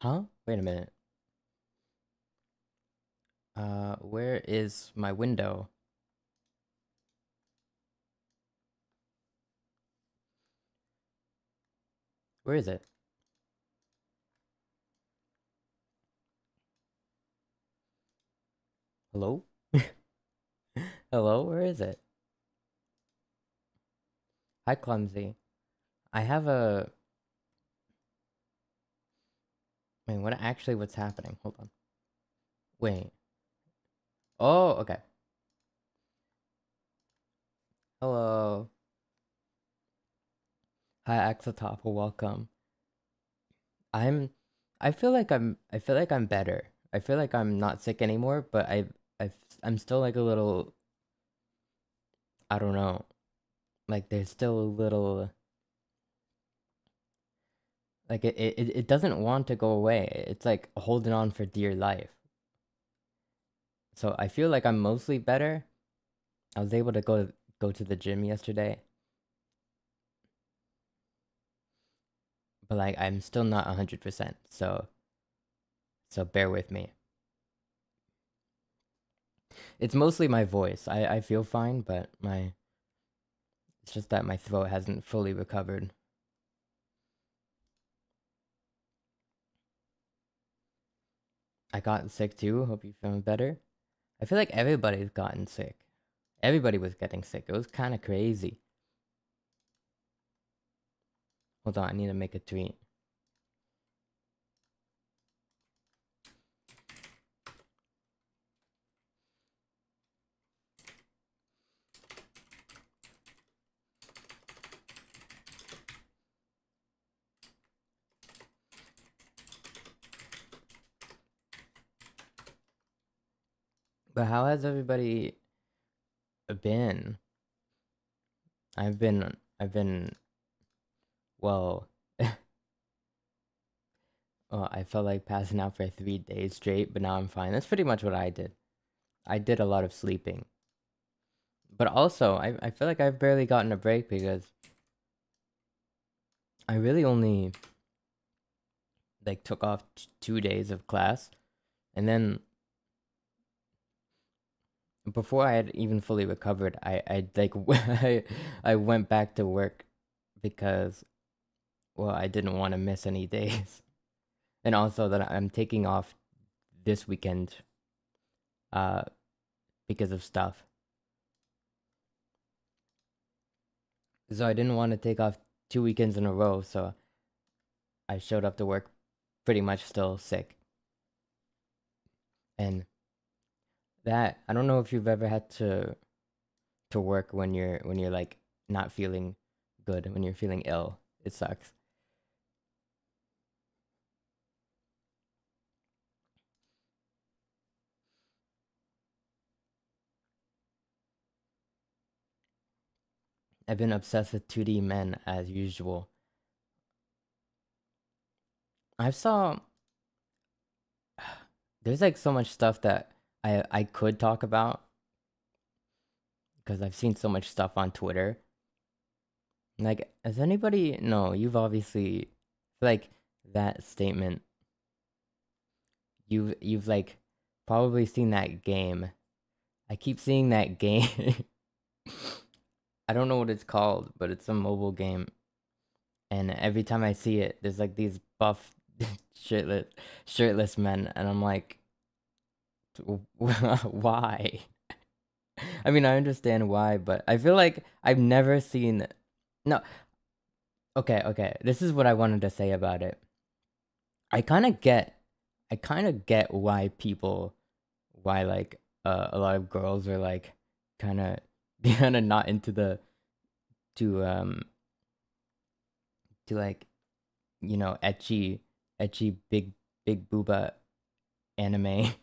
Huh? Wait a minute. Where is my window? Where is it? Hello? Hello? Where is it? Hi, Clumsy. I have a... Wait, what's happening? Hold on. Wait. Oh, okay. Hello. Hi, Axotop. Welcome. I'm... I feel like I'm better. I feel like I'm not sick anymore, but I'm still like a little... I don't know. Like, there's still a little... Like, it doesn't want to go away. It's like holding on for dear life. So I feel like I'm mostly better. I was able to go to the gym yesterday, but like I'm still not 100%. So bear with me. It's mostly my voice. I feel fine, but my it's just that my throat hasn't fully recovered. I got sick too. Hope you're feeling better. I feel like everybody's gotten sick. Everybody was getting sick. It was kind of crazy. Hold on, I need to make a tweet. But how has everybody been? I've been well. Well, I felt like passing out for 3 days straight, but now I'm fine. That's pretty much what I did. I did a lot of sleeping. But also, I feel like I've barely gotten a break because I really only like took off 2 days of class, and then before I had even fully recovered, I like I went back to work because well, I didn't want to miss any days. And also that I'm taking off this weekend uh because of stuff. So I didn't want to take off 2 weekends in a row, so I showed up to work pretty much still sick. And that I don't know if you've ever had to work when you're like not feeling good, when you're feeling ill. It sucks. I've been obsessed with 2D men as usual. I saw there's like so much stuff that I could talk about because I've seen so much stuff on Twitter. Like, has anybody? No, you've obviously like that statement. You've like probably seen that game. I keep seeing that game. I don't know what it's called, but it's a mobile game. And every time I see it, there's like these buff shirtless shirtless men, and I'm like, why? I mean, I understand why, but I feel like I've never seen. No, okay. This is what I wanted to say about it. I kind of get, I kind of get why people, why like a lot of girls are like kind of kind of not into the to to like etchy big booba anime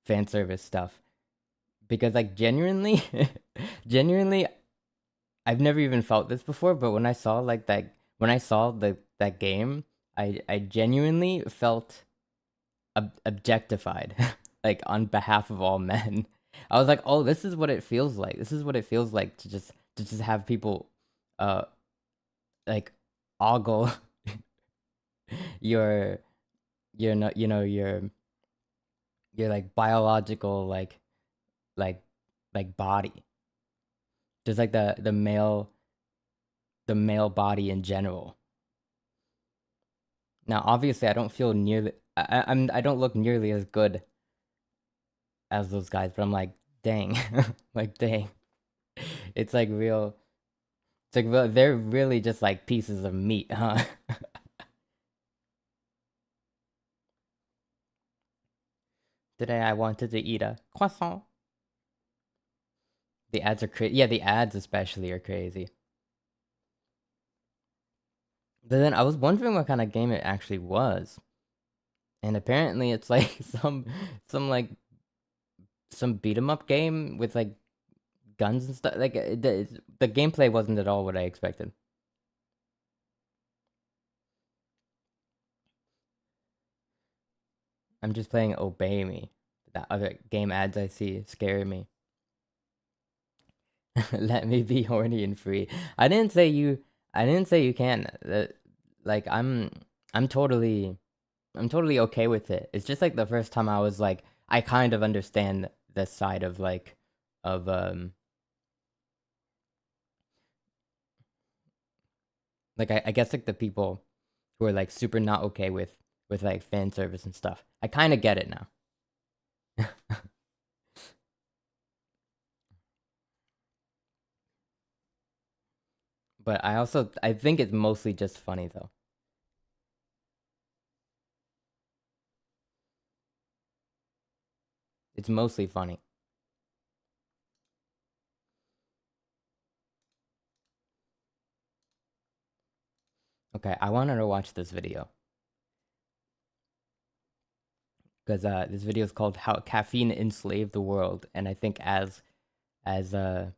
fan service stuff because like genuinely genuinely I've never even felt this before, but when I saw like that when I saw that game, I genuinely felt objectified like on behalf of all men. I was like, "Oh, this is what it feels like. This is what it feels like to just have people uh like ogle your your no- you know your like biological like like body, just like the male body in general. Now, obviously, I don't feel nearly I don't look nearly as good as those guys, but I'm like, dang, like dang, it's like real. It's like they're really just like pieces of meat, huh? Today I wanted to eat a croissant. The ads are crazy. Yeah, the ads especially are crazy. But then I was wondering what kind of game it actually was, and apparently it's like some like some beat 'em up game with like guns and stuff. Like the gameplay wasn't at all what I expected. I'm just playing Obey Me. That other game ads I see scare me. Let me be horny and free. I didn't say you. I didn't say you can. Like I'm totally. I'm totally okay with it. It's just like the first time I was like, I kind of understand the side of like, of like I guess like the people who are like super not okay with like fan service and stuff. I kind of get it now. But I think it's mostly just funny though. It's mostly funny. Okay, I wanted to watch this video because this video is called "How Caffeine Enslaved the World," and I think as the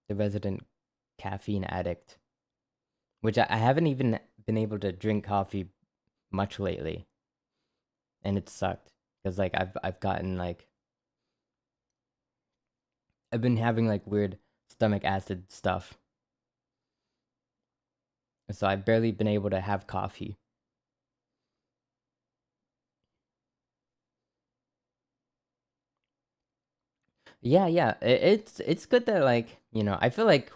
resident caffeine addict, which I haven't even been able to drink coffee much lately, and it sucked because like I've gotten like I've been having like weird stomach acid stuff, so I've barely been able to have coffee. Yeah, yeah, it's good that like I feel like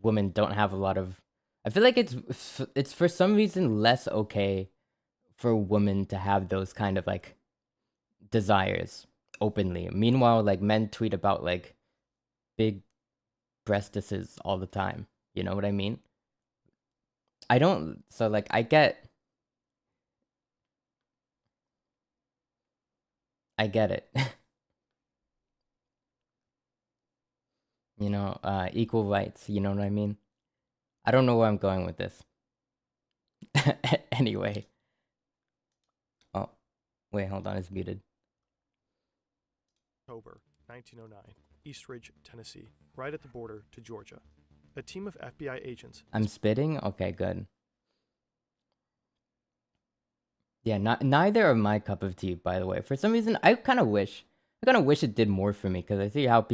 women don't have a lot of. I feel like it's for some reason less okay for women to have those kind of like desires openly. Meanwhile, like men tweet about like big breastises all the time. You know what I mean? I don't. So like I get it. Equal rights. You know what I mean? I don't know where I'm going with this. Anyway. Oh, wait, hold on. It's muted. October 1909, East Ridge, Tennessee, right at the border to Georgia. A team of FBI agents. I'm spitting? Okay, good. Yeah, neither are my cup of tea, by the way. For some reason, I kind of wish it did more for me because I see how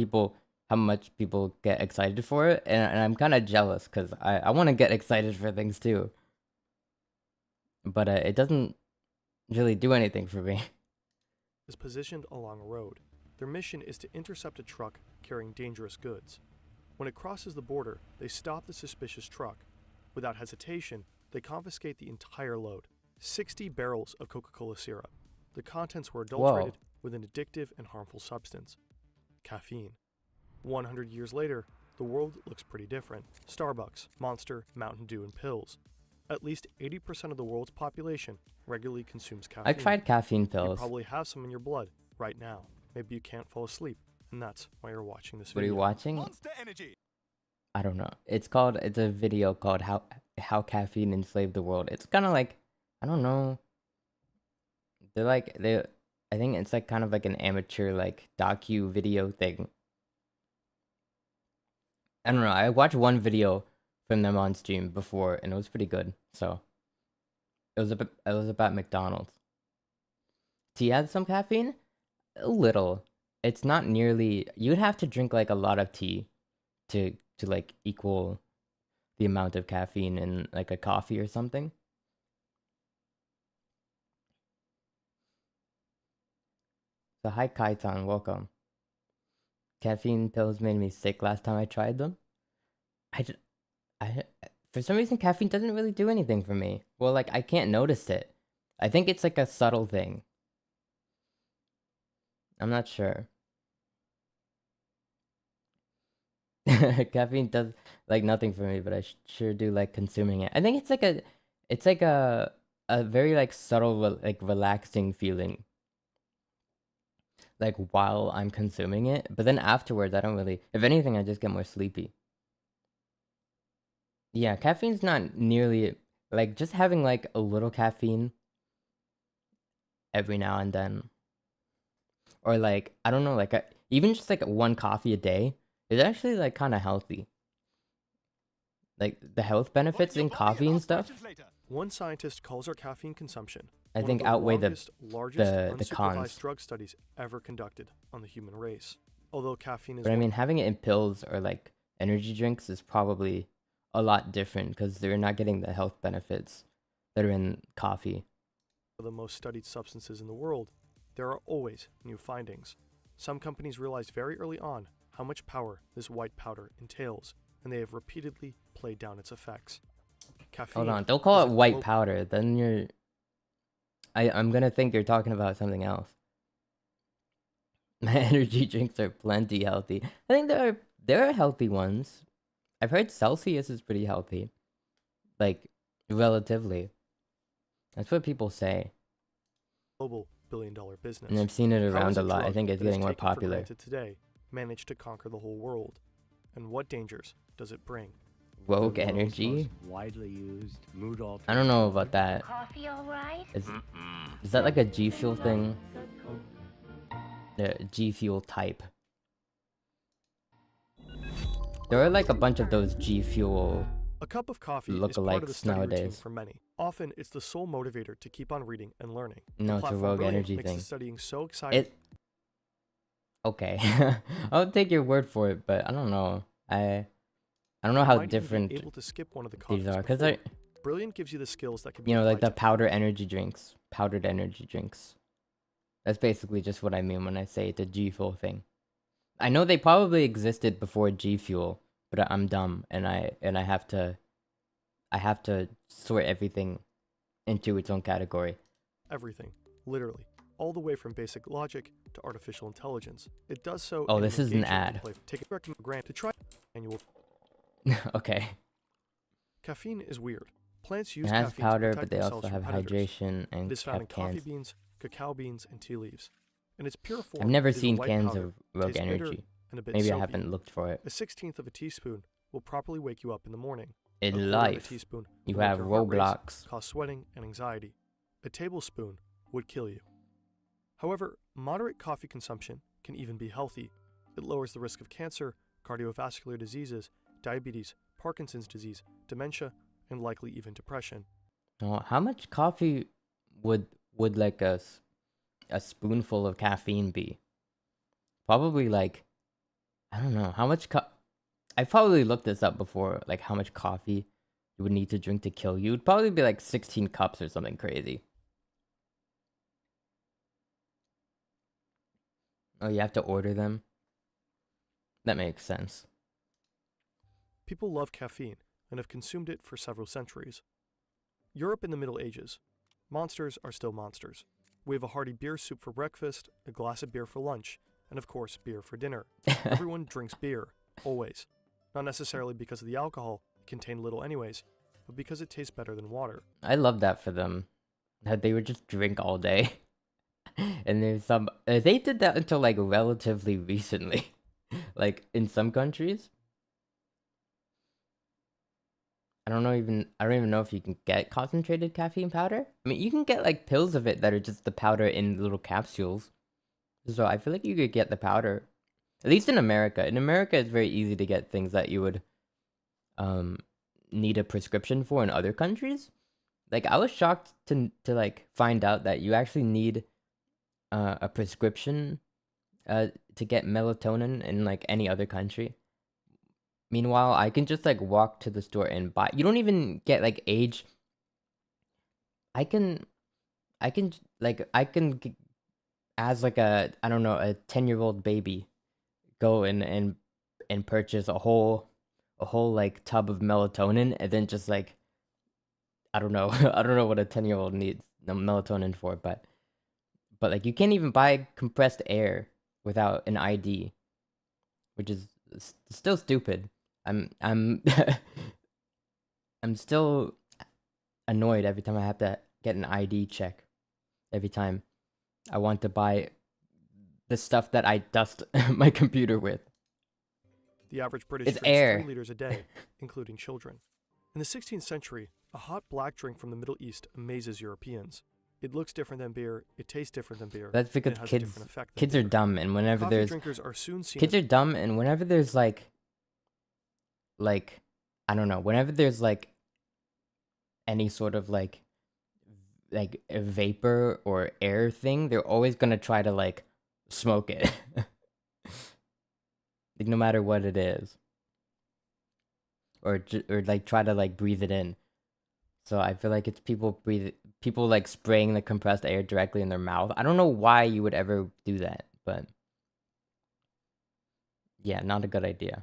much people get excited for it, and I'm kind of jealous because I want to get excited for things too, but it doesn't really do anything for me. Is positioned along a road. Their mission is to intercept a truck carrying dangerous goods. When it crosses the border, they stop the suspicious truck. Without hesitation, they confiscate the entire load, 60 barrels of Coca-Cola syrup. The contents were adulterated Whoa. with an addictive and harmful substance, caffeine. 100 years later, the world looks pretty different. Starbucks, Monster, Mountain Dew, and pills. At least 80% of the world's population regularly consumes caffeine. I tried caffeine You pills. probably have some in your blood right now. Maybe you can't fall asleep, and that's why you're watching this What are video. you watching? Monster Energy. I don't know. It's a video called how caffeine enslaved the world. It's kind of like I don't know. They I think it's like kind of like an amateur like docu video thing. I don't know. I watched one video from them on stream before, and it was pretty good. So it was about McDonald's. Tea has some caffeine, a little. It's not nearly. You'd have to drink like a lot of tea to like equal the amount of caffeine in like a coffee or something. So hi Kaitan, welcome. Caffeine pills made me sick last time I tried them. I for some reason caffeine doesn't really do anything for me. Well, like I can't notice it. I think it's like a subtle thing. I'm not sure. Caffeine does like nothing for me, but I sure do like consuming it. I think it's like a very like subtle like relaxing feeling like while I'm consuming it, but then afterwards I don't really. If anything, I just get more sleepy. Yeah, caffeine's not nearly like just having like a little caffeine every now and then, or like I don't know, like even just like one coffee a day is actually like kind of healthy. Like the health benefits in coffee and stuff, One scientist calls our caffeine consumption I one think of the outweigh longest, largest the unsupervised cons. drug studies ever conducted on the human race. Although caffeine is But I one mean, having it in pills or like energy drinks is probably a lot different because they're not getting the health benefits that are in coffee. of the most studied substances in the world, there are always new findings. Some companies realized very early on how much power this white powder entails, and they have repeatedly played down its effects. Caffeine Hold on, don't call is it a white global powder. Then I'm gonna think you're talking about something else. My energy drinks are plenty healthy. I think there are healthy ones. I've heard Celsius is pretty healthy, like relatively. That's what people say, global billion-dollar business. and I've seen it How around has a a lot. I drug think it's that is getting more taken for popular. granted today managed to conquer the whole world? And what dangers does it bring? Woke The world's energy? most widely used mood altering I don't know drug. about that. Coffee all right? Is that like a G Fuel thing? The G Fuel type. There are like a bunch of those G Fuel. A cup of coffee is part of the Lookalikes study routine nowadays. for many. Often, it's the sole motivator to keep on reading and learning. No, the it's a platform rogue Brilliant energy makes thing. the studying so exciting. Okay. I'll take your word for it, but I don't know. I don't know You how might even be different able to skip one of the these coffees are, because before. Brilliant gives you the skills that can be you know, like the applied to powdered energy drinks. That's basically just what I mean when I say the G Fuel thing. I know they probably existed before G Fuel, but I'm dumb and I have to sort everything into its own category. everything, literally, all the way from basic logic to artificial intelligence. It does so Oh, in this an is an engaging ad. play. Take a recommend grant to try annual. Okay. Caffeine is weird. Plants It use has caffeine powder, to but protect they themselves also from have predators. hydration and It is found in have coffee cans. beans, cacao beans, and tea leaves. In its pure form, I've never it is a seen white cans powder, of Rogue tastes bitter Energy. and a bit Maybe I soapy. haven't looked for it. A 16th of a teaspoon will properly wake you up in the morning. In a quarter life, of a teaspoon you will make have your heart race, Roblox. cause sweating and anxiety. A tablespoon would kill you. However, moderate coffee consumption can even be healthy. It lowers the risk of cancer, cardiovascular diseases, diabetes, Parkinson's disease, dementia, and likely even depression. Oh, how much coffee would like a spoonful of caffeine be? Probably like, I don't know how much. I probably looked this up before, like how much coffee you would need to drink to kill you. It'd probably be like 16 cups or something crazy. Oh, you have to order them? That makes sense. People love caffeine and have consumed it for several centuries. Europe in the Middle Ages. Monsters are still monsters. We have a hearty beer soup for breakfast, a glass of beer for lunch, and of course, beer for dinner. Everyone drinks beer, always. Not necessarily because of the alcohol, it contained little anyways, but because it tastes better than water. I love that for them. That they would just drink all day. And there's some they did that until like relatively recently. Like in some countries. I don't even know if you can get concentrated caffeine powder. I mean, you can get like pills of it that are just the powder in little capsules. So I feel like you could get the powder. At least in America. In America, it's very easy to get things that you would need a prescription for in other countries. Like I was shocked to like find out that you actually need a prescription to get melatonin in like any other country. Meanwhile, I can just like walk to the store and buy. You don't even get like age. I can like as like a, I don't know, a 10-year-old baby go and purchase a whole like tub of melatonin and then just like, I don't know, I don't know what a 10-year-old needs the melatonin for, but like you can't even buy compressed air without an ID, which is still stupid. I'm I'm still annoyed every time I have to get an ID check. Every time I want to buy the stuff that I dust my computer with. The average British It's drinks 3 air. liters a day, including children. In the 16th century, a hot black drink from the Middle East amazes Europeans. It looks different than beer, it tastes different than beer, That's and because it has a different effect than kids are beer. dumb, and whenever Coffee there's drinkers are soon seen kids as are dumb, and whenever there's like I don't know, whenever there's like any sort of like a vapor or air thing, they're always gonna try to like smoke it, like no matter what it is, or like try to like breathe it in. So I feel like it's people like spraying the compressed air directly in their mouth. I don't know why you would ever do that, but yeah, not a good idea.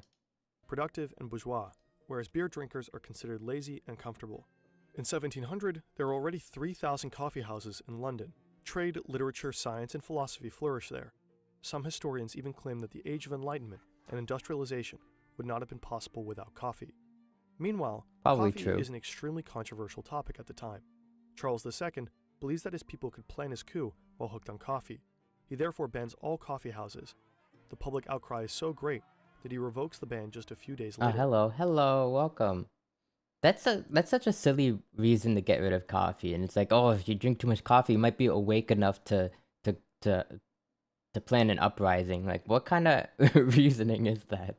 productive and bourgeois, whereas beer drinkers are considered lazy and comfortable. In 1700, there were already 3,000 coffee houses in London. Trade, literature, science, and philosophy flourished there. Some historians even claim that the Age of Enlightenment and industrialization would not have been possible without coffee. Meanwhile, Probably coffee true. is an extremely controversial topic at the time. Charles II believes that his people could plan his coup while hooked on coffee. He therefore bans all coffee houses. The public outcry is so great that he revokes the ban just a few days Oh, later. hello, welcome. That's such a silly reason to get rid of coffee, and it's like, oh, if you drink too much coffee, you might be awake enough to to to plan an uprising. Like, what kind of reasoning is that?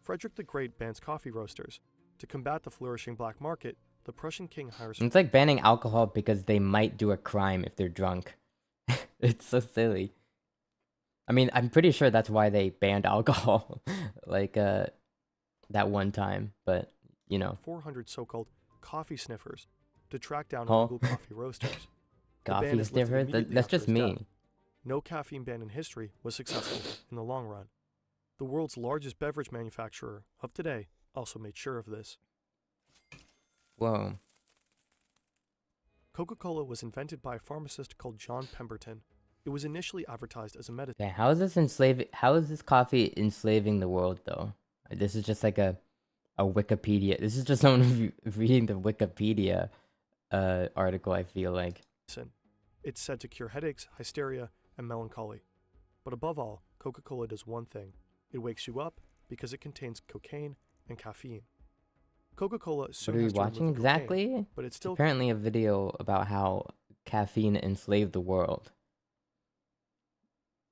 Frederick the Great bans coffee roasters. To combat the flourishing black market, the Prussian king hires It's like banning alcohol because they might do a crime if they're drunk. It's so silly. I mean, I'm pretty sure that's why they banned alcohol, like that one time. But you know, 400 so-called coffee sniffers to track down huh? illegal coffee roasters. The ban Coffee is lifted stiffer? immediately That's after just his me. death. No caffeine ban in history was successful in the long run. The world's largest beverage manufacturer of today also made sure of this. Whoa. Coca-Cola was invented by a pharmacist called John Pemberton. It was initially advertised as a medicine. Okay, how is this enslaving? How is this coffee enslaving the world, though? This is just like a Wikipedia. This is just someone reading the Wikipedia article. I feel like. It's said to cure headaches, hysteria, and melancholy. But above all, Coca-Cola does one thing. It wakes you up because it contains cocaine and caffeine. Coca-Cola What soon are we has to remove watching the cocaine, exactly? but it's still Apparently a video about how caffeine enslaved the world.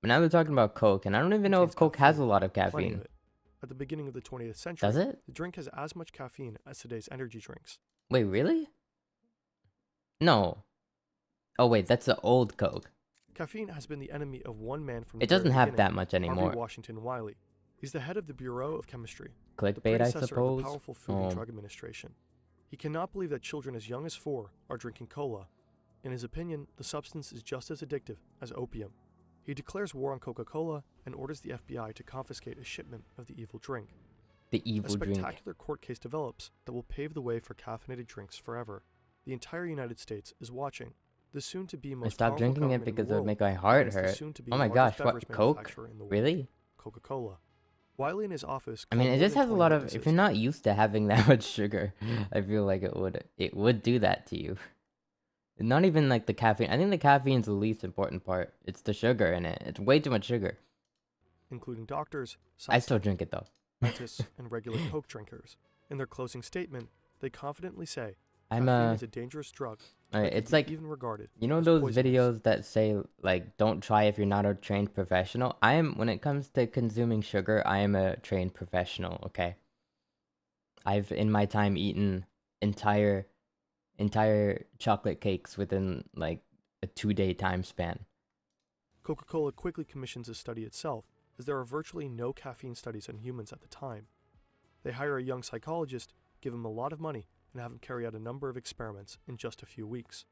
But now they're talking about Coke, and I don't even know if contains Coke has a caffeine, lot of plenty of caffeine. it. At the beginning of the 20th century, Does it? the drink has as much caffeine as today's energy drinks. Wait, really? No. Oh wait, that's the old Coke. Caffeine has been the enemy of one man from the It doesn't very have beginning, that much Harvey anymore. Washington Wiley. He's the head of the Bureau of Chemistry, the Clickbait, I predecessor of the suppose. powerful Food and Drug Administration. He cannot believe that children as young as 4 are drinking cola. In his opinion, the substance is just as addictive as opium. He declares war on Coca-Cola and orders the FBI to confiscate a shipment of the evil drink. The A evil drink. spectacular court case develops that will pave the way for caffeinated drinks forever. The entire United States is watching. The soon-to-be I most stopped powerful drinking it government in because the it would world make my heart bans the hurt. soon-to-be Oh my largest gosh, beverage what? Coke? manufacturer in the world, Really? Coca-Cola. Wiley in his office. I mean, called it more just than has a 20 lot of. If witnesses. you're not used to having that much sugar, I feel like it would do that to you. Not even like the caffeine. I think the caffeine's the least important part. It's the sugar in it. It's way too much sugar. Including doctors, I still drink it though. scientists, and regular Coke drinkers. In their closing statement, they confidently say, I'm caffeine is a dangerous drug. Alright, that could it's be like, even regarded you know as those poisonous. videos that say like don't try if you're not a trained professional? When it comes to consuming sugar, I am a trained professional, okay? I've in my time eaten entire chocolate cakes within like a 2-day time span. Coca-Cola quickly commissions a study itself, as there are virtually no caffeine studies on humans at the time. They hire a young psychologist, give him a lot of money, and have him carry out a number of experiments in just a few weeks.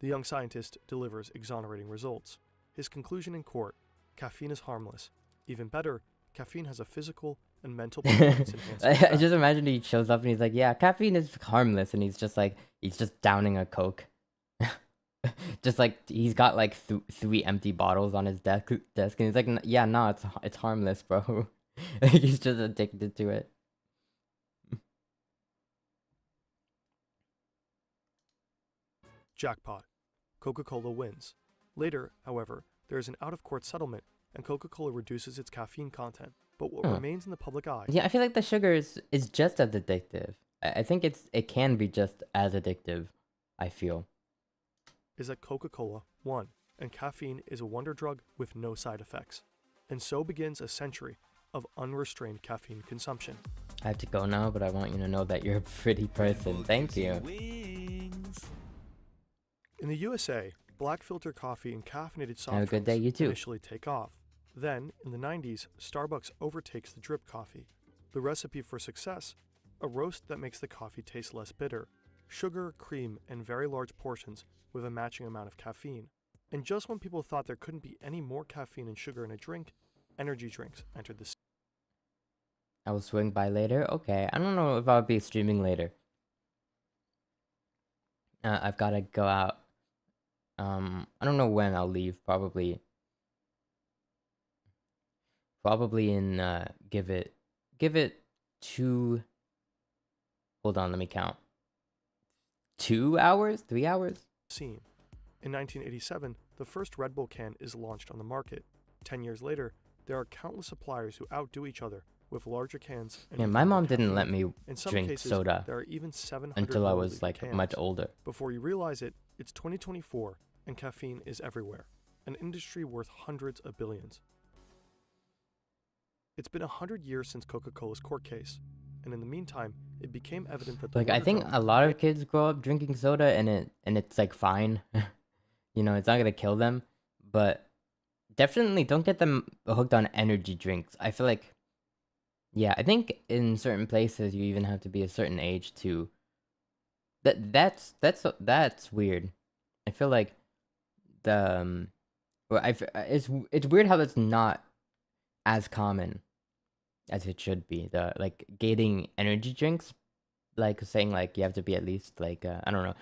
The young scientist delivers exonerating results. His conclusion in court: caffeine is harmless. Even better, caffeine has a physical and mental performance enhancing I effect. just imagine he shows up and he's like, yeah, caffeine is harmless, and he's just downing a Coke. Just like he's got like 3 empty bottles on his desk, and he's like, yeah, no, it's harmless, bro. Like, he's just addicted to it. Jackpot. Coca-Cola wins. Later, however, there is an out-of-court settlement, and Coca-Cola reduces its caffeine content. But what remains in the public eye Yeah, I feel like the sugar is just as addictive. I think it can be just as addictive, I feel. is that Coca-Cola won, and caffeine is a wonder drug with no side effects. And so begins a century of unrestrained caffeine consumption. I have to go now, but I want you to know that you're a pretty person. Thank you. In the USA, black filter coffee and caffeinated soft Have a good day, drinks you too. initially take off. Then, in the 90s, Starbucks overtakes the drip coffee. The recipe for success? A roast that makes the coffee taste less bitter. Sugar, cream, and very large portions with a matching amount of caffeine. And just when people thought there couldn't be any more caffeine and sugar in a drink, energy drinks entered the scene. I will swing by later. Okay, I don't know if I'll be streaming later. I've got to go out. I don't know when I'll leave. Probably in give it 2. Hold on, let me count. 2 hours? 3 hours? In 1987, the first Red Bull can is launched on the market. 10 years later, there are countless suppliers who outdo each other with larger cans. And Yeah, even my more mom didn't caffeine. let me In some drink cases, soda there are even 700 until I was milliliter like cans. much older. Before you realize it, it's 2024 and caffeine is everywhere, an industry worth hundreds of billions. It's been 100 years since Coca-Cola's court case, and in the meantime, it became evident that the Like, I wonder think drug a lot of kids grow up drinking soda and it's like fine. You know, it's not gonna kill them, but definitely don't get them hooked on energy drinks. I feel like, yeah, I think in certain places you even have to be a certain age to. That's weird. I feel like well, it's weird how that's not as common as it should be. The like gating energy drinks, like saying like you have to be at least like I don't know.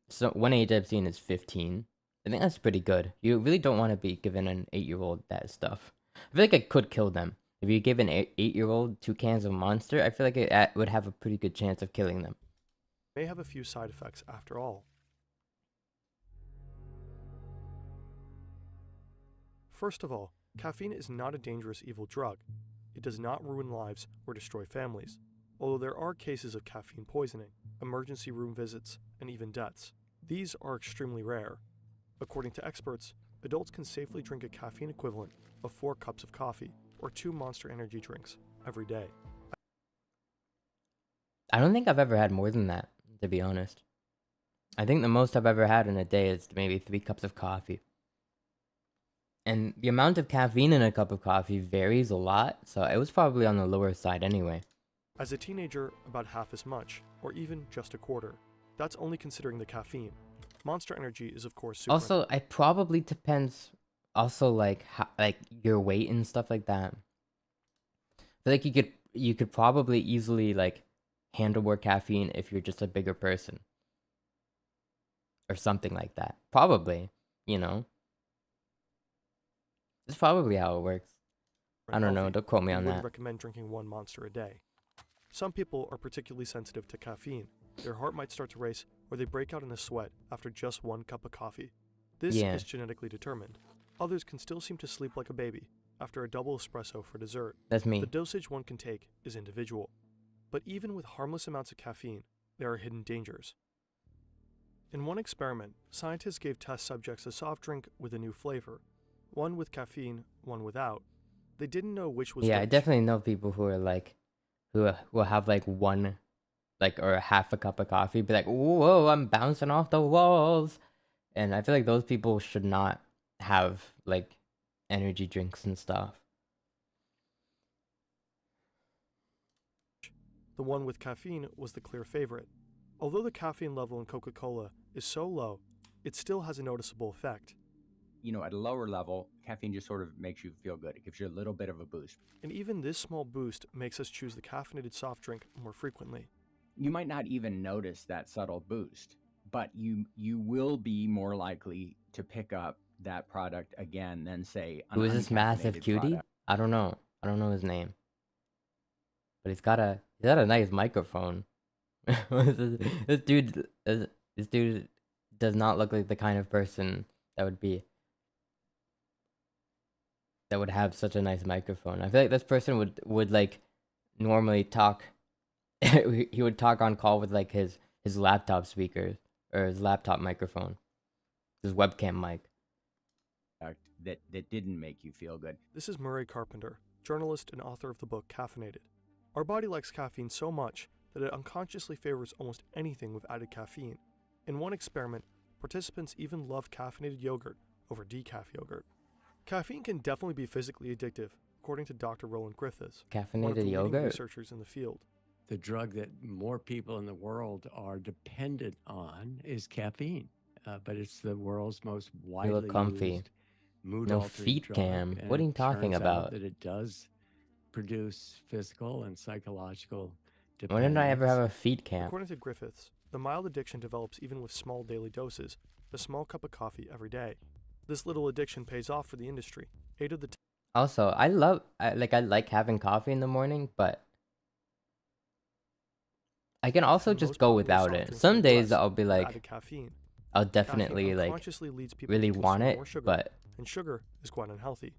So one age I've seen is 15. I think that's pretty good. You really don't want to be giving an 8-year-old that stuff. I feel like it could kill them. If you give an 8-year-old 2 cans of Monster, I feel like it would have a pretty good chance of killing them. may have a few side effects after all. First of all, caffeine is not a dangerous evil drug. It does not ruin lives or destroy families, although there are cases of caffeine poisoning, emergency room visits, and even deaths. These are extremely rare. According to experts, adults can safely drink a caffeine equivalent of 4 cups of coffee or 2 Monster energy drinks every day. I don't think I've ever had more than that, to be honest. I think the most I've ever had in a day is maybe 3 cups of coffee. And the amount of caffeine in a cup of coffee varies a lot, so it was probably on the lower side anyway. As a teenager, about half as much, or even just a quarter. That's only considering the caffeine. Monster Energy is of course super. Also, it probably depends also like like your weight and stuff like that. I feel like you could probably easily like handle more caffeine if you're just a bigger person. Or something like that. Probably, you know. That's probably how it works. I don't know, don't quote me on would that. recommend drinking 1 Monster a day. Some people are particularly sensitive to caffeine. Their heart might start to race, or they break out in a sweat after just 1 cup of coffee. This Yeah. is genetically determined. Others can still seem to sleep like a baby after a double espresso for dessert. That's me. The dosage one can take is individual. But even with harmless amounts of caffeine, there are hidden dangers. In one experiment, scientists gave test subjects a soft drink with a new flavor, one with caffeine, one without. They didn't know which was Yeah, I which. definitely know people who are like, who will have like one, like, or half a cup of coffee, be like, whoa, I'm bouncing off the walls. And I feel like those people should not have like energy drinks and stuff. The one with caffeine was the clear favorite. Although the caffeine level in Coca-Cola is so low, it still has a noticeable effect. at a lower level, caffeine just sort of makes you feel good. It gives you a little bit of a boost. And even this small boost makes us choose the caffeinated soft drink more frequently. You might not even notice that subtle boost, but you will be more likely to pick up that product again than, say, an Who is this massive uncaffeinated cutie? product. I don't know. I don't know his name. But he's got a nice microphone. This dude does not look like the kind of person that would have such a nice microphone. I feel like this person would like normally talk. He would talk on call with like his laptop speakers or his laptop microphone, his webcam mic. That didn't make you feel good. This is Murray Carpenter, journalist and author of the book Caffeinated. Our body likes caffeine so much that it unconsciously favors almost anything with added caffeine. In one experiment, participants even loved caffeinated yogurt over decaf yogurt. Caffeine can definitely be physically addictive, according to Dr. Roland Griffiths, one of the Caffeinated leading yogurt. researchers in the field. The drug that more people in the world are dependent on is caffeine, but it's the world's most widely comfy. used mood No altering feet drug, cam. and What are you it talking turns out about? that it does produce physical and psychological When dependence. did I ever have a feet cam? According to Griffiths, the mild addiction develops even with small daily doses, a small cup of coffee every day. This little addiction pays off for the industry. 8 of the Also, I like having coffee in the morning, but I can also and just most go popular without soft it. drinks Some are days less I'll be with like, added caffeine. I'll Caffeine definitely like unconsciously leads people really to want consume it, more sugar, but and sugar is quite unhealthy.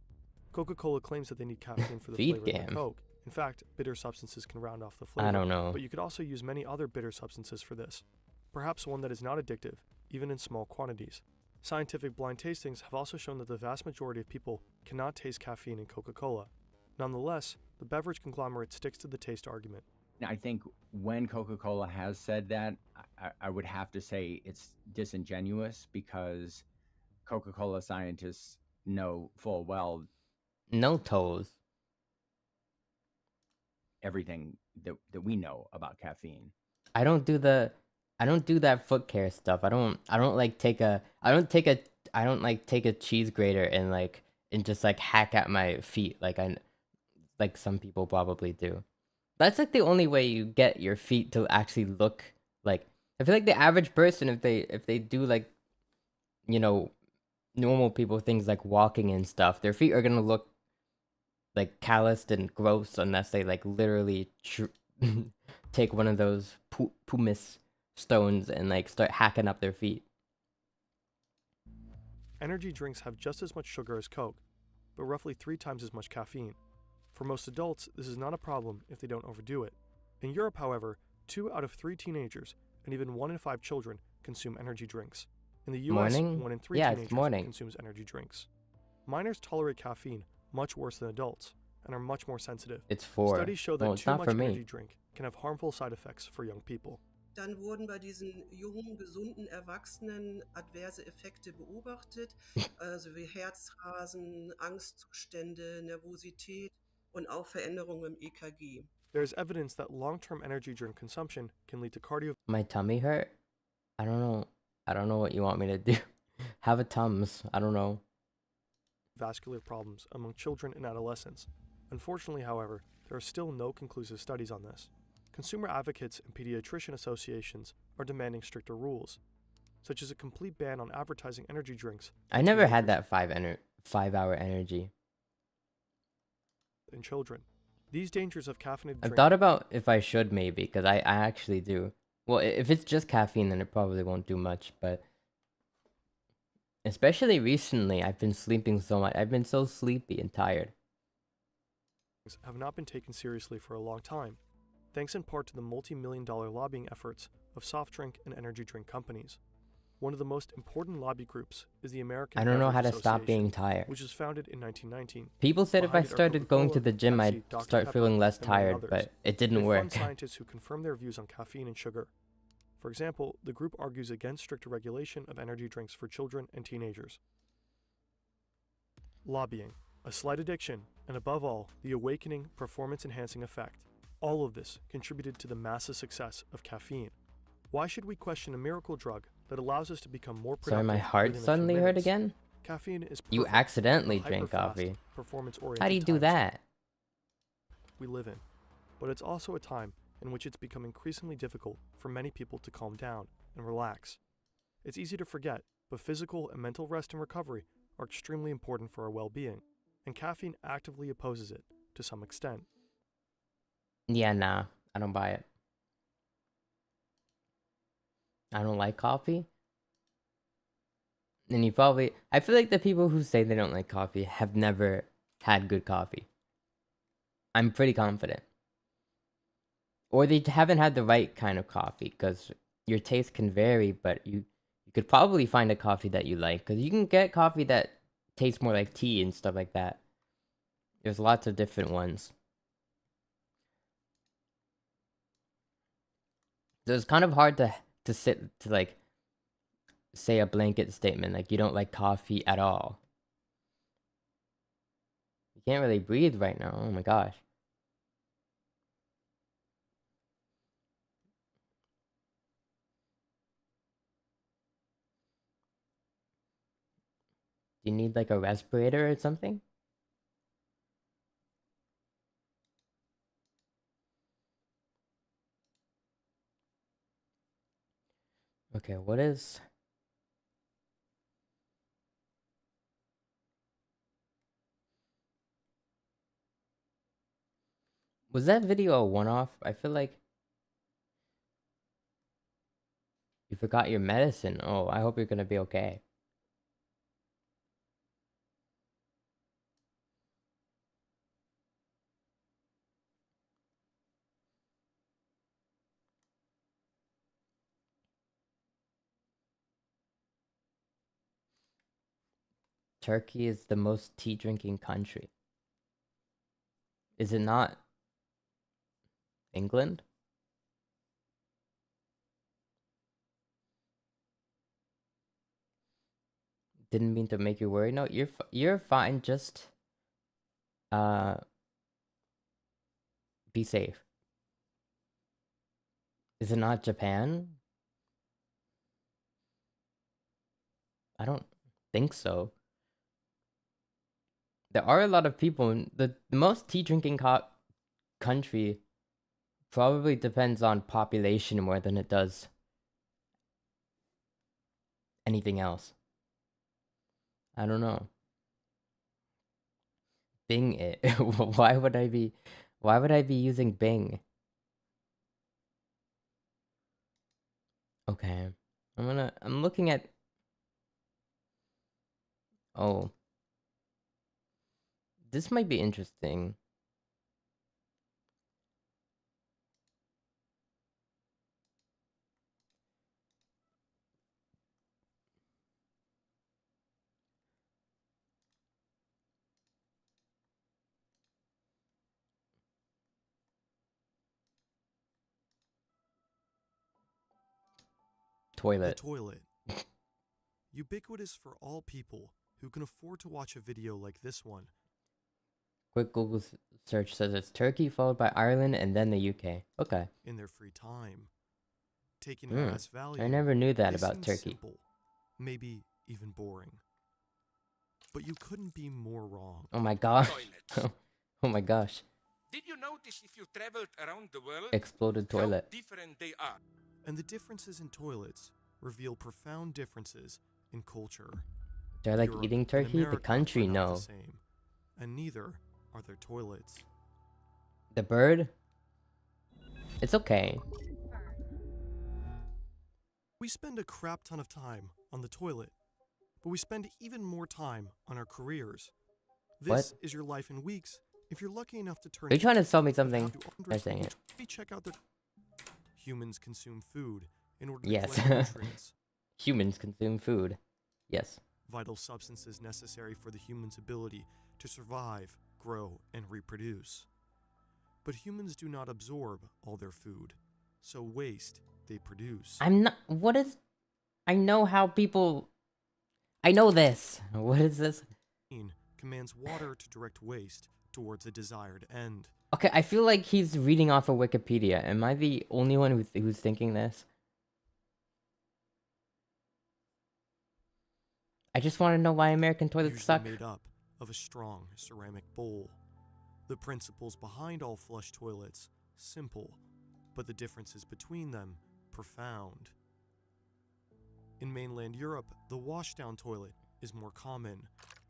Coca-Cola claims that they need caffeine for the Feed flavor of game. the Coke. In fact, bitter substances can round off the flavor. I don't know. But you could also use many other bitter substances for this. Perhaps one that is not addictive, even in small quantities. Scientific blind tastings have also shown that the vast majority of people cannot taste caffeine in Coca-Cola. Nonetheless, the beverage conglomerate sticks to the taste argument. Now, I think when Coca-Cola has said that, I would have to say it's disingenuous, because Coca-Cola scientists know full well No toes. everything that we know about caffeine. I don't do that foot care stuff. I don't like take a I don't take a cheese grater and just like hack at my feet like some people probably do. That's like the only way you get your feet to actually look like. I feel like the average person, if they do like, normal people things like walking and stuff, their feet are gonna look like calloused and gross unless they like literally take one of those pumice stones and like start hacking up their feet. Energy drinks have just as much sugar as Coke, but roughly 3 times as much caffeine. For most adults, this is not a problem if they don't overdo it. In Europe, however, 2 out of 3 teenagers and even 1 in 5 children consume energy drinks. In the US, Morning? 1 in 3 Yeah, it's teenagers morning. consumes energy drinks. Minors tolerate caffeine much worse than adults and are much more sensitive. It's for. Studies show that Well, it's too not much for me. energy drink can have harmful side effects for young people. Dann wurden bei diesen jungen, gesunden Erwachsenen adverse Effekte beobachtet, also wie Herzrasen, Angstzustände, Nervosität und auch Veränderungen im EKG. There is evidence that long-term energy drink consumption can lead to My tummy hurt. I don't know what you want me to do. Have a Tums. I don't know. cardiovascular problems among children and adolescents. Unfortunately, however, there are still no conclusive studies on this. Consumer advocates and pediatrician associations are demanding stricter rules, such as a complete ban on advertising energy drinks. I never had that 5-hour energy. In children. These dangers of caffeinated I've drinks. thought about if I should maybe, because I actually do. Well, if it's just caffeine, then it probably won't do much, but especially recently, I've been sleeping so much. I've been so sleepy and tired. Have not been taken seriously for a long time, thanks in part to the multi-million-dollar lobbying efforts of soft drink and energy drink companies. One of the most important lobby groups is the American I don't know how Beverage to stop Association, being tired. which was founded in 1919. People said if I Behind it are started going to Coca-Cola, the gym, Pepsi, I'd Dr. start Pepper, feeling less and many tired, others. but it They didn't work. fund scientists who confirm their views on caffeine and sugar. For example, the group argues against stricter regulation of energy drinks for children and teenagers. Lobbying, a slight addiction, and above all, the awakening, performance-enhancing effect. All of this contributed to the massive success of caffeine. Why should we question a miracle drug that allows us to become more productive Sorry, my heart within a few suddenly hurt minutes? again? Caffeine is perfect You for accidentally the drink hyper-fast, coffee. performance-oriented How do you do times that? we live in. But it's also a time in which it's become increasingly difficult for many people to calm down and relax. It's easy to forget, but physical and mental rest and recovery are extremely important for our well-being, and caffeine actively opposes it to some extent. Yeah, nah, I don't buy it. I don't like coffee. And I feel like the people who say they don't like coffee have never had good coffee. I'm pretty confident. Or they haven't had the right kind of coffee, because your taste can vary, but you could probably find a coffee that you like, because you can get coffee that tastes more like tea and stuff like that. There's lots of different ones. So it's kind of hard to say a blanket statement like you don't like coffee at all. You can't really breathe right now. Oh my gosh. Do you need like a respirator or something? Okay, what is... Was that video a one-off? I feel like you forgot your medicine. Oh, I hope you're gonna be okay. Turkey is the most tea drinking country. Is it not England? Didn't mean to make you worry. No, you're fine. Just be safe. Is it not Japan? I don't think so. There are a lot of people in the most tea drinking country probably depends on population more than it does anything else. I don't know. Bing it. Why would I be using Bing? Okay. I'm looking at... Oh. This might be interesting. The Toilet. toilet. Ubiquitous for all people who can afford to watch a video like this one. Quick Google search says it's Turkey followed by Ireland and then the UK. Okay. In their free time. Taken at mass value, I never knew that they about seem Turkey. simple, maybe even boring. But you couldn't be more wrong. Oh my gosh. Toilets. Oh my gosh. Did you notice if you traveled around the world Exploded how toilet. different they are? And the differences in toilets reveal profound differences in culture. They're like Europe eating and turkey? The America country, are not no. the same, and neither are their toilets. The bird? It's okay. We spend a crap ton of time on the toilet, but we spend even more time on our careers. This is your life in weeks. If you're lucky enough to turn... Are you trying to sell me without something? you By saying it. Maybe check out the... Humans consume food in order to Yes. collect nutrients, Humans consume food. Yes. vital substances necessary for the human's ability to survive, grow, and reproduce. But humans do not absorb all their food, so waste they produce. I'm not... What is... I know how people... I know this. What is this? Commands water to direct waste towards a desired end. Okay, I feel like he's reading off of Wikipedia. Am I the only one who's thinking this? I just want to know why American toilets usually suck. made up of a strong ceramic bowl. The principles behind all flush toilets simple, but the differences between them profound. In mainland Europe, the washdown toilet is more common,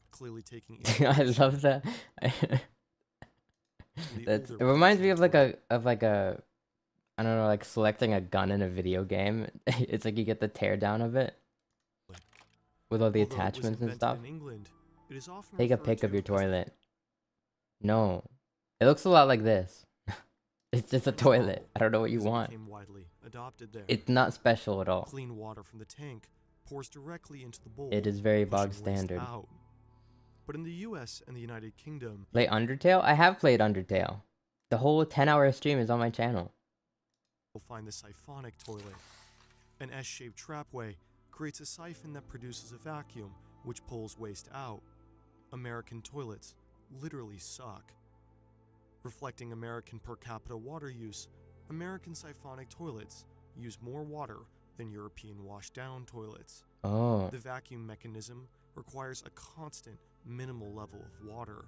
clearly taking I inspiration love that. from the It older reminds me Persian of like a I don't know, like selecting a gun in a video game. It's like you get the teardown of it toilet. with all the Although it was attachments and invented stuff. in England, it is often Take a referred pic of to your as the toilet. No, it looks a lot like this. It's just a French toilet. model I don't know what you because it want. became widely adopted there. It's not special at all. Clean water from the tank pours directly into the bowl. It is very bog pushing waste standard. out. But in the US and the United Kingdom, Play Undertale? I have played Undertale. The whole 10-hour stream is on my channel. you'll find the siphonic toilet. An S-shaped trapway creates a siphon that produces a vacuum, which pulls waste out. American toilets literally suck. Reflecting American per capita water use, American siphonic toilets use more water than European washdown toilets. Oh. The vacuum mechanism requires a constant, minimal level of water.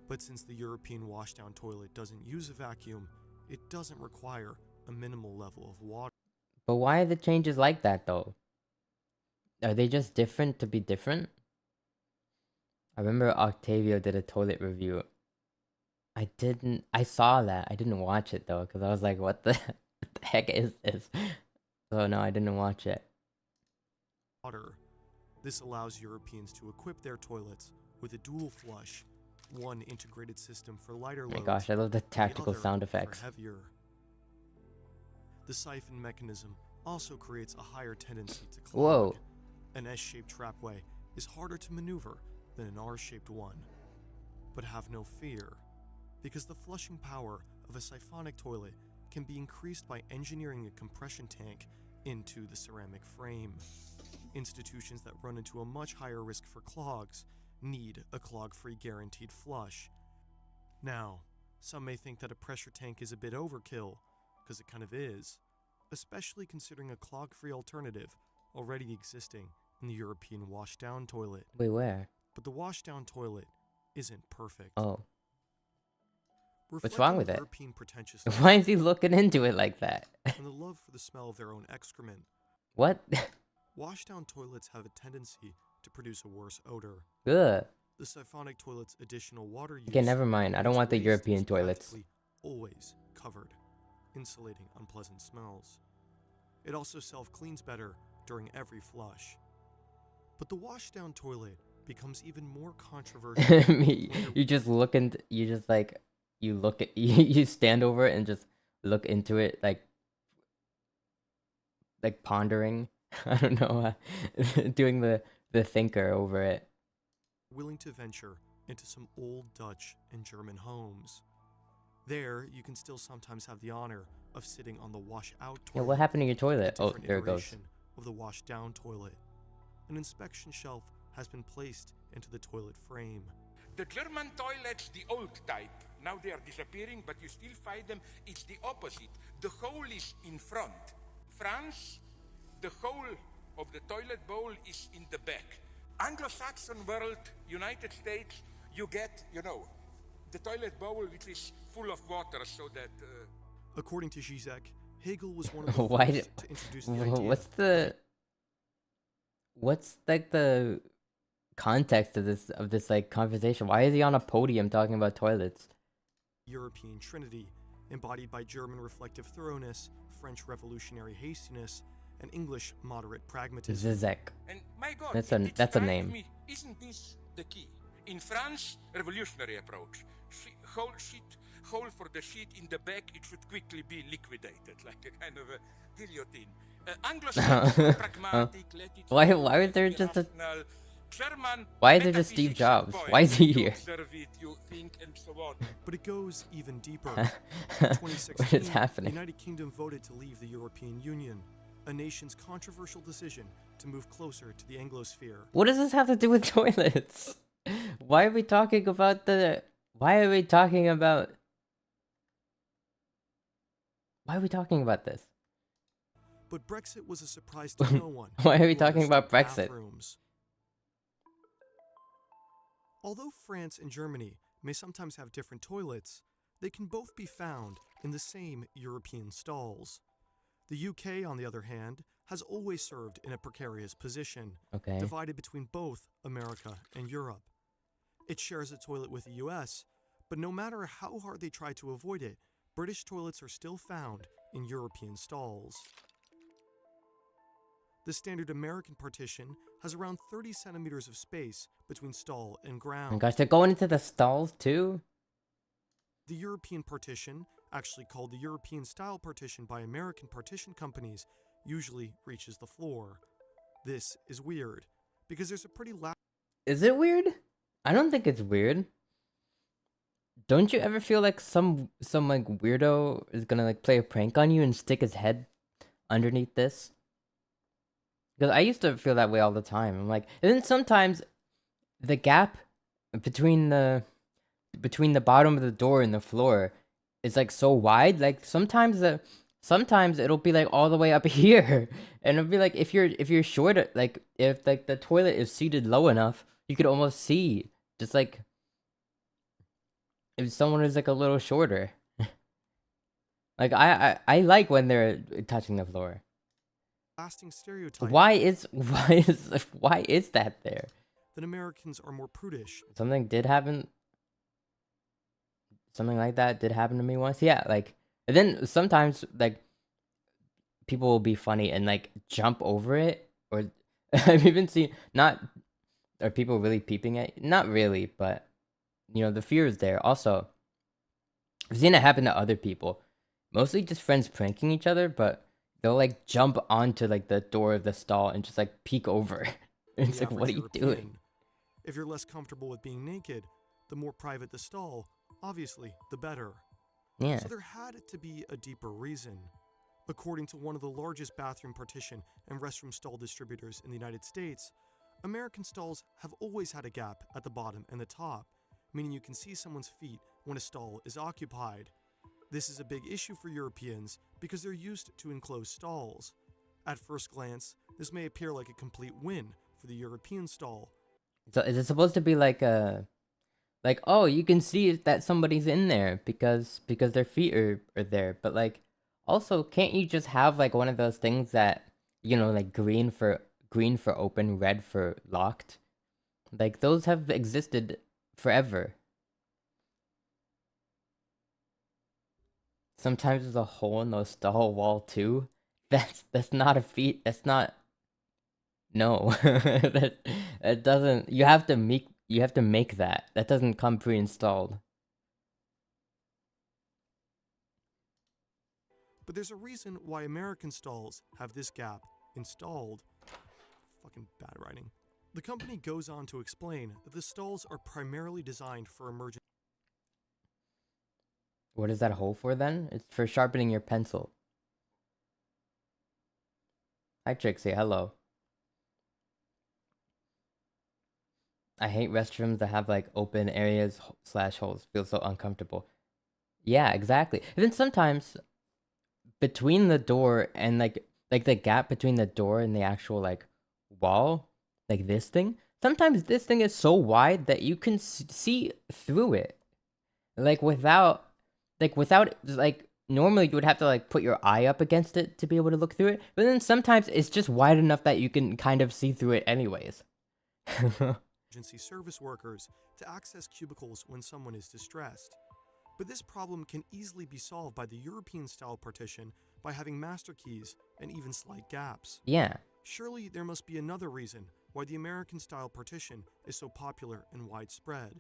But since the European washdown toilet doesn't use a vacuum, it doesn't require a minimal level of water. But why are the changes like that though? Are they just different to be different? I remember Octavio did a toilet review. I saw that. I didn't watch it though, because I was like, what the heck is this? So no, I didn't watch it. Water. This allows Europeans to equip their toilets with a dual flush, one integrated system for lighter Oh my loads, gosh, I love the and the tactical other sound for effects. heavier. The siphon mechanism also creates a higher tendency to clog. Whoa. An S-shaped trapway is harder to maneuver than an R-shaped one. But have no fear, because the flushing power of a siphonic toilet can be increased by engineering a compression tank into the ceramic frame. Institutions that run into a much higher risk for clogs need a clog-free guaranteed flush. Now, some may think that a pressure tank is a bit overkill, because it kind of is, especially considering a clog-free alternative already existing in the European washdown toilet. Wait, where? But the washdown toilet isn't perfect. Oh. Reflecting wrong with the it? European pretentiousness Why is he looking into it like that? and the love for the smell of their own excrement, What? washdown toilets have a tendency to produce a worse odor. Ugh. The siphonic toilet's additional water use Okay, never mind. I don't means want the waste European is toilets. practically always covered, insulating unpleasant smells. It also self-cleans better during every flush. But the washdown toilet becomes even more controversial. You just look and you just like you look at you stand over it and just look into it like pondering. I don't know, doing the thinker over it. Willing to venture into some old Dutch and German homes. There, you can still sometimes have the honor of sitting on the wash-out toilet. Yeah, what happened to your a toilet? Oh, different there it goes. iteration of the wash-down toilet. An inspection shelf has been placed into the toilet frame. The German toilets, the old type, now they are disappearing, but you still find them. It's the opposite. The hole is in front. France, the hole of the toilet bowl is in the back. Anglo-Saxon world, United States, you get, the toilet bowl which is full of water so that... According to Zizek, Hegel was one of the Why first to introduce the idea. What's like the context of this like conversation? Why is he on a podium talking about toilets? European Trinity, embodied by German reflective thoroughness, French revolutionary hastiness, and English moderate pragmatism. Zizek. And my God, That's it a strikes name. me, isn't this the key? In France, revolutionary approach. Hole for the sheet in the back, it should quickly be liquidated, like a kind of a guillotine. Anglo-Saxon, pragmatic, let it Why flow, is there just a irrational. German, Why is there just Steve metaphysics and Jobs? poetry. Why is he You here? observe it, you think, and so on. But it goes even deeper. In What 2016, is the happening? United Kingdom voted to leave the European Union, a nation's controversial decision to move closer to the Anglosphere. What does this have to do with toilets? Why are we talking about this? Why are we talking about this? But Brexit was a surprise to no one. Why are we who talking understood about Brexit? bathrooms. Although France and Germany may sometimes have different toilets, they can both be found in the same European stalls. The UK, on the other hand, has always served in a precarious position, Okay. divided between both America and Europe. It shares a toilet with the US, but no matter how hard they try to avoid it, British toilets are still found in European stalls. The standard American partition has around 30 centimeters of space between stall and Oh my ground. gosh, they're going into the stalls too? The European partition, actually called the European style partition by American partition companies, usually reaches the floor. This is weird, because there's a pretty loud Is it weird? I don't think it's weird. Don't you ever feel like some like weirdo is gonna like play a prank on you and stick his head underneath this? Because I used to feel that way all the time. I'm like, and then sometimes the gap between the bottom of the door and the floor is like so wide. Like sometimes it'll be like all the way up here, and it'll be like if you're short, like if like the toilet is seated low enough, you could almost see just like if someone is like a little shorter. Like I like when they're touching the floor. lasting stereotype Why is that there? that Americans are more prudish. Something did happen. Something like that did happen to me once. Yeah, like and then sometimes like people will be funny and like jump over it, or I've even seen not are people really peeping at not really, but you know the fear is there. Also, I've seen it happen to other people, mostly just friends pranking each other, but they'll like jump onto like the door of the stall and just like peek over. It's the like, what are average you doing? European. If you're less comfortable with being naked, the more private the stall, obviously, the better. Yeah. So there had to be a deeper reason. According to one of the largest bathroom partition and restroom stall distributors in the United States, American stalls have always had a gap at the bottom and the top, meaning you can see someone's feet when a stall is occupied. This is a big issue for Europeans because they're used to enclosed stalls. At first glance, this may appear like a complete win for the European stall. So is it supposed to be like a like, oh, you can see that somebody's in there because their feet are there, but like also can't you just have like one of those things that, you know, like green for open, red for locked? Like those have existed forever. Sometimes there's a hole in the stall wall too. That's not a feat. That's not. No, that doesn't. You have to make that. That doesn't come pre-installed. But there's a reason why American stalls have this gap installed. Fucking bad writing. The company goes on to explain that the stalls are primarily designed for emergency. What is that hole for then? It's for sharpening your pencil. Hi Trixie, hello. I hate restrooms that have like open areas / holes. Feels so uncomfortable. Yeah, exactly. And then sometimes between the door and like the gap between the door and the actual like wall, like this thing, sometimes this thing is so wide that you can see through it. Like without normally you would have to like put your eye up against it to be able to look through it, but then sometimes it's just wide enough that you can kind of see through it anyways. Emergency service workers to access cubicles when someone is distressed. But this problem can easily be solved by the European-style partition by having master keys and even slight gaps. Yeah. Surely there must be another reason why the American-style partition is so popular and widespread.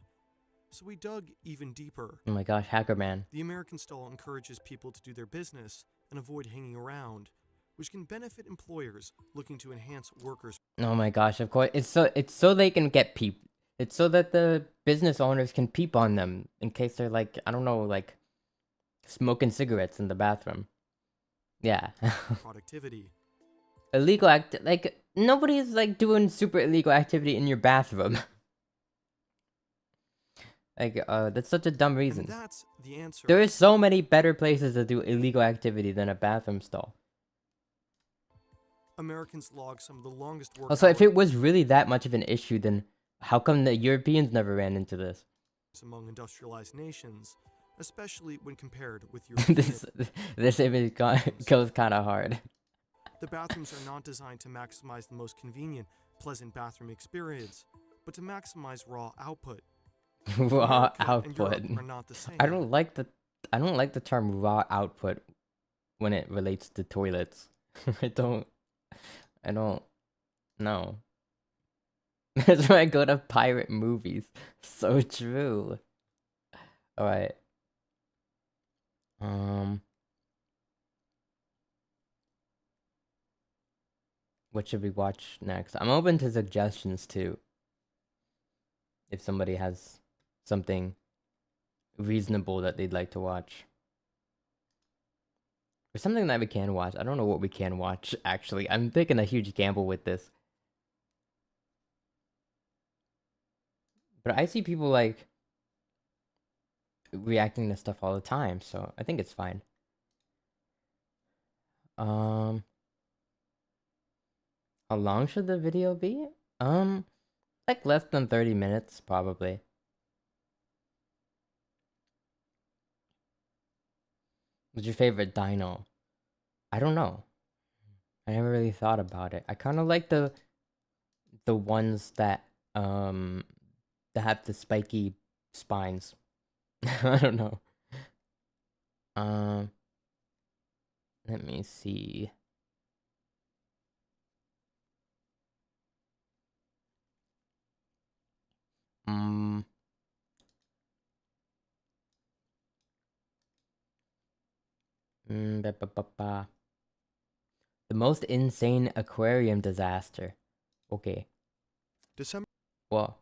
So we dug even deeper. Oh my gosh, Hacker Man. The American stall encourages people to do their business and avoid hanging around, which can benefit employers looking to enhance workers' Oh my gosh, of course. It's so they can get peep. It's so that the business owners can peep on them in case they're like, I don't know, like smoking cigarettes in the bathroom. Yeah. productivity. Illegal like nobody's like doing super illegal activity in your bathroom. Like that's such a dumb reason. And that's the answer. There are so many better places to do illegal activity than a bathroom stall. Americans log some of the longest work Also, if hours. it was really that much of an issue, then How come the Europeans never ran into this? among industrialized nations, especially when compared with European. this image goes kind of hard. The bathrooms are not designed to maximize the most convenient, pleasant bathroom experience, but to maximize raw output. Raw America and output. Europe are not the same. I don't like the term raw output when it relates to toilets. I don't know. That's why I go to pirate movies. So true. All right. What should we watch next? I'm open to suggestions too. If somebody has something reasonable that they'd like to watch. Or something that we can watch. I don't know what we can watch, actually. I'm taking a huge gamble with this. But I see people, like, reacting to stuff all the time, so I think it's fine. How long should the video be? Like less than 30 minutes, probably. What's your favorite dino? I don't know. I never really thought about it. I kind of like the ones that have the spiky spines. I don't know. Let me see. The most insane aquarium disaster. Okay. December. Well.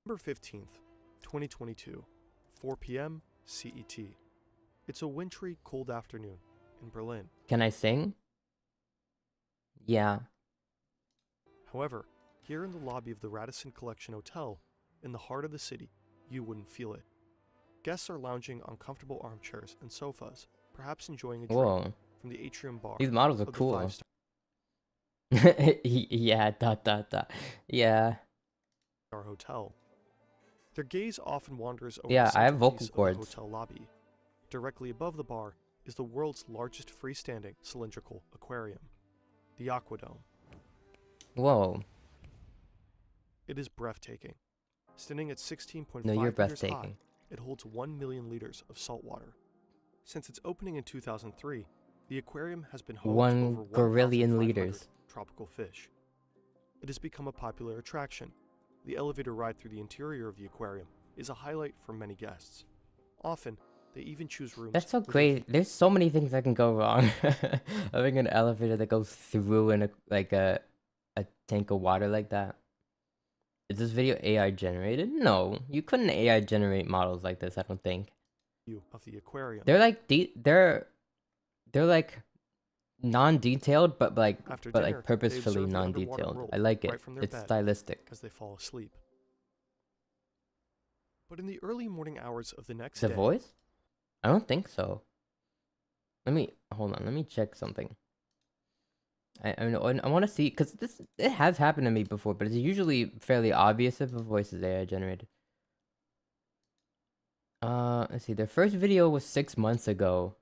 December 15th, 2022, 4 p.m. CET. It's a wintry, cold afternoon in Berlin. Can I sing? Yeah. However, here in the lobby of the Radisson Collection Hotel, in the heart of the city, you wouldn't feel it. Guests are lounging on comfortable armchairs and sofas, perhaps enjoying a drink from the atrium bar. These models are cool. Yeah, Yeah. Our hotel. Their gaze often wanders over yeah, the I have vocal centerpiece cords. of the hotel lobby. Directly above the bar is the world's largest freestanding cylindrical aquarium, the Aquadome. Whoa. It is breathtaking. Standing at 16.5 No, you're meters breathtaking. high, it holds 1 million liters of salt water. Since its opening in 2003, the aquarium has been home to over 1 gorillion 1,500 liters. tropical fish. It has become a popular attraction. The elevator ride through the interior of the aquarium is a highlight for many guests. Often, they even choose rooms. That's so great. There's so many things that can go wrong. Having an elevator that goes through a tank of water like that. Is this video AI generated? No, you couldn't AI generate models like this. I don't think. Of the aquarium. They're like they're like non-detailed, but like purposefully non-detailed. I like it. It's stylistic. As they fall asleep. But in the early morning hours of the next The day, voice? I don't think so. Hold on. Let me check something. I want to see, because it has happened to me before, but it's usually fairly obvious if a voice is AI generated. Let's see. Their first video was 6 months ago.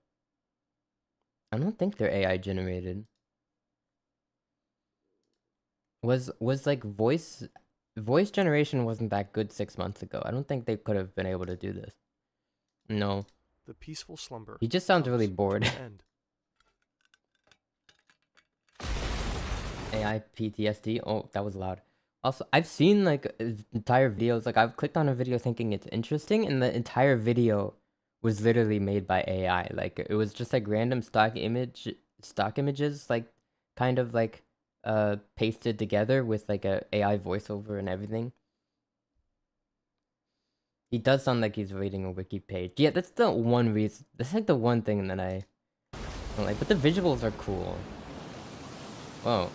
I don't think they're AI generated. Was like voice generation wasn't that good 6 months ago. I don't think they could have been able to do this. No. The peaceful slumber. He just sounds really bored. AI PTSD. Oh, that was loud. Also, I've seen like entire videos. Like I've clicked on a video thinking it's interesting, and the entire video was literally made by AI. Like it was just like random stock images, like kind of like pasted together with like a AI voiceover and everything. He does sound like he's reading a wiki page. Yeah, that's the one reason. That's like the one thing that I don't like. But the visuals are cool. Whoa.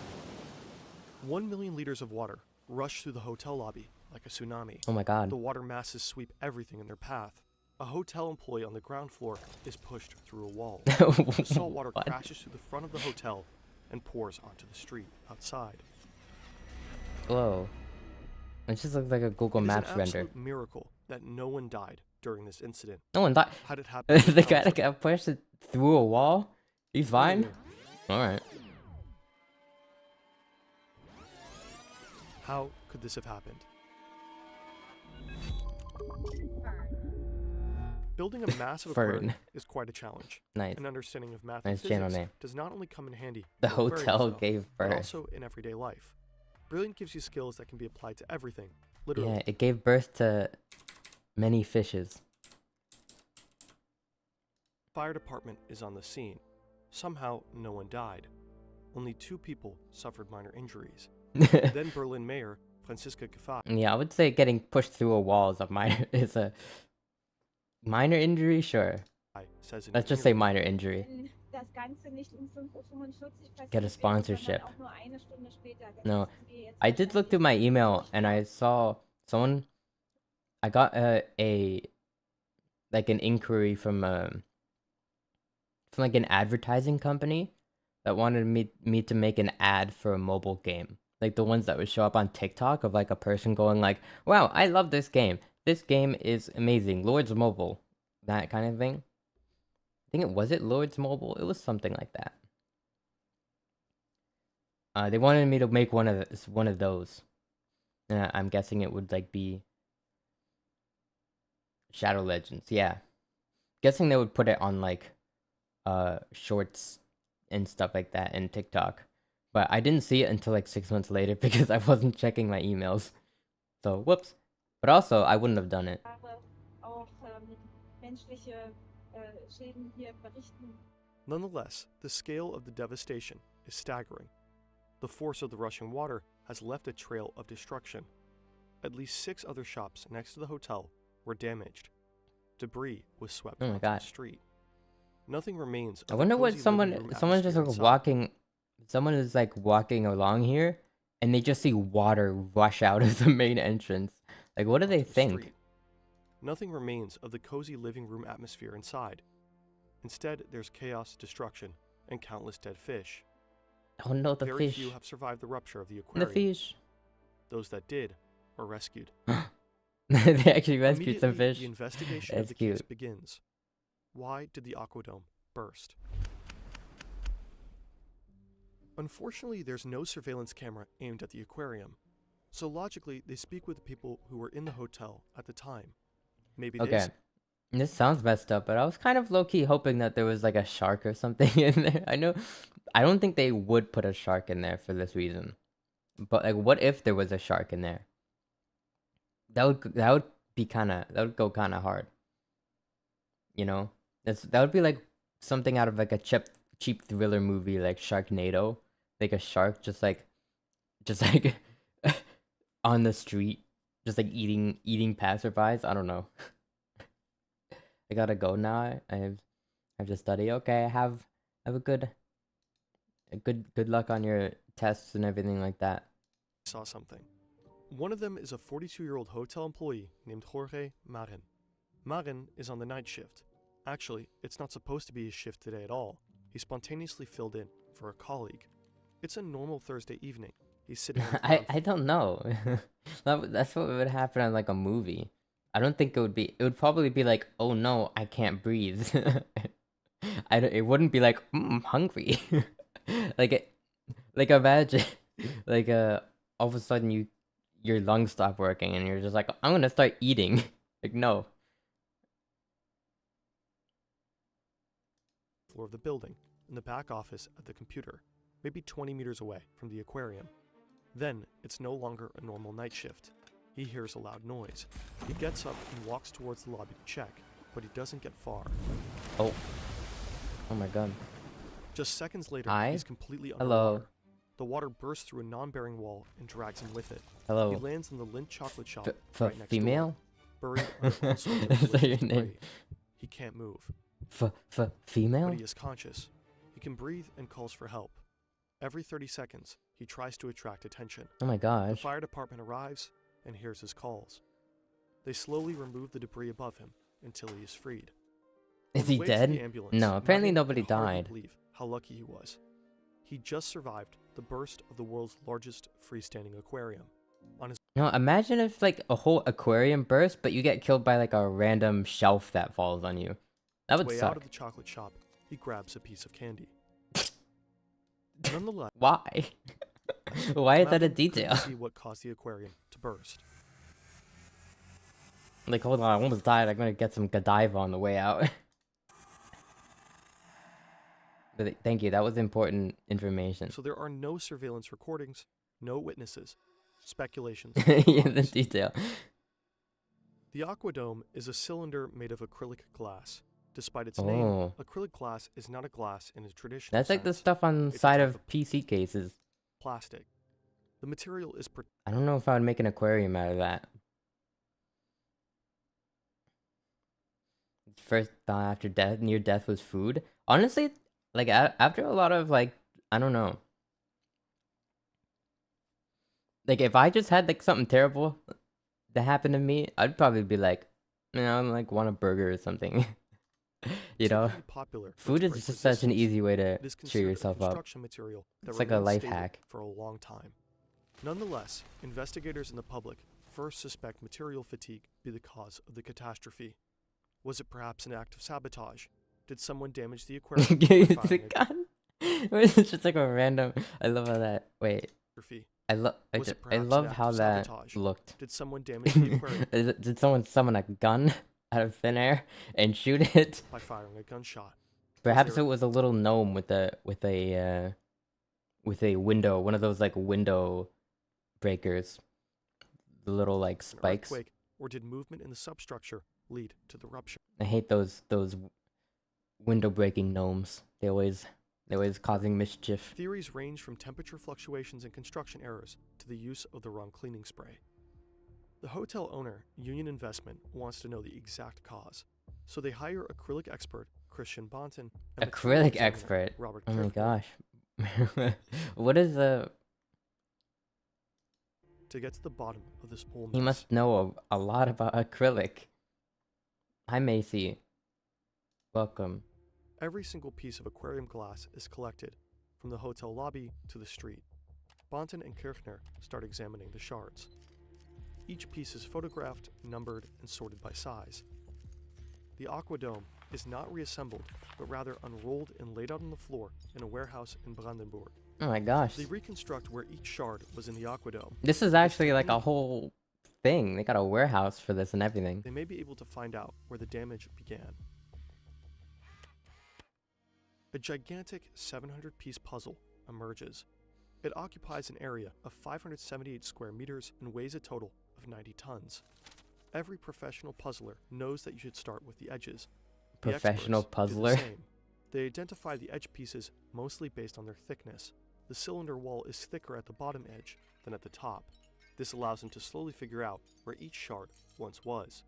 1 million liters of water rush through the hotel lobby like a tsunami. Oh my god. The water masses sweep everything in their path. A hotel employee on the ground floor is pushed through a wall. The salt water What? crashes through the front of the hotel and pours onto the street outside. Whoa. It just looks like a Google It is an Maps render. absolute miracle that no one died during this incident. No one thought. Had it happened, The guy that got pushed through a wall? He's fine? Alright. How could this have happened? Building a massive Fern. aquarium is quite a challenge. Nice. An understanding of math Nice and channel physics name. does not only come in handy The for aquariums, hotel though, gave but birth. also in everyday life. Brilliant gives you skills that can be applied to everything, literally. Yeah, it gave birth to many fishes. Fire department is on the scene. Somehow, no one died. Only 2 people suffered minor injuries. Then Berlin Mayor Franziska Giffey Yeah, I would say getting pushed through a wall is a minor injury, sure. says in Let's an just say interview, minor injury. das Ganze nicht um 5:45 Uhr Get a passiert ist, sponsorship. sondern auch nur eine Stunde später. Das No, müssen wir jetzt I did look through my email and I saw someone. I got like an inquiry from like an advertising company that wanted me to make an ad for a mobile game, like the ones that would show up on TikTok of like a person going like, "Wow, I love this game. This game is amazing. Lord's Mobile," that kind of thing. I think it Lord's Mobile. It was something like that. They wanted me to make one of those. I'm guessing it would like be Shadow Legends. Yeah, guessing they would put it on like shorts and stuff like that in TikTok. But I didn't see it until like 6 months later because I wasn't checking my emails. So whoops. But also I wouldn't have done it. auch menschliche Schäden hier berichten. Nonetheless, the scale of the devastation is staggering. The force of the rushing water has left a trail of destruction. At least 6 other shops next to the hotel were damaged. Debris was swept Oh my onto God. the street. Nothing remains. I of wonder the what cozy living room someone's just atmosphere like inside. walking. Someone is like walking along here, and they just see water rush out of the main entrance. Like, what do they onto the think? street. Nothing remains of the cozy living room atmosphere inside. Instead, there's chaos, destruction, and countless dead fish. Oh no, the Very fish. few have survived the rupture of the The aquarium. fish. Those that did are rescued. They actually rescued some Immediately, fish. The investigation That's of the case cute. begins. Why did the aquadome burst? Unfortunately, there's no surveillance camera aimed at the aquarium. So logically, they speak with the people who were in the hotel at the time. Maybe they Okay. This sounds messed up, but I was kind of low-key hoping that there was like a shark or something in there. I don't think they would put a shark in there for this reason. But like, what if there was a shark in there? That would go kind of hard. You know? That would be like something out of like a cheap thriller movie like Sharknado. Like a shark just like on the street, just like eating passerbys. I don't know. I gotta go now. I have to study. Okay, have a good luck on your tests and everything like that. saw something. One of them is a 42-year-old hotel employee named Jorge Marin. Marin is on the night shift. Actually, it's not supposed to be his shift today at all. He spontaneously filled in for a colleague. It's a normal Thursday evening. He's sitting on the ground I don't know. That's what would happen in like a movie. I don't think it would be. It would probably be like, oh no, I can't breathe. It wouldn't be like, I'm hungry. like imagine, like all of a sudden your lungs stop working and you're just like, I'm gonna start eating. Like no. floor of the building, in the back office at the computer, maybe 20 meters away from the aquarium. Then, it's no longer a normal night shift. He hears a loud noise. He gets up and walks towards the lobby to check, but he doesn't get far. Oh my god. Just seconds later, Hi? he's completely Hello. underwater. The water bursts through a non-bearing wall and drags him with it. He Hello. lands in the Lindt chocolate shop For right next female? door, buried under all sorts of Is that delicious your name? debris. He can't move, For female? but he is conscious. He can breathe and calls for help. Every 30 seconds, he tries to attract attention. Oh my The gosh. fire department arrives and hears his calls. They slowly remove the debris above him until he is freed. Is On the he way to the dead? ambulance, No, apparently Martin nobody could hardly died. believe how lucky he was. He just survived the burst of the world's largest freestanding aquarium. On his No, imagine if like a whole aquarium burst, but you get killed by like a random shelf that falls on you. That would way suck. out of the chocolate shop, he grabs a piece of candy. Nonetheless, Why? Why is that a Malcolm couldn't detail? see what caused the aquarium to burst. Like, hold on, I almost died. I'm gonna get some Godiva on the way out. But thank you, that was important information. So there are no surveillance recordings, no witnesses, speculations. Yeah, the rumors. detail. The Aquadome is a cylinder made of acrylic glass. Despite its name, Oh, acrylic glass is not a glass in a traditional that's like the sense. stuff on the It's a side type of of PC cases. plastic. The material is I don't know if I would make an aquarium out of that. First thought after death, near death was food. Honestly, like after a lot of like, I don't know. Like if I just had like something terrible that happened to me, I'd probably be like, I'm like want a burger or something. You know, particularly popular for food its is great just such an resistance. easy way to It is cheer considered a yourself up. construction material that It's like a remains life stable hack. for a long time. Nonetheless, investigators and the public first suspect material fatigue be the cause of the catastrophe. Was it perhaps an act of sabotage? Did someone damage the aquarium by It's a firing a gun. It's just like a random. I love how that. Wait, catastrophe? I love. Was it I perhaps an love act how of that sabotage? looked. Did someone damage the aquarium Did someone summon a gun out of thin air and shoot it? by firing a gunshot? Perhaps there- it was a little gnome with a window, one of those like window breakers, the little like An spikes. earthquake, or did movement in the substructure lead to the rupture? I hate those window breaking gnomes. They always causing mischief. Theories range from temperature fluctuations and construction errors to the use of the wrong cleaning spray. The hotel owner, Union Investment, wants to know the exact cause, so they hire acrylic expert Christian Bonton and material Acrylic examiner expert. Robert Oh my Kirchner gosh. What is the? to get to the bottom of this whole mess. He must know a lot about acrylic. Hi Macy. Welcome. Every single piece of aquarium glass is collected, from the hotel lobby to the street. Bonton and Kirchner start examining the shards. Each piece is photographed, numbered, and sorted by size. The Aquadome is not reassembled, but rather unrolled and laid out on the floor in a warehouse in Brandenburg. Oh my gosh. They reconstruct where each shard was in the Aquadome. This is actually like a whole thing. They got a warehouse for this and everything. They may be able to find out where the damage began. A gigantic 700-piece puzzle emerges. It occupies an area of 578 square meters and weighs a total of 90 tons. Every professional puzzler knows that you should start with the edges. The Professional experts did the puzzler. same. They identify the edge pieces mostly based on their thickness. The cylinder wall is thicker at the bottom edge than at the top. This allows them to slowly figure out where each shard once was.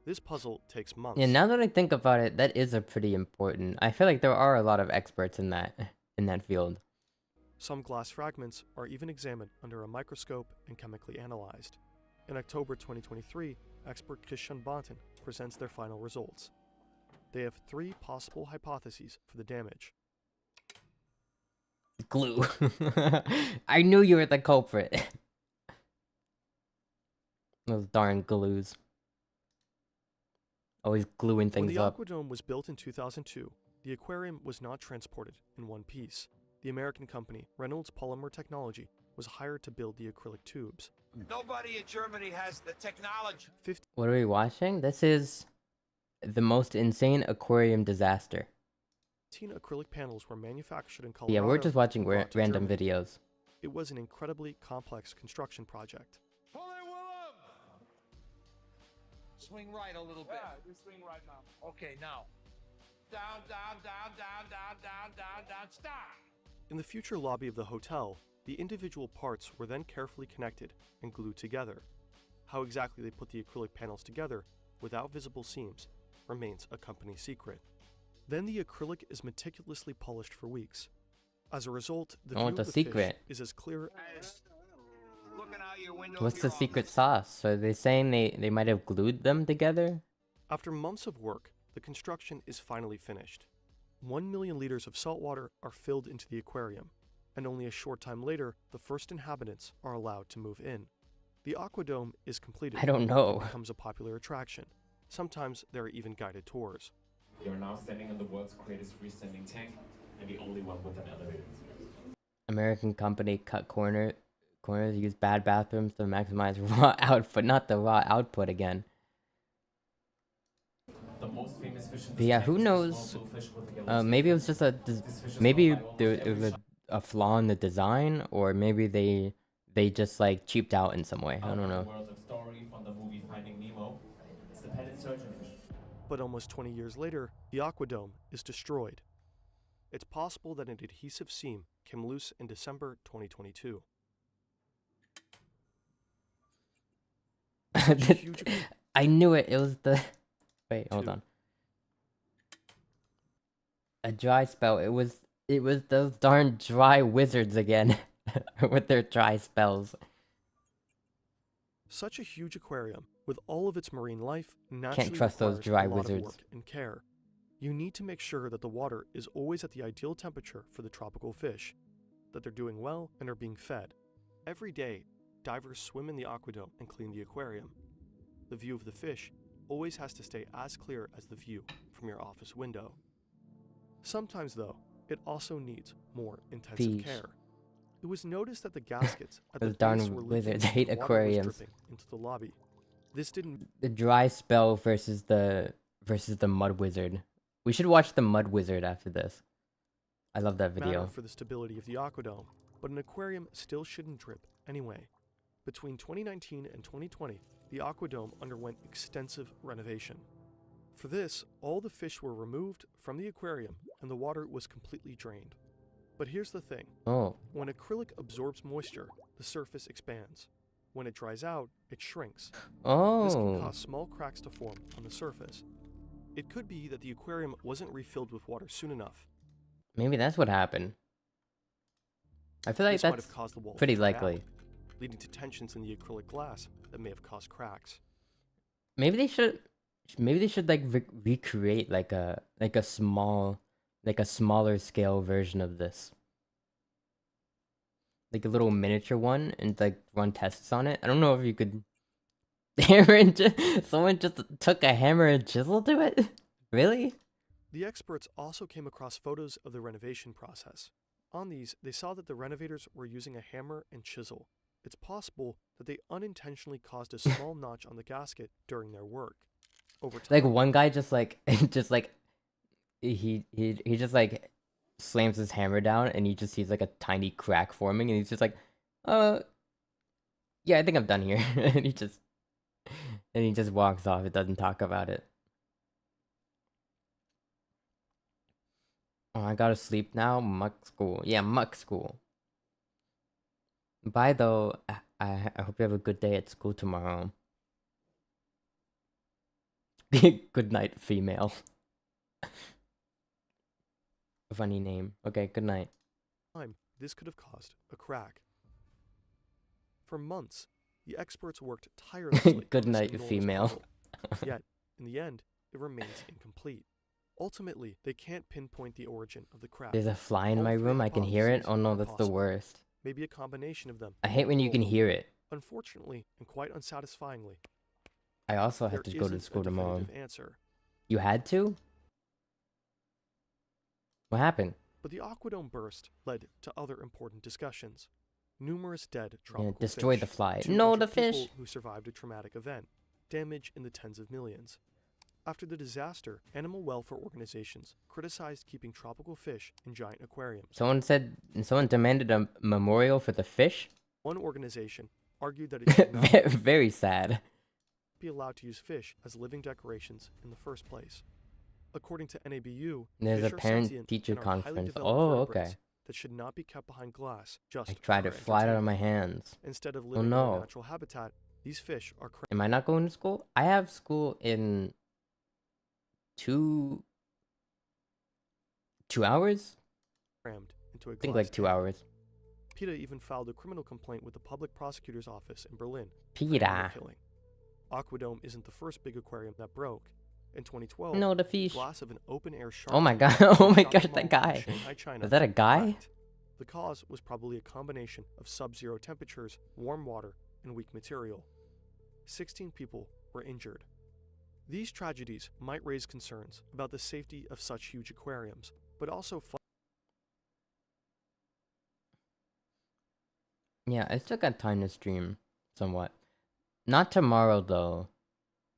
This puzzle takes months. Yeah, now that I think about it, that is a pretty important. I feel like there are a lot of experts in that field. Some glass fragments are even examined under a microscope and chemically analyzed. In October 2023, expert Christian Bonton presents their final results. They have 3 possible hypotheses for the damage. Glue. I knew you were the culprit. Those darn glues. Always gluing When things the up. Aquadome was built in 2002, the aquarium was not transported in one piece. The American company, Reynolds Polymer Technology, was hired to build the acrylic tubes. Nobody in Germany has the technology. What are we watching? This is the most insane aquarium disaster. 15 acrylic panels were manufactured in Colorado. Yeah, we're just watching and brought to random Germany. videos. It was an incredibly complex construction project. Pull it, Willem! Swing right a little bit. Yeah, we swing right now. Okay, now. Down, down, down, down, down, down, down, down, stop! In the future lobby of the hotel, the individual parts were then carefully connected and glued together. How exactly they put the acrylic panels together without visible seams remains a company secret. Then the acrylic is meticulously polished for weeks. As a result, the I view want of the fish secret. is as clear Looking out your window. What's of the your secret office. sauce? So are they saying they might have glued them together? After months of work, the construction is finally finished. 1 million liters of salt water are filled into the aquarium, and only a short time later, the first inhabitants are allowed to move in. The aquadome is completed I don't know. and becomes a popular attraction. Sometimes there are even guided tours. You're now standing in the world's greatest freestanding tank and the only one with an elevator. American company cut corners, use bad bathrooms to maximize raw output. Not the raw output again. The most famous fish in But this yeah, tank who is the knows? small blue fish with a yellow Maybe it stripe. was just a This fish is maybe caught by there almost it was every a flaw in the design, or maybe they just like cheaped out in some way. I out don't of the know. world of story from the movie Finding Nemo. It's the petted surgeonfish. But almost 20 years later, the aquadome is destroyed. It's possible that an adhesive seam came loose in December 2022. Such a huge I knew it. It was the wait. Hold Two. on. A dry spell. It was those darn dry wizards again with their dry spells. Such a huge aquarium, with all of its marine life, naturally trust those requires dry a lot wizards. of work and care. You need to make sure that the water is always at the ideal temperature for the tropical fish, that they're doing well and are being fed. Every day, divers swim in the aquadome and clean the aquarium. The view of the fish always has to stay as clear as the view from your office window. Sometimes, though, it also needs more intensive Fish. care. It was noticed that the gaskets at the Those darn base were leaking wizards and hate water was aquariums. dripping into the lobby. This didn't The dry spell versus the mud wizard. We should watch the mud wizard after this. I love that matter video. for the stability of the aquadome, but an aquarium still shouldn't drip anyway. Between 2019 and 2020, the aquadome underwent extensive renovation. For this, all the fish were removed from the aquarium and the water was completely drained. But here's the thing. Oh, When acrylic absorbs moisture, the surface expands. When it dries out, it shrinks. This can oh. cause small cracks to form on the surface. It could be that the aquarium wasn't refilled with water soon enough. Maybe that's what happened. I feel like This might that's have caused the wall to pretty dry out, likely. leading to tensions in the acrylic glass that may have caused cracks. Maybe they should like recreate like a smaller scale version of this. Like a little miniature one and like run tests on it. I don't know if you could someone just took a hammer and chisel to it? Really? The experts also came across photos of the renovation process. On these, they saw that the renovators were using a hammer and chisel. It's possible that they unintentionally caused a small notch on the gasket during their work. Over time, Like one guy just like he just like slams his hammer down and he just sees like a tiny crack forming and he's just like, yeah, I think I'm done here. and he just walks off. It doesn't talk about it. Oh, I gotta sleep now. Muck school. Yeah, muck school. Bye though. I hope you have a good day at school tomorrow. Good night, female. Funny name. Okay, good night. this could have caused a crack. For months, the experts worked tirelessly. Good on this night, enormous female. puzzle. Yet, in the end, it remains incomplete. Ultimately, they can't pinpoint the origin of the crack. There's a fly in All my three room. I can hear it. hypotheses Oh no, are that's the possible. worst. Maybe a combination of them. I hate when you can hear it. Unfortunately, and quite unsatisfyingly, I also there have to go to isn't school a tomorrow. definitive answer. You had to? What happened? But the aquadome burst led to other important discussions. Numerous dead tropical destroy fish, the fly. 200 No, the people fish. who survived a traumatic event, damage in the tens of millions. After the disaster, animal welfare organizations criticized keeping tropical fish in giant aquariums. Someone demanded a memorial for the fish? One organization argued that it should not Very sad. be allowed to use fish as living decorations in the first place. According to NABU, There's a fish are sentient parent-teacher and are highly conference. developed Oh, vertebrates okay. that should not be kept behind glass just I tried for to fly it out of entertainment. my hands. Instead of living in no. their natural habitat, these fish are Am I not going to school? I have school in 2 hours? crammed into a I think glass like 2 tank. hours. PETA even filed a criminal complaint with the public prosecutor's office in Berlin. for animal PETA. killing. Aquadome isn't the first big aquarium that broke. In 2012, No, the the fish. glass of an open-air shark Oh my tank god. Oh in my a gosh, shopping that mall in guy. Shanghai, China, Was that a guy? cracked. The cause was probably a combination of sub-zero temperatures, warm water, and weak material. 16 people were injured. These tragedies might raise concerns about the safety of such huge aquariums, but also Yeah, I still got time to stream somewhat. Not tomorrow though.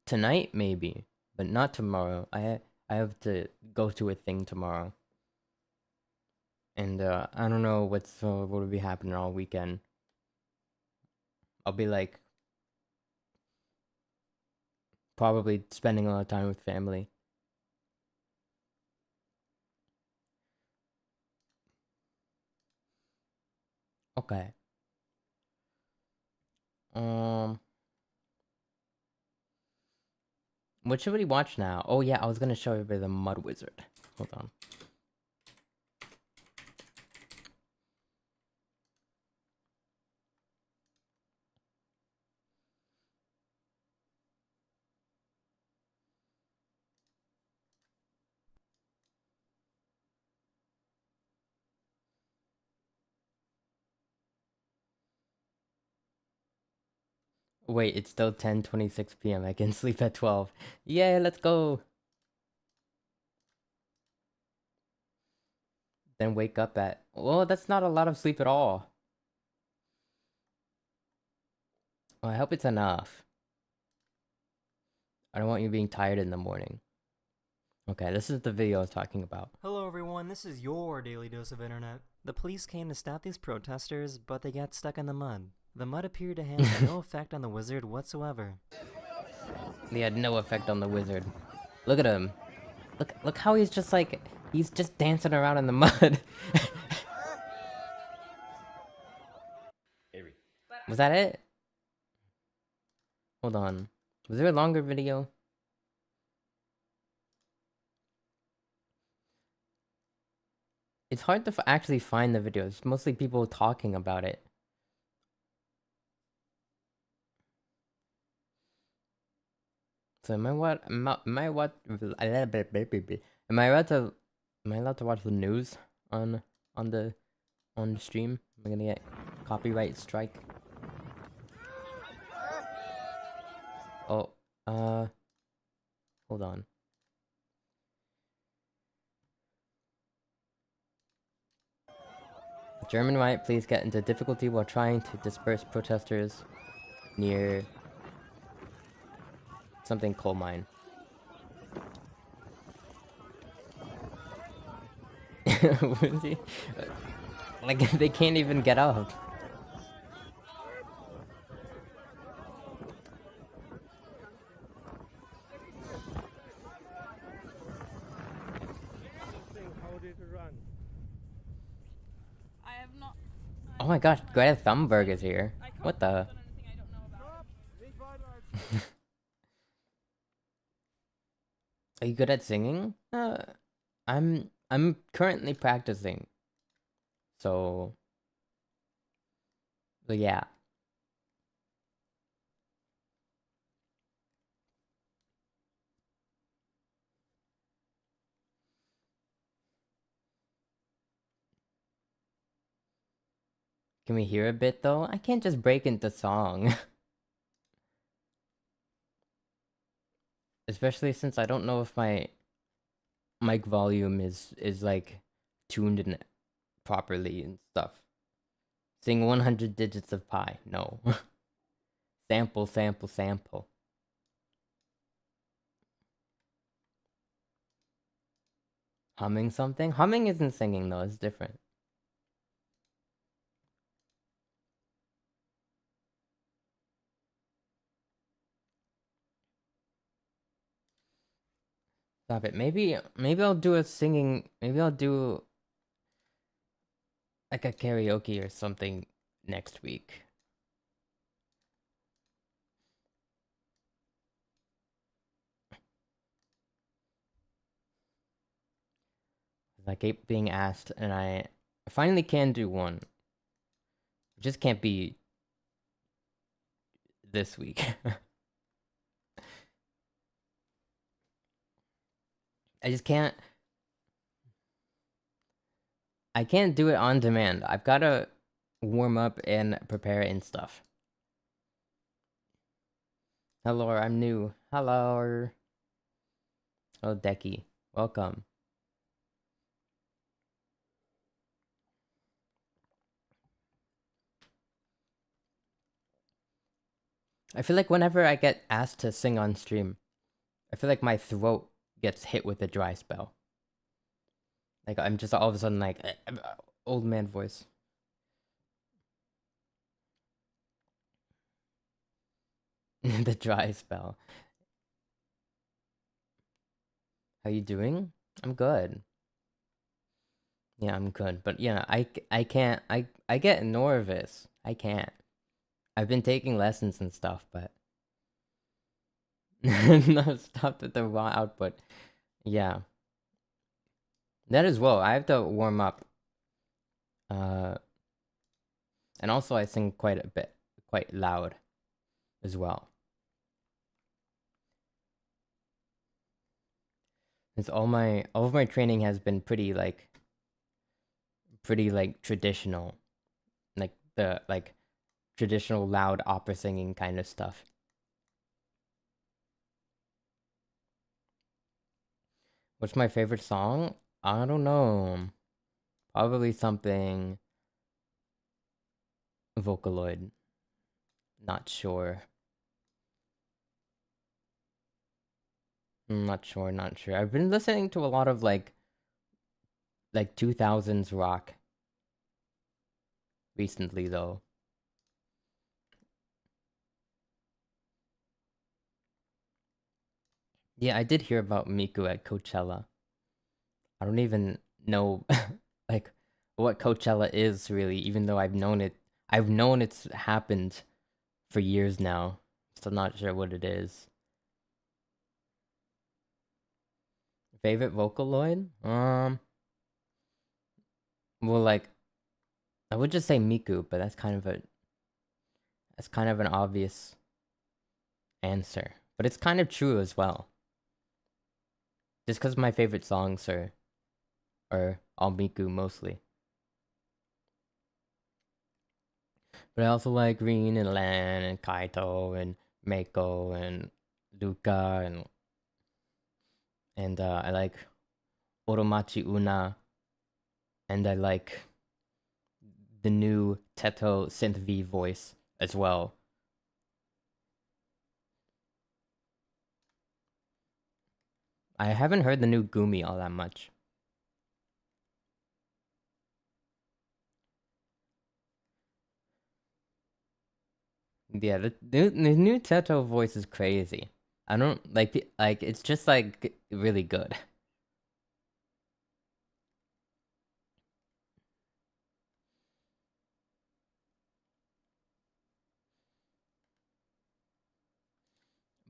Tonight maybe, but not tomorrow. I have to go to a thing tomorrow. And I don't know what will be happening all weekend. I'll be like probably spending a lot of time with family. Okay. What should we watch now? Oh yeah, I was gonna show everybody the Mud Wizard. Hold on. Wait, it's still 10:26 p.m. I can sleep at 12. Yeah, let's go. Then wake up at... Well, that's not a lot of sleep at all. Well, I hope it's enough. I don't want you being tired in the morning. Okay, this is the video I was talking about. Hello everyone, this is your daily dose of internet. The police came to stop these protesters, but they got stuck in the mud. The mud appeared to have no effect on the wizard whatsoever. They had no effect on the wizard. Look at him. Look how he's just like... He's just dancing around in the mud. Was that it? Hold on. Was there a longer video? It's hard to actually find the video. It's mostly people talking about it. So am I what? Am I what? Am I allowed to watch the news on the stream? Am I gonna get copyright strike? Oh, hold on. German right, please get into difficulty while trying to disperse protesters near something coal mine. Was he? Like, they can't even get up. Oh my gosh, Greta Thunberg is here. What the? Are you good at singing? I'm currently practicing. So yeah. Can we hear a bit though? I can't just break into song. Especially since I don't know if my mic volume is like tuned in properly and stuff. Sing 100 digits of pi. No. Sample, sample, sample. Humming something? Humming isn't singing though, it's different. Stop it. Maybe I'll do a singing, maybe I'll do like a karaoke or something next week. I keep being asked and I finally can do one. It just can't be this week. I just can't. I can't do it on demand. I've gotta warm up and prepare and stuff. Hello, I'm new. Hello. Oh, Decky. Welcome. I feel like whenever I get asked to sing on stream, I feel like my throat gets hit with a dry spell. Like I'm just all of a sudden like old man voice. The dry spell. How you doing? I'm good. Yeah, I'm good. But yeah, I can't I get nervous. I can't. I've been taking lessons and stuff, but not stopped at the raw output. Yeah. That as well. I have to warm up. And also I sing quite a bit, quite loud as well. It's all of my training has been pretty like traditional. Like the traditional loud opera singing kind of stuff. What's my favorite song? I don't know. Probably something Vocaloid. Not sure. Not sure, not sure. I've been listening to a lot of like 2000s rock recently though. Yeah, I did hear about Miku at Coachella. I don't even know like what Coachella is really, even though I've known it. I've known it's happened for years now. Still not sure what it is. Favorite Vocaloid? Well, like I would just say Miku, but that's kind of an obvious answer. But it's kind of true as well. Just because my favorite songs are all Miku mostly. But I also like Rin and Lan and Kaito and Meiko and Luca and I like Oromachi Una, and I like the new Teto synth V voice as well. I haven't heard the new Gumi all that much. Yeah, the new Teto voice is crazy. I don't like it's just like really good.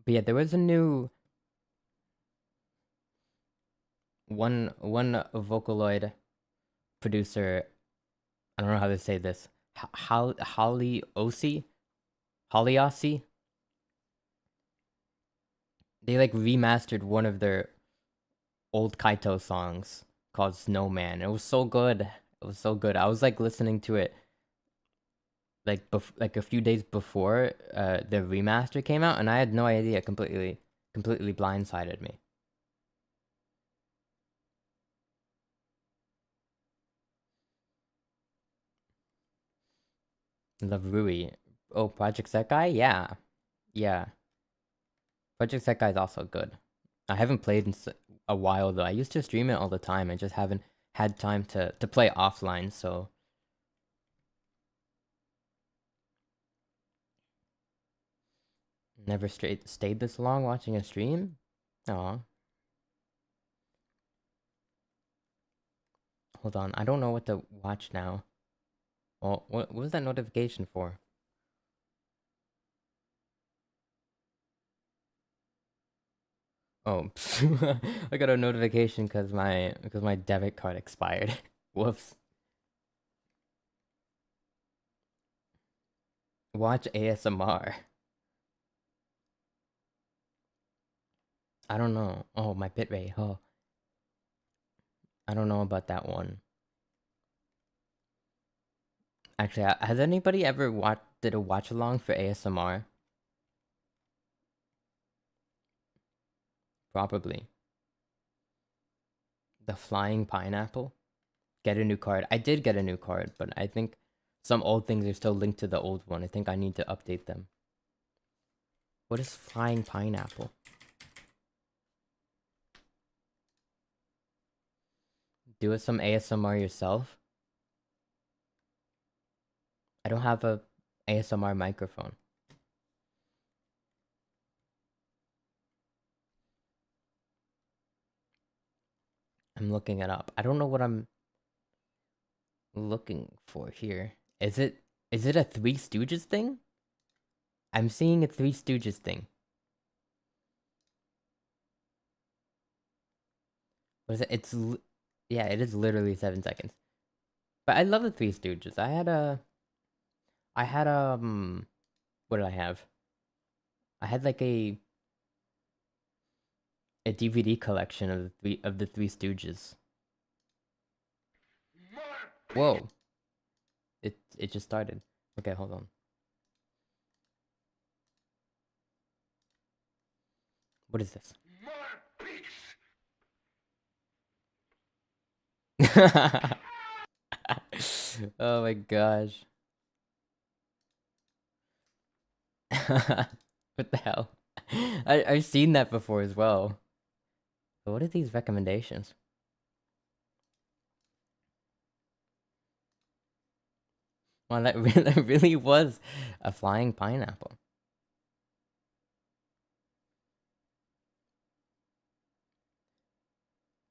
But yeah, there was a new one Vocaloid producer. I don't know how to say this. Holly Ossie, Holly Ossie. They like remastered one of their old Kaito songs called Snowman. It was so good. It was so good. I was like listening to it like a few days before the remaster came out, and I had no idea. Completely blindsided me. Love Rui. Oh, Project Sekai? Yeah. Yeah. Project Sekai is also good. I haven't played in a while though. I used to stream it all the time. I just haven't had time to play offline, so never stayed this long watching a stream? Aw. Hold on, I don't know what to watch now. Well, what was that notification for? Oh, I got a notification because my debit card expired. Whoops. Watch ASMR. I don't know. Oh, my bitrate. Oh, I don't know about that one. Actually, has anybody ever did a watch along for ASMR? Probably. The flying pineapple? Get a new card. I did get a new card, but I think some old things are still linked to the old one. I think I need to update them. What is flying pineapple? Do some ASMR yourself? I don't have a ASMR microphone. I'm looking it up. I don't know what I'm looking for here. Is it a Three Stooges thing? I'm seeing a Three Stooges thing. What is it? Yeah, it is literally 7 seconds. But I love the Three Stooges. I had what did I have? I had like a DVD collection of the Three Stooges. Whoa. It just started. Okay, hold on. What is this? Oh my gosh. What the hell? I've seen that before as well. But what are these recommendations? Well, that really was a flying pineapple.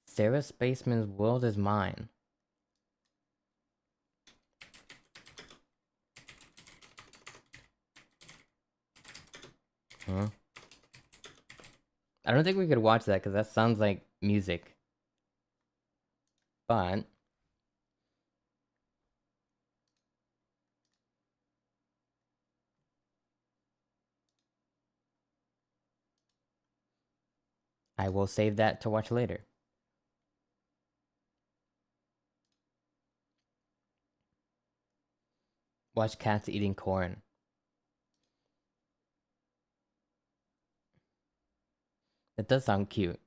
Sarah Spaceman's World is Mine. Huh? I don't think we could watch that because that sounds like music. But I will save that to watch later. Watch cats eating corn. It does sound cute.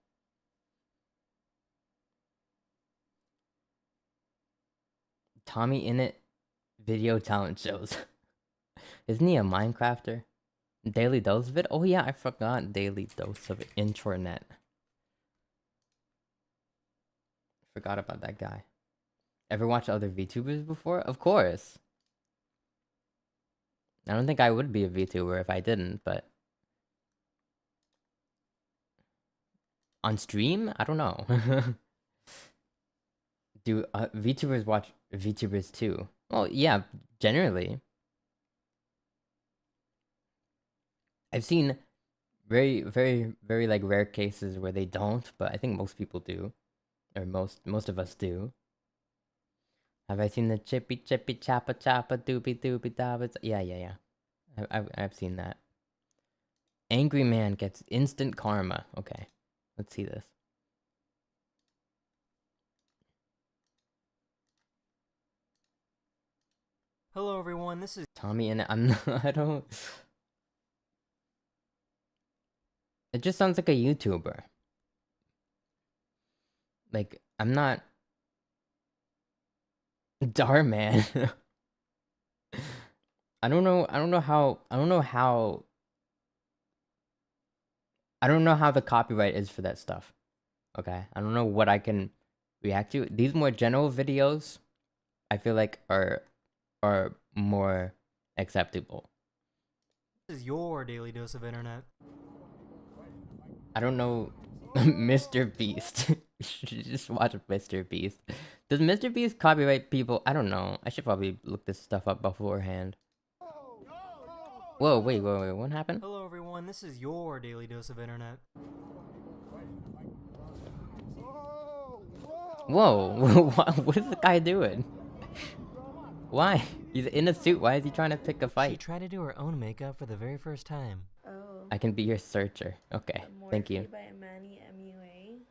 Tommy Innit video talent shows. Isn't he a Minecrafter? Daily Dose of it? Oh yeah, I forgot Daily Dose of Intranet. Forgot about that guy. Ever watched other VTubers before? Of course. I don't think I would be a VTuber if I didn't, but on stream? I don't know. Do VTubers watch VTubers too? Well, yeah, generally. I've seen very, very, very like rare cases where they don't, but I think most people do, or most of us do. Have I seen the chippy chippy chappa chappa doopy doopy dabbits? Yeah. I've seen that. Angry man gets instant karma. Okay, let's see this. Hello everyone, this is Tommy and I don't. It just sounds like a YouTuber. Like I'm not. Darman. I don't know how the copyright is for that stuff. Okay? I don't know what I can react to. These more general videos I feel like are more acceptable. This is your daily dose of internet. I don't know. Mr. Beast. You should just watch Mr. Beast. Does Mr. Beast copyright people? I don't know. I should probably look this stuff up beforehand. Whoa, wait, what happened? Hello everyone, this is your daily dose of internet. Whoa, what is the guy doing? Why? He's in a suit. Why is he trying to pick a She fight? tried to do her own makeup for the very first time. Oh. I can be your searcher. Okay, thank you. By Manny MUA.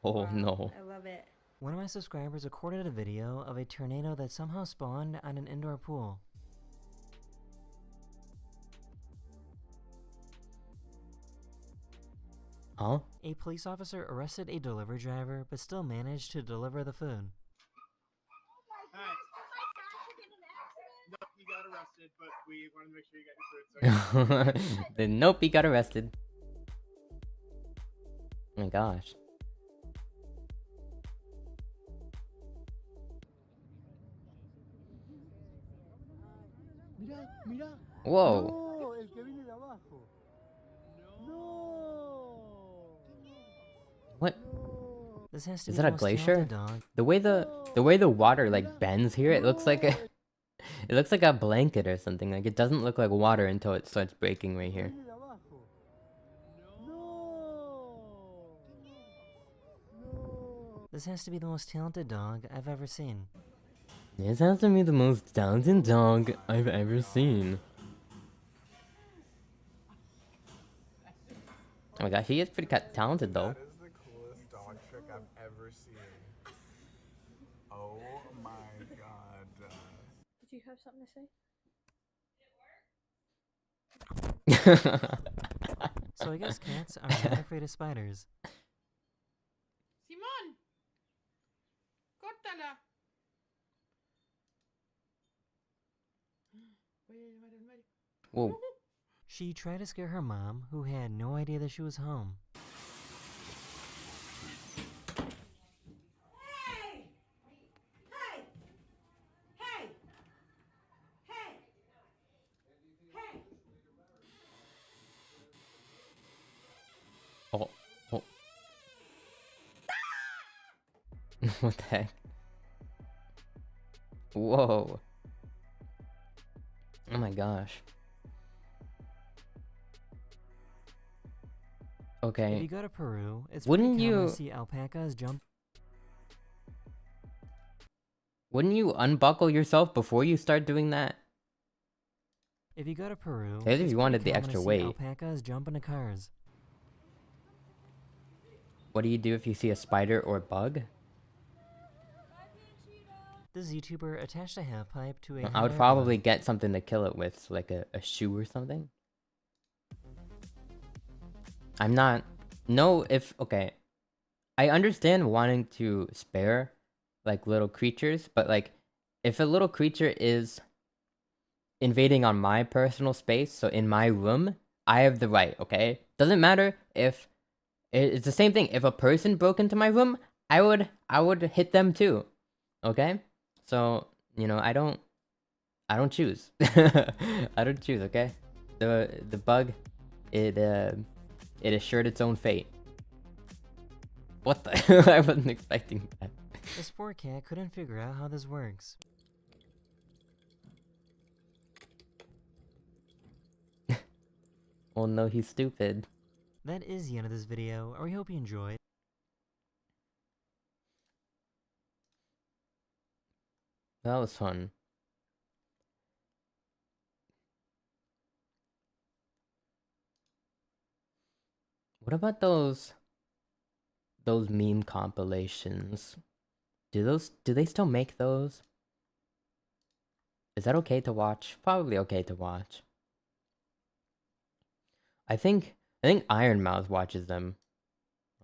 Oh Wow, no. I love it. One of my subscribers recorded a video of a tornado that somehow spawned on an indoor pool. Huh? A police officer arrested a delivery driver, but still managed to deliver the food. No, you got arrested, but we wanted to make sure you got your food. So Then nope, he got arrested. Oh my gosh. Mira, mira. Whoa. No, el que viene de abajo. No. What? This has to Is be that the a most glacier? talented dog. The way the water like bends here, it looks like a it looks like a blanket or something. Like it doesn't look like water until it starts breaking right here. This has to be the most talented dog I've ever seen. This has to be the most talented dog I've ever seen. Oh my gosh, he is pretty talented though. That is the coolest dog trick I've ever seen. Oh my god. Did you have something to say? So I guess cats are not afraid of spiders. Simón, córtala. Voy a llamar al médico. Whoa. She tried to scare her mom, who had no idea that she was home. Hey! Hey! Hey! Hey! Hey! Oh. Oh. What the heck? Whoa. Oh my gosh. Okay. If you go to Peru, it's Wouldn't pretty common you- to see alpacas jump. Wouldn't you unbuckle yourself before you start doing that? If you go to Peru, Maybe if it's you pretty wanted the common extra to see weight. alpacas jump into cars. What do you do if you see a spider or bug? This YouTuber attached a half pipe to a I would hot air probably balloon. get something to kill it with, so like a shoe or something. I'm not... No, if... Okay. I understand wanting to spare, like, little creatures, but, like, if a little creature is invading on my personal space, so in my room, I have the right, okay? Doesn't matter if... It's the same thing. If a person broke into my room, I would hit them too. Okay? So, you know, I don't choose. I don't choose, okay? The bug, it assured its own fate. What the? I wasn't expecting that. This poor cat couldn't figure out how this works. Oh no, he's stupid. That is the end of this video, or we hope you enjoyed. That was fun. What about those meme compilations? Do they still make those? Is that okay to watch? Probably okay to watch. I think Ironmouth watches them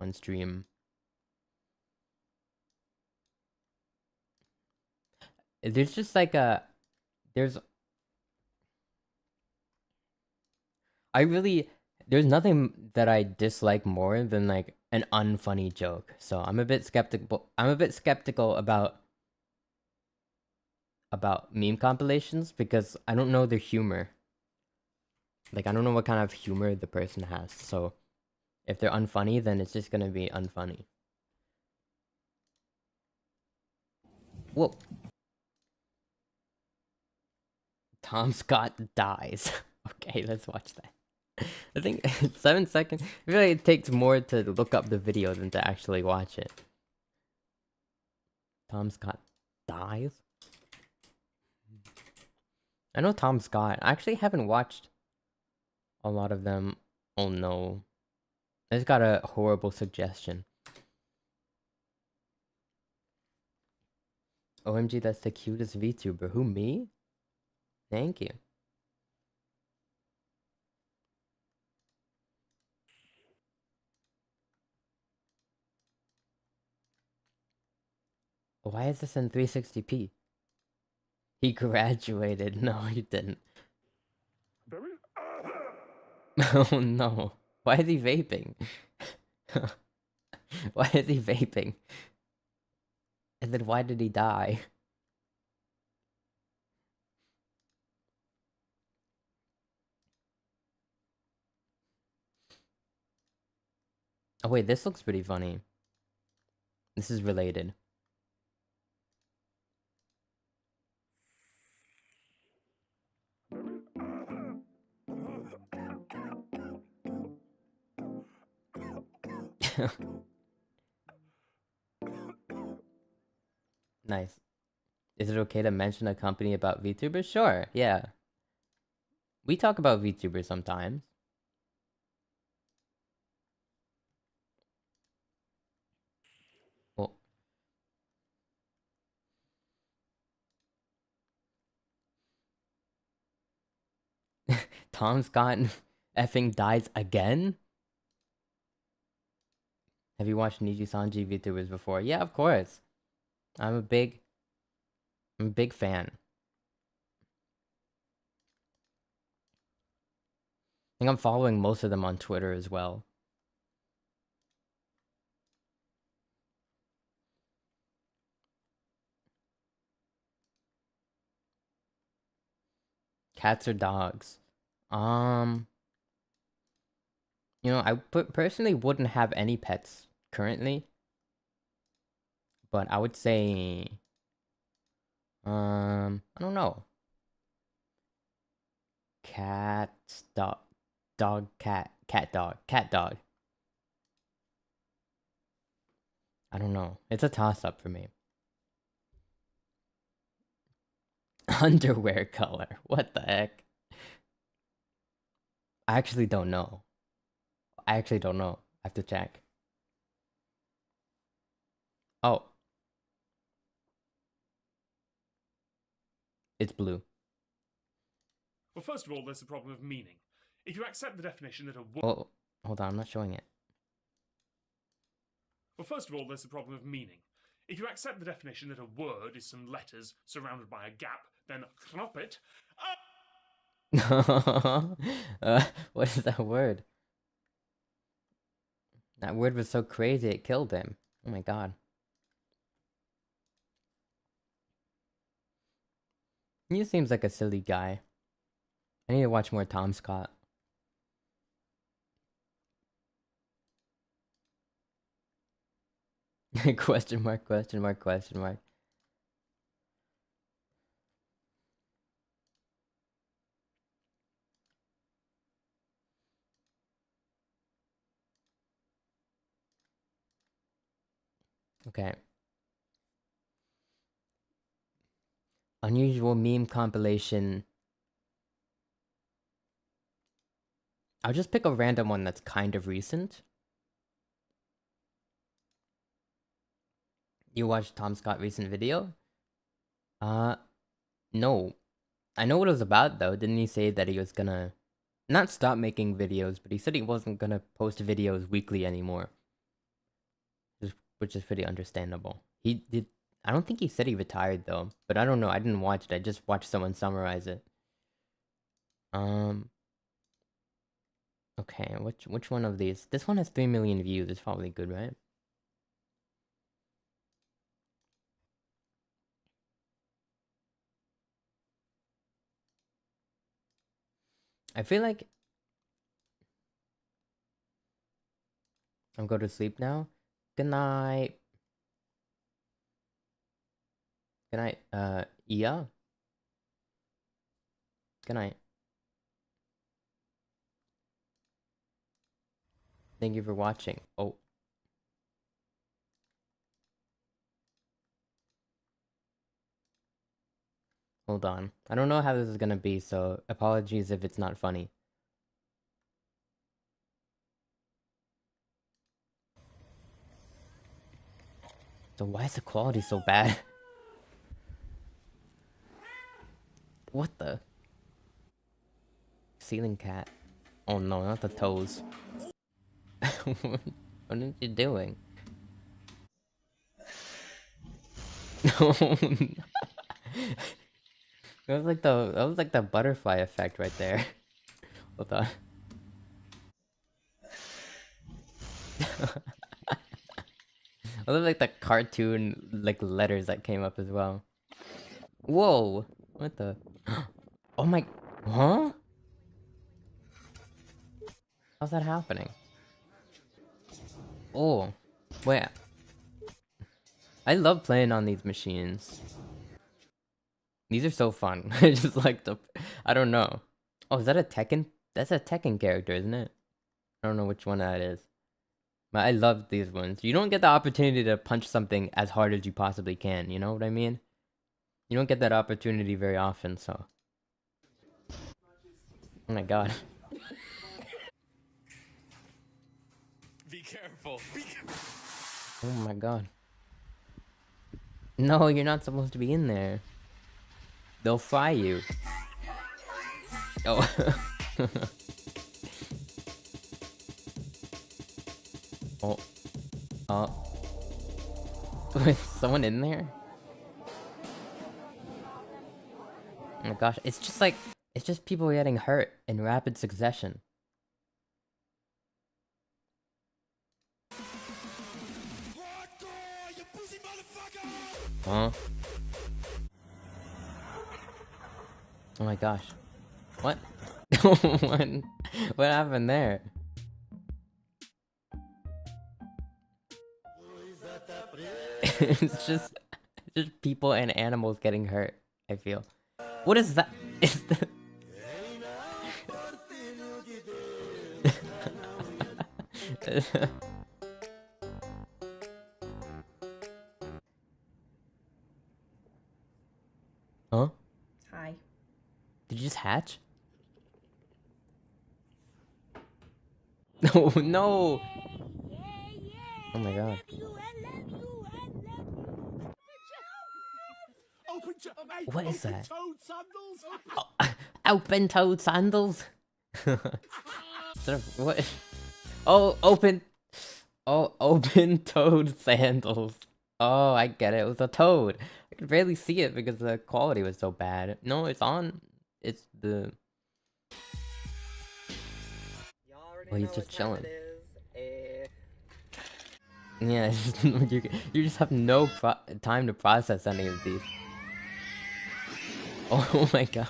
on stream. There's just like there's nothing that I dislike more than like an unfunny joke. So I'm a bit skeptical about meme compilations because I don't know their humor. Like I don't know what kind of humor the person has. So if they're unfunny, then it's just gonna be unfunny. Whoa. Tom Scott dies. Okay, let's watch that. I think 7 seconds. I feel like it takes more to look up the video than to actually watch it. Tom Scott dies? I know Tom Scott. I actually haven't watched a lot of them. Oh no. I just got a horrible suggestion. OMG, that's the cutest VTuber. Who, me? Thank you. Why is this in 360p? He graduated. No, he didn't. Oh no. Why is he vaping? Why is he vaping? And then why did he die? Oh wait, this looks pretty funny. This is related. Nice. Is it okay to mention a company about VTubers? Sure, yeah. We talk about VTubers sometimes. Well, Tom Scott effing dies again? Have you watched Niji Sanji VTubers before? Yeah, of course. I'm a big fan. I think I'm following most of them on Twitter as well. Cats or dogs? You know, I personally wouldn't have any pets currently, but I would say, I don't know. Cat, dog, cat, cat, dog. I don't know. It's a toss-up for me. Underwear color. What the heck? I actually don't know. I have to check. Oh. It's blue. Well, first of all, there's the problem of meaning. If you accept the definition that a word... Oh, hold on, I'm not showing it. Well, first of all, there's the problem of meaning. If you accept the definition that a word is some letters surrounded by a gap, then knop it. What is that word? That word was so crazy it killed him. Oh my god. He seems like a silly guy. I need to watch more Tom Scott. Question mark, question mark, question mark. Okay. Unusual meme compilation. I'll just pick a random one that's kind of recent. You watched Tom Scott recent video? No. I know what it was about though. Didn't he say that he was gonna not stop making videos, but he said he wasn't gonna post videos weekly anymore. Which is pretty understandable. He did. I don't think he said he retired though, but I don't know. I didn't watch it. I just watched someone summarize it. Okay, which one of these? This one has 3 million views. It's probably good, right? I feel like I'm going to sleep now. Good night. Good night, Iya. Good night. Thank you for watching. Oh. Hold on. I don't know how this is gonna be, so apologies if it's not funny. So why is the quality so bad? What the? Ceiling cat. Oh no, not the toes. What are you doing? That was like the butterfly effect right there. Hold on. I look like the cartoon like letters that came up as well. Whoa! What the? Oh my! Huh? How's that happening? Oh, wait. I love playing on these machines. These are so fun. I just like the. I don't know. Oh, is that a Tekken? That's a Tekken character, isn't it? I don't know which one that is. But I love these ones. You don't get the opportunity to punch something as hard as you possibly can. You know what I mean? You don't get that opportunity very often, so. Oh my god. Be careful. Be careful. Oh my god. No, you're not supposed to be in there. They'll fry you. Oh. Oh. Is someone in there? Oh my gosh, it's just people getting hurt in rapid succession. Huh? Oh my gosh. What? What happened there? It's just people and animals getting hurt, I feel. What is that? Is the Huh? Hi. Did you just hatch? No, no! Oh my god. What is that? Oh, open-toed sandals? What? Oh, open-toed sandals. Oh, I get it. It was a toad. I could barely see it because the quality was so bad. No, it's on. It's the. Oh, he's just chilling. Yeah, you just have no time to process any of these. Oh my god.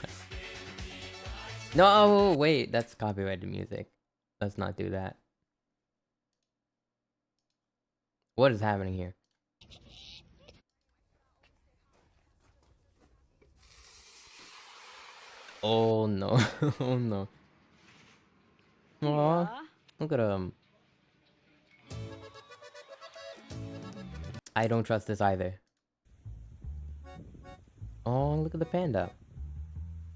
No, wait, that's copyrighted music. Let's not do that. What is happening here? Oh no. Oh no. Aww, look at him. I don't trust this either. Oh, look at the panda.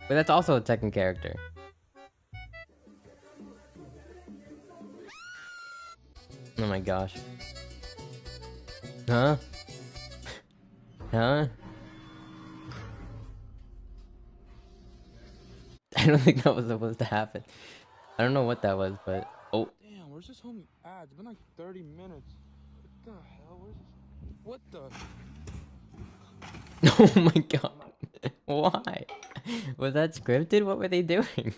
But that's also a Tekken character. Oh my gosh. Huh? Huh? I don't think that was supposed to happen. I don't know what that was, but... Oh. Damn, where's this homie at? It's been like 30 minutes. What the hell? Where's this? What the... Oh my god. Why? Was that scripted? What were they doing?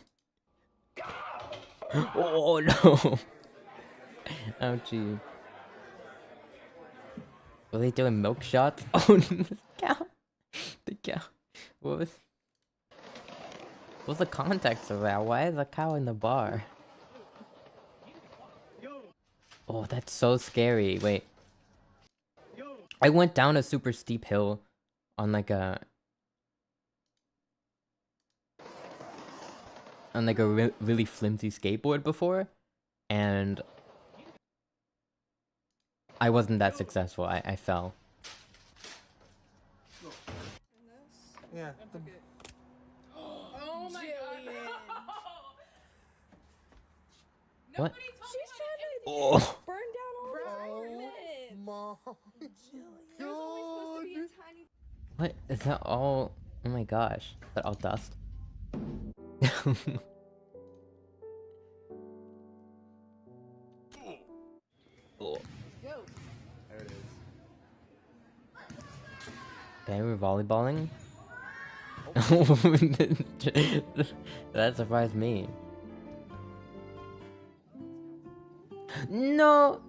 Oh no. Ouchie. Were they doing milk shots? Oh, the cow. The cow. What was the context of that? Why is a cow in the bar? Oh, that's so scary. Wait. I went down a super steep hill on like a... really flimsy skateboard before, and I wasn't that successful. I fell. Yeah. Oh my god. What? She's trying to Oh. burn down all the minutes. Mom. There's only supposed to be a tiny... What is that all? Oh my gosh. Is that all dust? Oh. Go. There it is. Okay, we're volleyballing. That surprised me. No!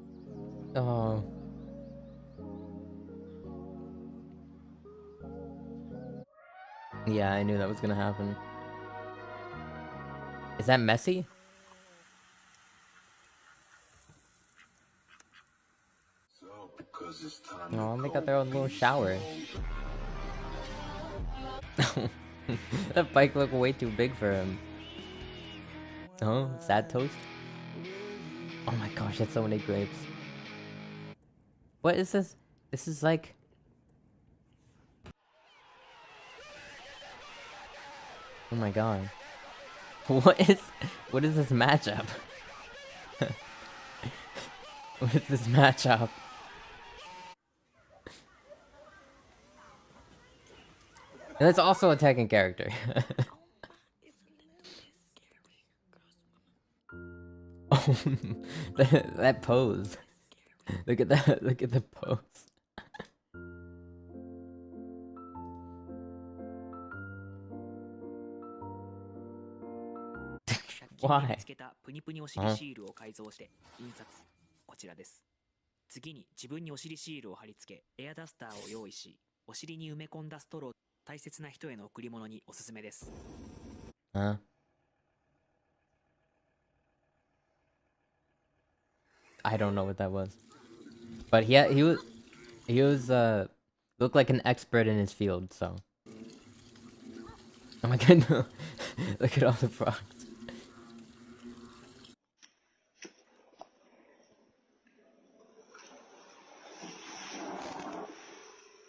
Oh. Yeah, I knew that was gonna happen. Is that messy? Oh, they got their own little shower. That bike looked way too big for him. Oh, sad toast? Oh my gosh, that's so many grapes. What is this? This is like... Oh my god. What is this matchup? What is this matchup? And that's also a Tekken character. Oh, that pose. Look at that. Look at the pose. Why? プニプニお尻シールを改造して印刷。こちらです。次に自分にお尻シールを貼り付け、エアダスターを用意し、お尻に埋め込んだストロー、大切な人への贈り物におすすめです。Huh? I don't know what that was. But he was looked like an expert in his field, so. Oh my god, no. Look at all the frogs.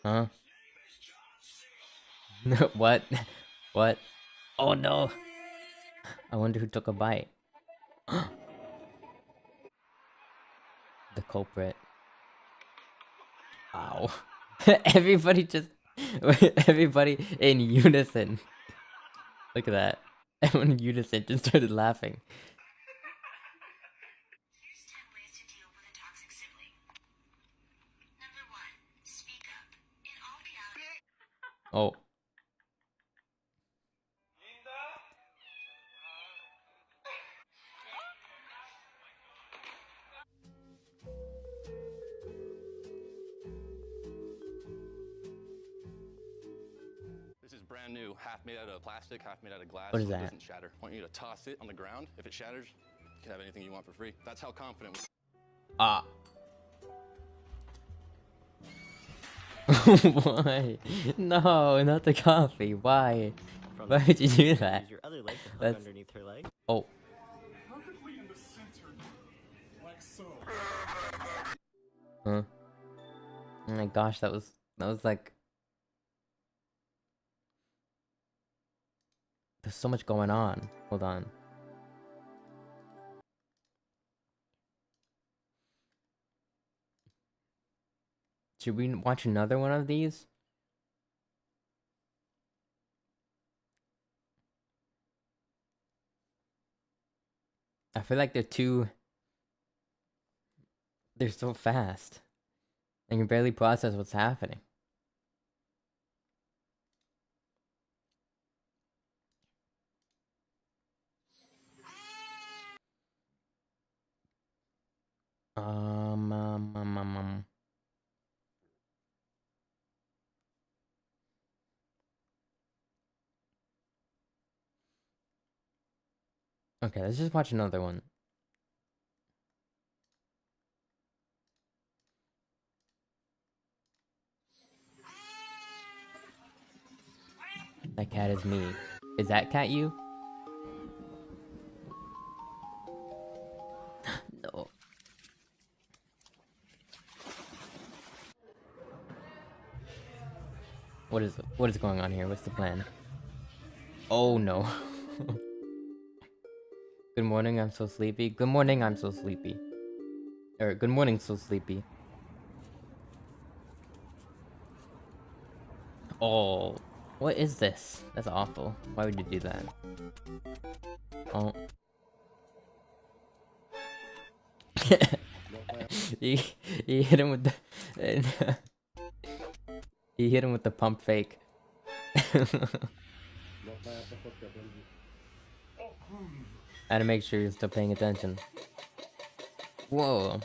Huh? What? What? Oh no! I wonder who took a bite. The culprit. Ow. Everybody just... Everybody in unison. Look at that. Everyone in unison just started laughing. Here's 10 ways to deal with a toxic sibling. Number 1, speak up. In all reality... Oh. This is brand new, half made out of plastic, half made out of glass. What is so that? It doesn't shatter. I want you to toss it on the ground. If it shatters, you can have anything you want for free. That's how confident we... Ah. Why? No, not the coffee. Why? Why would you do that? Use your other leg to hook That's... underneath her leg. Oh. Perfectly in the center, like so. Huh? Oh my gosh, that was like... There's so much going on. Hold on. Should we watch another one of these? I feel like they're so fast. I can barely process what's happening. Okay, let's just watch another one. That cat is me. Is that cat you? No. What is going on here? What's the plan? Oh no. Good morning, I'm so sleepy. Good morning, I'm so sleepy. Or good morning, so sleepy. Oh. What is this? That's awful. Why would you do that? Oh. he, he hit him with the... he hit him with the pump fake. I had to make sure you're still paying attention. Whoa.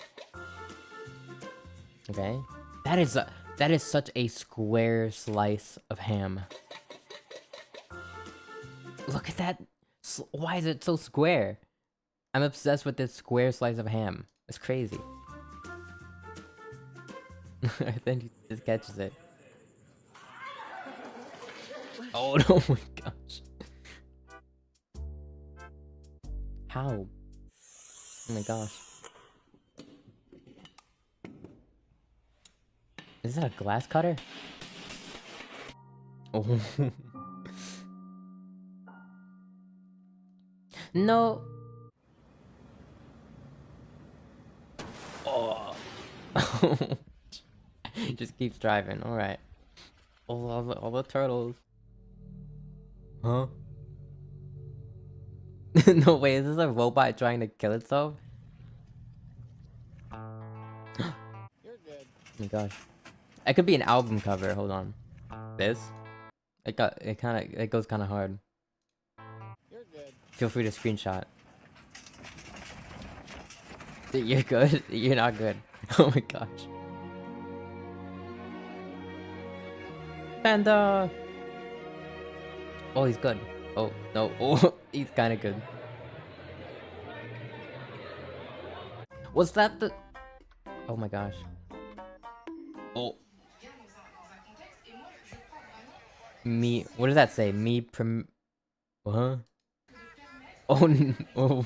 Okay. That is such a square slice of ham. Look at that. Why is it so square? I'm obsessed with this square slice of ham. It's crazy. Then he just catches it. Oh, oh my gosh. How? Oh my gosh. Is that a glass cutter? Oh. No. Oh. Just keeps driving. All right. Oh, all the turtles. Huh? No way. Is this a robot trying to kill itself? You're good. Oh my gosh. It could be an album cover. Hold on. This? It goes kind of hard. You're good. Feel free to screenshot. You're good? You're not good. Oh my gosh. Panda! Oh, he's good. Oh, no. Oh, he's kind of good. Was that the... Oh my gosh. Oh. Me... What does that say? Me prim... Huh? Oh, no. Oh.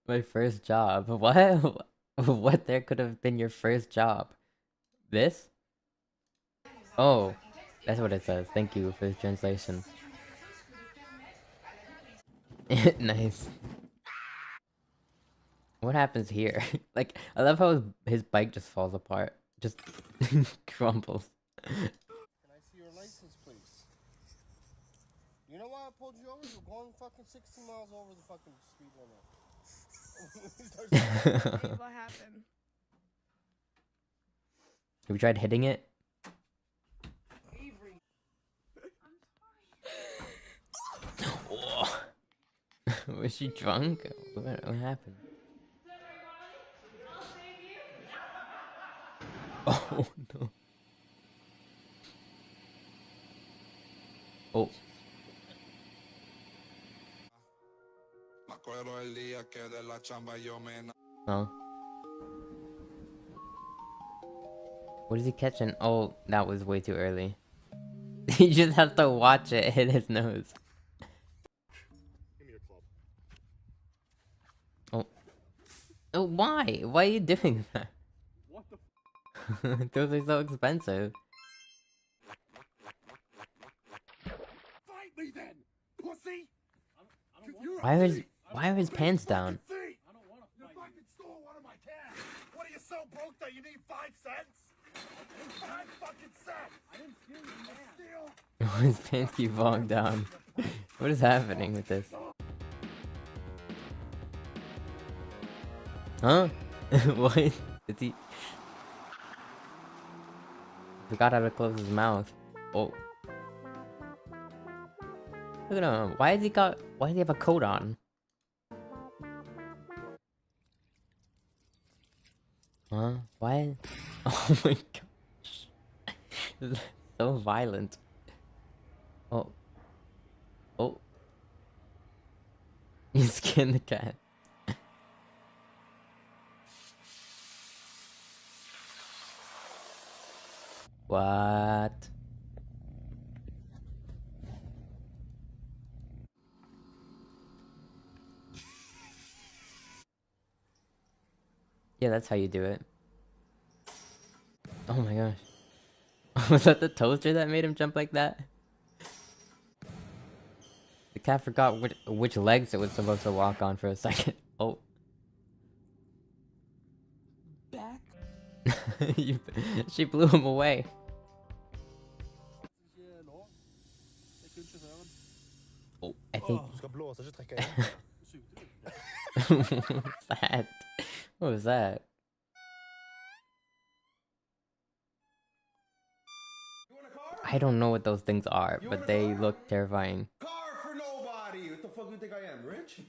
My first job. What? What there could have been your first job? This? Oh, that's what it says. Thank you for the translation. Nice. What happens here? Like, I love how his bike just falls apart. Just crumbles. Can I see your license, please? You know why I pulled you over? You're going fucking 60 miles over the fucking speed limit. What happened? Have you tried hitting it? Oh. Was she drunk? What happened? Oh no. Oh. Oh. What is he catching? Oh, that was way too early. He just has to watch it hit his nose. Oh. Oh, why? Why are you doing that? What the Those are so expensive. Fight me then, pussy! Why are his pants down? I don't want to fight. You fucking stole one of my cans! What are you so broke that you need 5 cents? 5 fucking cents! I didn't steal your man. His pants keep falling down. What is happening with this? Huh? What? Is he... Forgot how to close his mouth. Oh. Look at him. Why does he have a coat on? Huh? Why? Oh my gosh. This is so violent. Oh. Oh. You skinned the cat. What? Yeah, that's how you do it. Oh my gosh. Was that the toaster that made him jump like that? The cat forgot which legs it was supposed to walk on for a second. Oh. Back She blew him away. Oh, I think. What was that? What was that? I don't know what those things are, but they look terrifying. Car for nobody. What the fuck do you think I am, rich?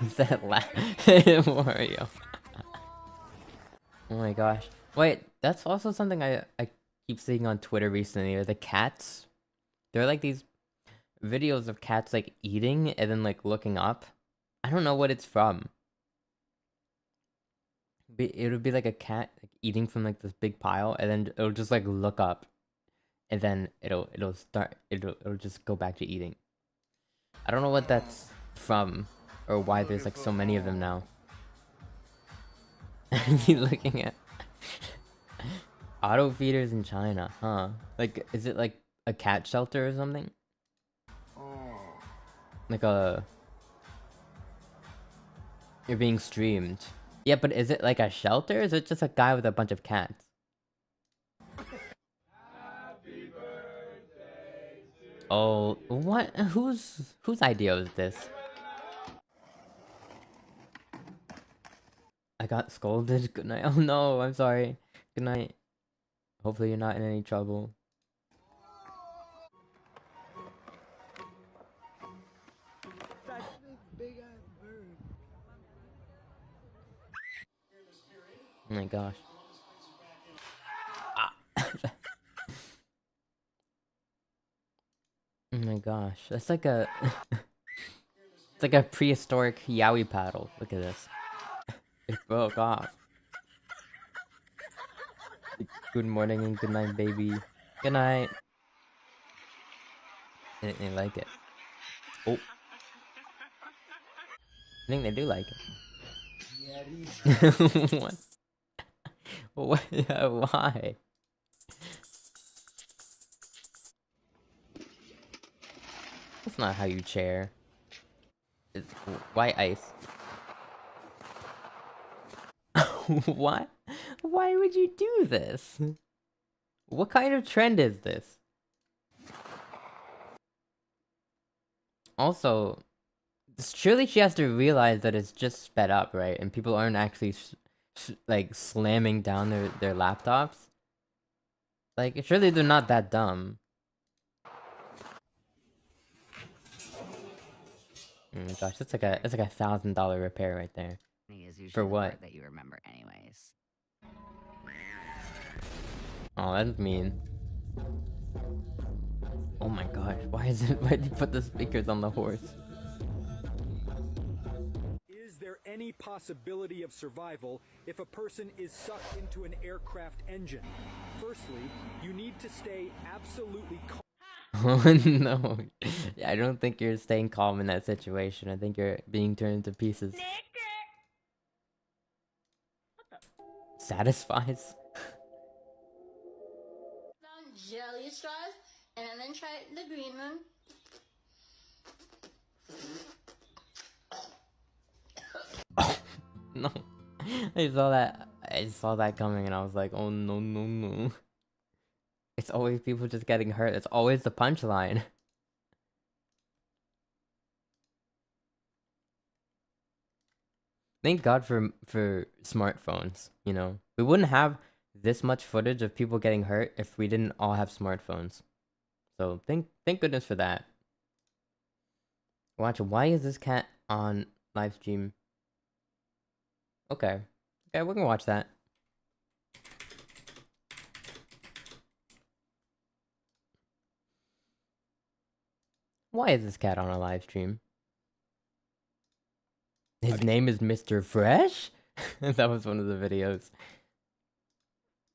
Was that Mario? Oh my gosh. Wait, that's also something I keep seeing on Twitter recently, are the cats. They're like these videos of cats like eating and then like looking up. I don't know what it's from. It would be like a cat like, eating from like this big pile, and then it'll just like look up, and then it'll just go back to eating. I don't know what that's from, or why there's like so many of them now. He's looking at auto feeders in China, huh? Like, is it like a cat shelter or something? Like you're being streamed. Yeah, but is it like a shelter? Or is it just a guy with a bunch of cats? Oh, what? Whose idea was this? I got scolded. Good night. Oh no, I'm sorry. Good night. Hopefully you're not in any trouble. Oh my gosh. Ah. Oh my gosh. That's like a it's like a prehistoric yaoi paddle. Look at this. It broke off. Good morning and good night, baby. Good night. I think they like it. Oh. I think they do like it. What? What? Why? That's not how you chair. It's white ice. What? Why would you do this? What kind of trend is this? Also, surely she has to realize that it's just sped up, right? And people aren't actually like slamming down their laptops. Like, surely they're not that dumb. Oh my gosh, that's like a $1,000 repair right there. For what? That you remember anyways. Oh, that's mean. Oh my gosh, why did you put the speakers on the horse? Is there any possibility of survival if a person is sucked into an aircraft engine? Firstly, you need to stay absolutely calm. Oh no. Yeah, I don't think you're staying calm in that situation. I think you're being turned to pieces. Satisfies? Jelly straws, and then try the green one. No. I saw that coming and I was like, oh no no no. It's always people just getting hurt. It's always the punchline. Thank God for smartphones, you know. We wouldn't have this much footage of people getting hurt if we didn't all have smartphones. So thank goodness for that. Watch, why is this cat on live stream? Okay. Okay, we can watch that. Why is this cat on a live stream? His name is Mr. Fresh? That was one of the videos.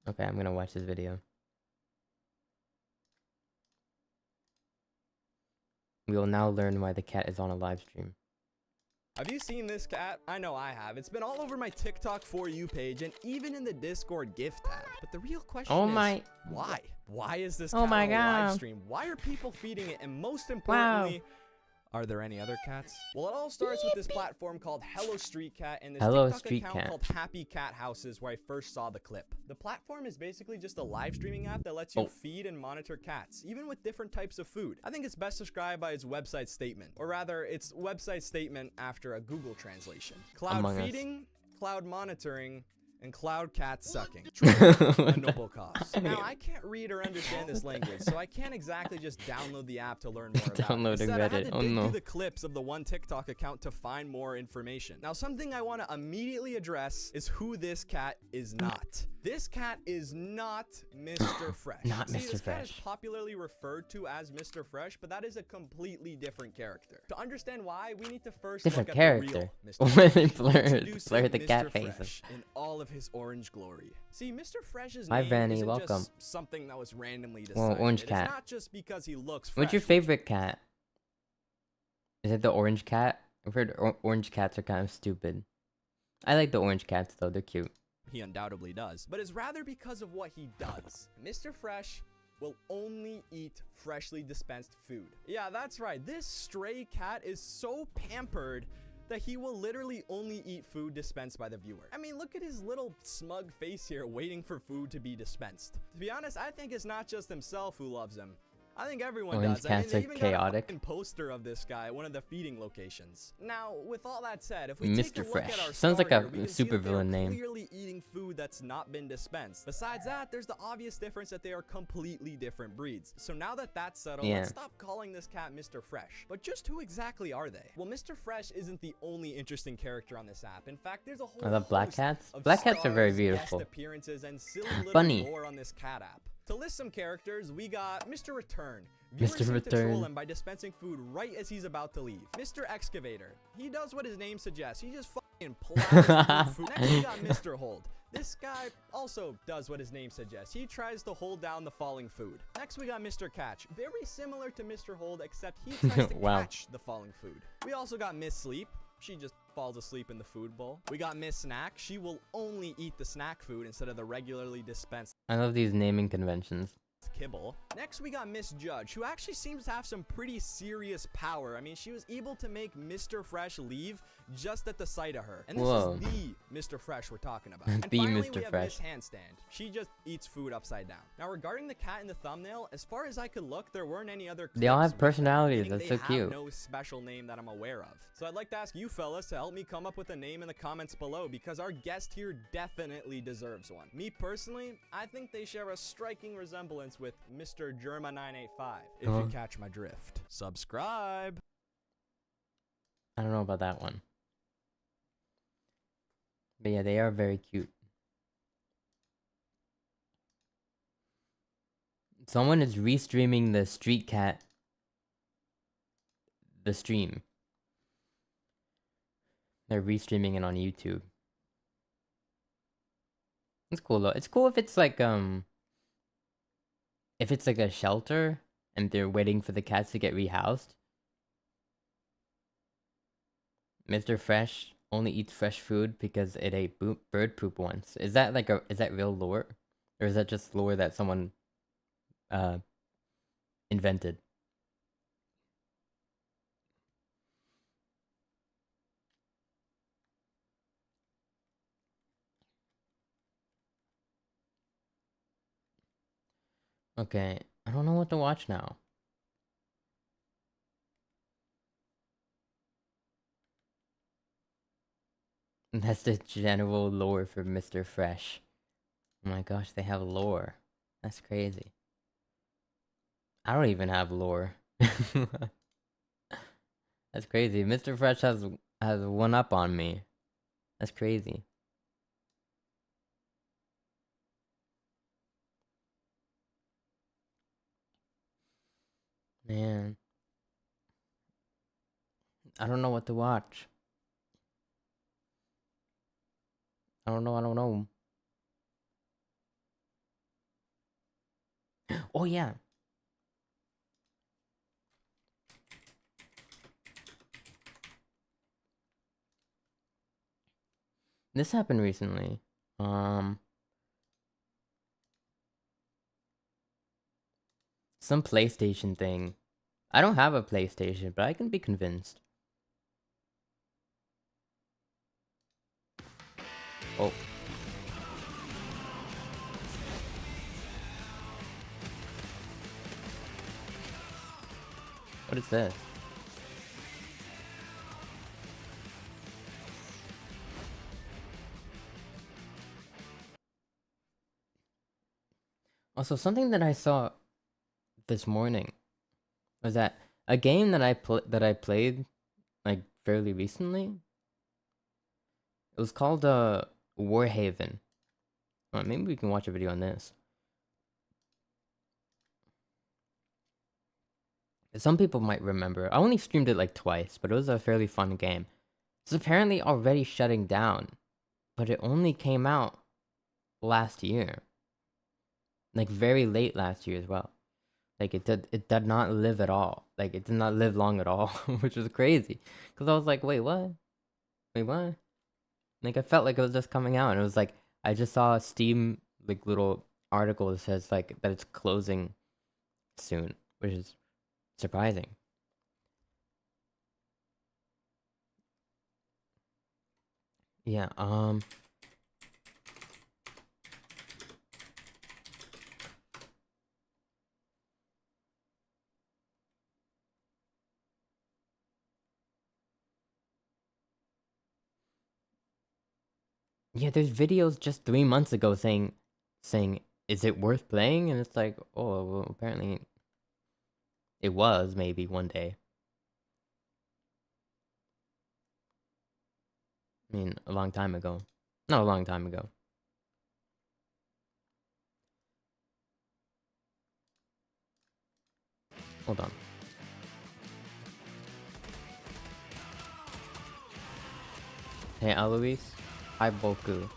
Okay, I'm gonna watch this video. We will now learn why the cat is on a live stream. Have you seen this cat? I know I have. It's been all over my TikTok For You page and even in the Discord gift tab. But the real question is, why? Why is this cat on a live stream? Why are people feeding it? And most importantly, Are there any other cats? Well, it all starts with this platform called Hello Street Cat and this Hello TikTok Street account Cat. called Happy Cat Houses where I first saw the clip. The platform is basically just a live streaming app that lets you feed and monitor cats, even with different types of food. I think it's best described by its website statement, or rather, its website statement after a Google translation. Cloud Among Us. feeding, cloud monitoring, and cloud cat sucking. Truly a noble cause. Now, I can't read or understand this language, so I can't exactly just download the app to learn more about it. Downloading Instead, I had Reddit. to Oh dig no. through the clips of the one TikTok account to find more information. Now, something I want to immediately address is who this cat is not. This cat is not Mr. Fresh. Not See, Mr. this cat is Fresh. popularly referred to as Mr. Fresh, but that is a completely different character. To understand why, we need to first Different look character. at the real Mr. When Fresh. they blur Introducing the cat Mr. faces. Fresh in all of his orange glory. See, Mr. Fresh's Hi, name Vanny, isn't welcome. just something that was randomly Well, decided. orange It cat. is not just because he looks fresh. What's your favorite cat? Is it the orange cat? I've heard orange cats are kind of stupid. I like the orange cats though, they're cute. He undoubtedly does, but it's rather because of what he does. Mr. Fresh will only eat freshly dispensed food. Yeah, that's right. This stray cat is so pampered that he will literally only eat food dispensed by the viewer. I mean, look at his little smug face here waiting for food to be dispensed. To be honest, I think it's not just himself who loves him. I think everyone Orange does. I mean, cats they are even got a chaotic. fucking poster of this guy at one of the feeding locations. Now, with all that said, if we take a Mr. look at Fresh. our Sounds star like here, a we can see that they are supervillain name. clearly eating food that's not been dispensed. Besides that, there's the obvious difference that they are completely different breeds. So now that that's settled, Yeah. let's stop calling this cat Mr. Fresh. But just who exactly are they? Well, Mr. Fresh isn't the only interesting character on this app. In fact, there's a whole I love black host cats. of Black cats are very stars, beautiful. guest appearances, and silly little Bunny. lore on this cat app. To list some characters, we got Mr. Return. Viewers Mr. seem to Return. troll him by dispensing food right as he's about to leave. Mr. Excavator. He does what his name suggests. He just fucking plows through food. Next we got Mr. Hold. This guy also does what his name suggests. He tries to hold down the falling food. Next we got Mr. Catch. Very similar to Mr. Hold, except he tries to Wow. catch the falling food. We also got Miss Sleep. She just falls asleep in the food bowl. We got Miss Snack. She will only eat the snack food instead of the regularly dispensed I love these naming conventions. kibble. Next, we got Miss Judge, who actually seems to have some pretty serious power. I mean, she was able to make Mr. Fresh leave just at the sight of her. And this Whoa. is the Mr. Fresh we're talking about. And The finally, Mr. we have Fresh. Miss Handstand. She just eats food upside down. Now, regarding the cat in the thumbnail, as far as I could look, there weren't any other They all clips have with them, personalities, meaning that's they so have cute. no special name that I'm aware of. So I'd like to ask you fellas to help me come up with a name in the comments below, because our guest here definitely deserves one. Me personally, I think they share a striking resemblance with Mr. Germa985, if you catch my drift. Subscribe! I don't know about that one. But yeah, they are very cute. Someone is restreaming the street cat. The stream. They're restreaming it on YouTube. It's cool though. It's cool if it's like if it's like a shelter and they're waiting for the cats to get rehoused. Mr. Fresh only eats fresh food because it ate bird poop once. Is that like is that real lore? Or is that just lore that someone invented? Okay, I don't know what to watch now. That's the general lore for Mr. Fresh. Oh my gosh, they have lore. That's crazy. I don't even have lore. That's crazy. Mr. Fresh has one up on me. That's crazy. Man. I don't know what to watch. I don't know. Oh yeah. This happened recently. Some PlayStation thing. I don't have a PlayStation, but I can be convinced. Oh. What is this? Also, something that I saw this morning was that a game that I played like fairly recently. It was called Warhaven. Maybe we can watch a video on this. Some people might remember. I only streamed it like twice, but it was a fairly fun game. It's apparently already shutting down, but it only came out last year. Like very late last year as well. Like it did not live at all. Like it did not live long at all, which was crazy. Cause I was like, wait, what? Wait, what? Like I felt like it was just coming out, and it was like I just saw a Steam like little article that says like that it's closing soon, which is surprising. Yeah, yeah, there's videos just 3 months ago saying is it worth playing? And it's like, oh, well, apparently it was maybe one day. I mean, a long time ago. Not a long time ago. Hold on. Hey, Alois. Hi, Boku.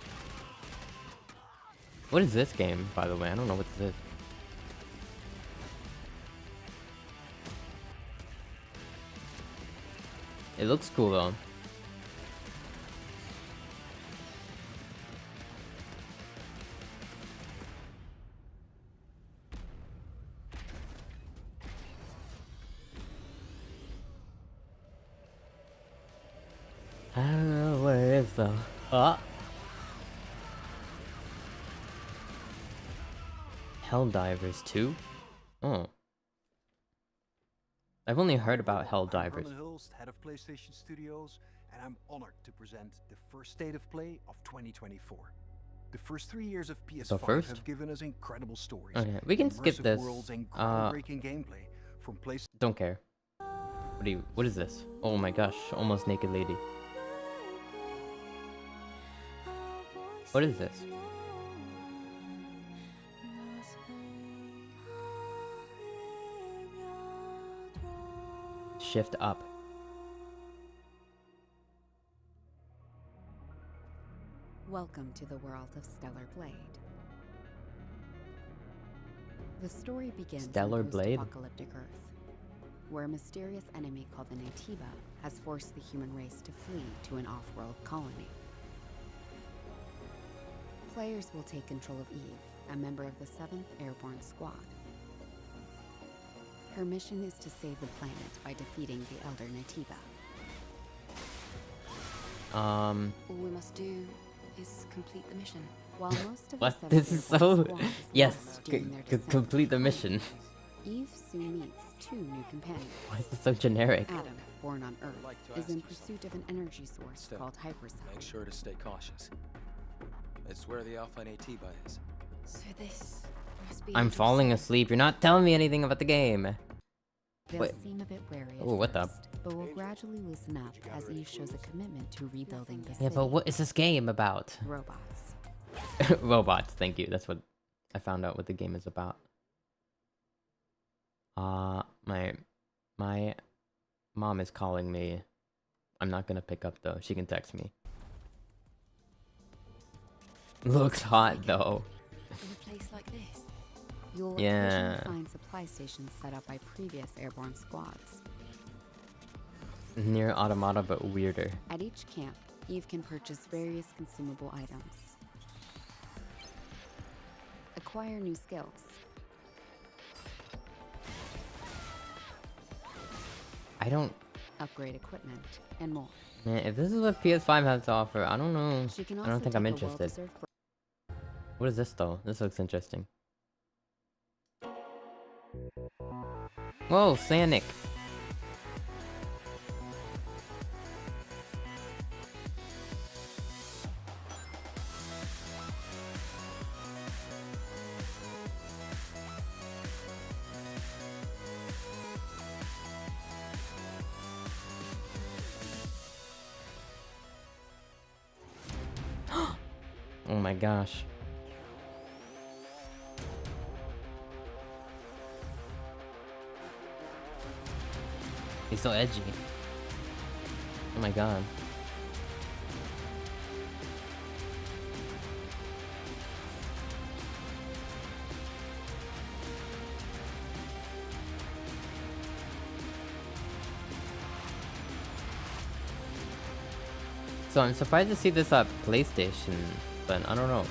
What is this game, by the way? I don't know what this is. It looks cool, though. I don't know what it is, though. Helldivers 2? Oh. I've only heard about Helldivers. I'm Herman Hulst, head of PlayStation Studios, and I'm honored to present the first state of play of 2024. The first 3 years of PS5 have given us incredible stories. Okay, we can skip this. Worlds and groundbreaking gameplay from Don't care. What is this? Oh my gosh, almost naked lady. What is this? Shift up. Welcome to the world of Stellar Blade. The story begins Stellar in Blade? post-apocalyptic Earth, where a mysterious enemy called the Natiba has forced the human race to flee to an off-world colony. Players will take control of Eve, a member of the 7th Airborne Squad. Her mission is to save the planet by defeating the Elder Natiba. All we must do is complete the mission. While most of What? the This is so... squad is Yes, lost during their descent. complete the mission. Eve soon meets 2 new companions. Why is this so generic? Adam, born on Earth, is in pursuit of an energy source called hypercell. Make sure to stay cautious. It's where the Alpha Natiba is. So this must be. I'm falling asleep. You're not telling me anything about the game. They'll Wait. seem a bit wary at Oh, what the? first, but will gradually loosen up as Eve shows a commitment to rebuilding the Yeah, city. but what is this game about? Robots. Robots, thank you. That's what I found out what the game is about. My mom is calling me. I'm not gonna pick up though. She can text me. Looks hot though. In a place like this, you'll Yeah. occasionally find supply stations set up by previous airborne squads. Near Automata, but weirder. At each camp, Eve can purchase various consumable items. Acquire new skills. I don't. upgrade equipment, and more. Man, if this is what PS5 has to offer, I don't know. She can I also don't think I'm take a interested. well-deserved What is this though? This looks interesting. Whoa, Sanic. Oh my gosh. He's so edgy. Oh my god. So I'm surprised to see this on PlayStation, but I don't know.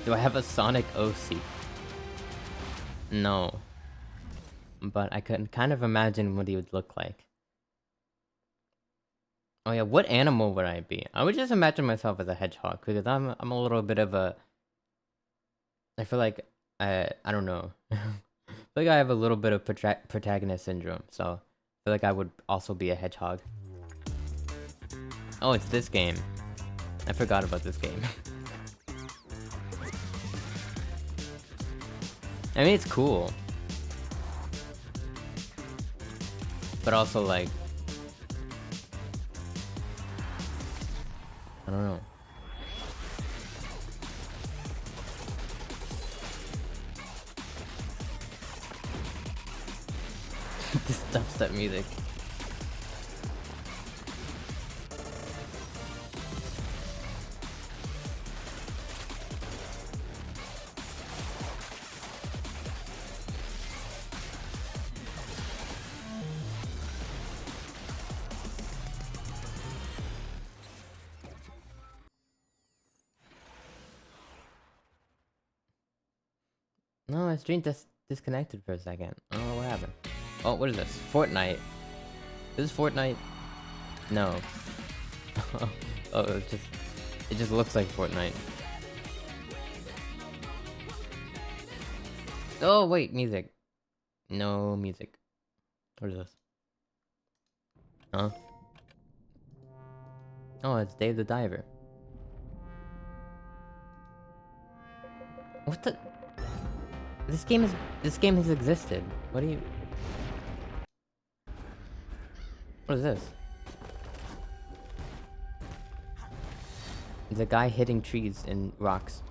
Do I have a Sonic OC? No. But I could kind of imagine what he would look like. Oh yeah, what animal would I be? I would just imagine myself as a hedgehog because I'm a little bit of a. I feel like I don't know. I feel like I have a little bit of protagonist syndrome, so I feel like I would also be a hedgehog. Oh, it's this game. I forgot about this game. I mean, it's cool. But also, like... I don't know. This dubstep music. No, my stream just disconnected for a second. I don't know what happened. Oh, what is this? Fortnite. Is this Fortnite? No. Oh, it just looks like Fortnite. Oh wait, music. No music. What is this? Huh? Oh, it's Dave the Diver. What the? This game has existed. What do you? What is this? It's a guy hitting trees and rocks.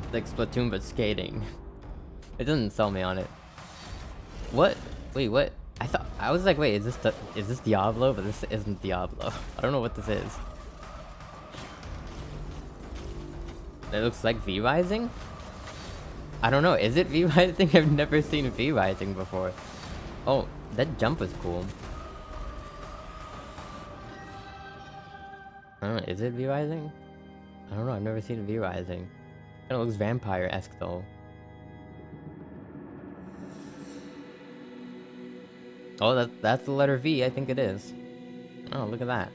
It's like Splatoon but skating. It doesn't sell me on it. What? Wait, what? I was like, wait, is this Diablo? But this isn't Diablo. I don't know what this is. It looks like V-Rising? I don't know, is it V-Rising? I've never seen V-Rising before. Oh, that jump is cool. I don't know, is it V-Rising? I don't know, I've never seen V-Rising. Kinda looks vampire-esque though. Oh, that's the letter V, I think it is. Oh, look at that.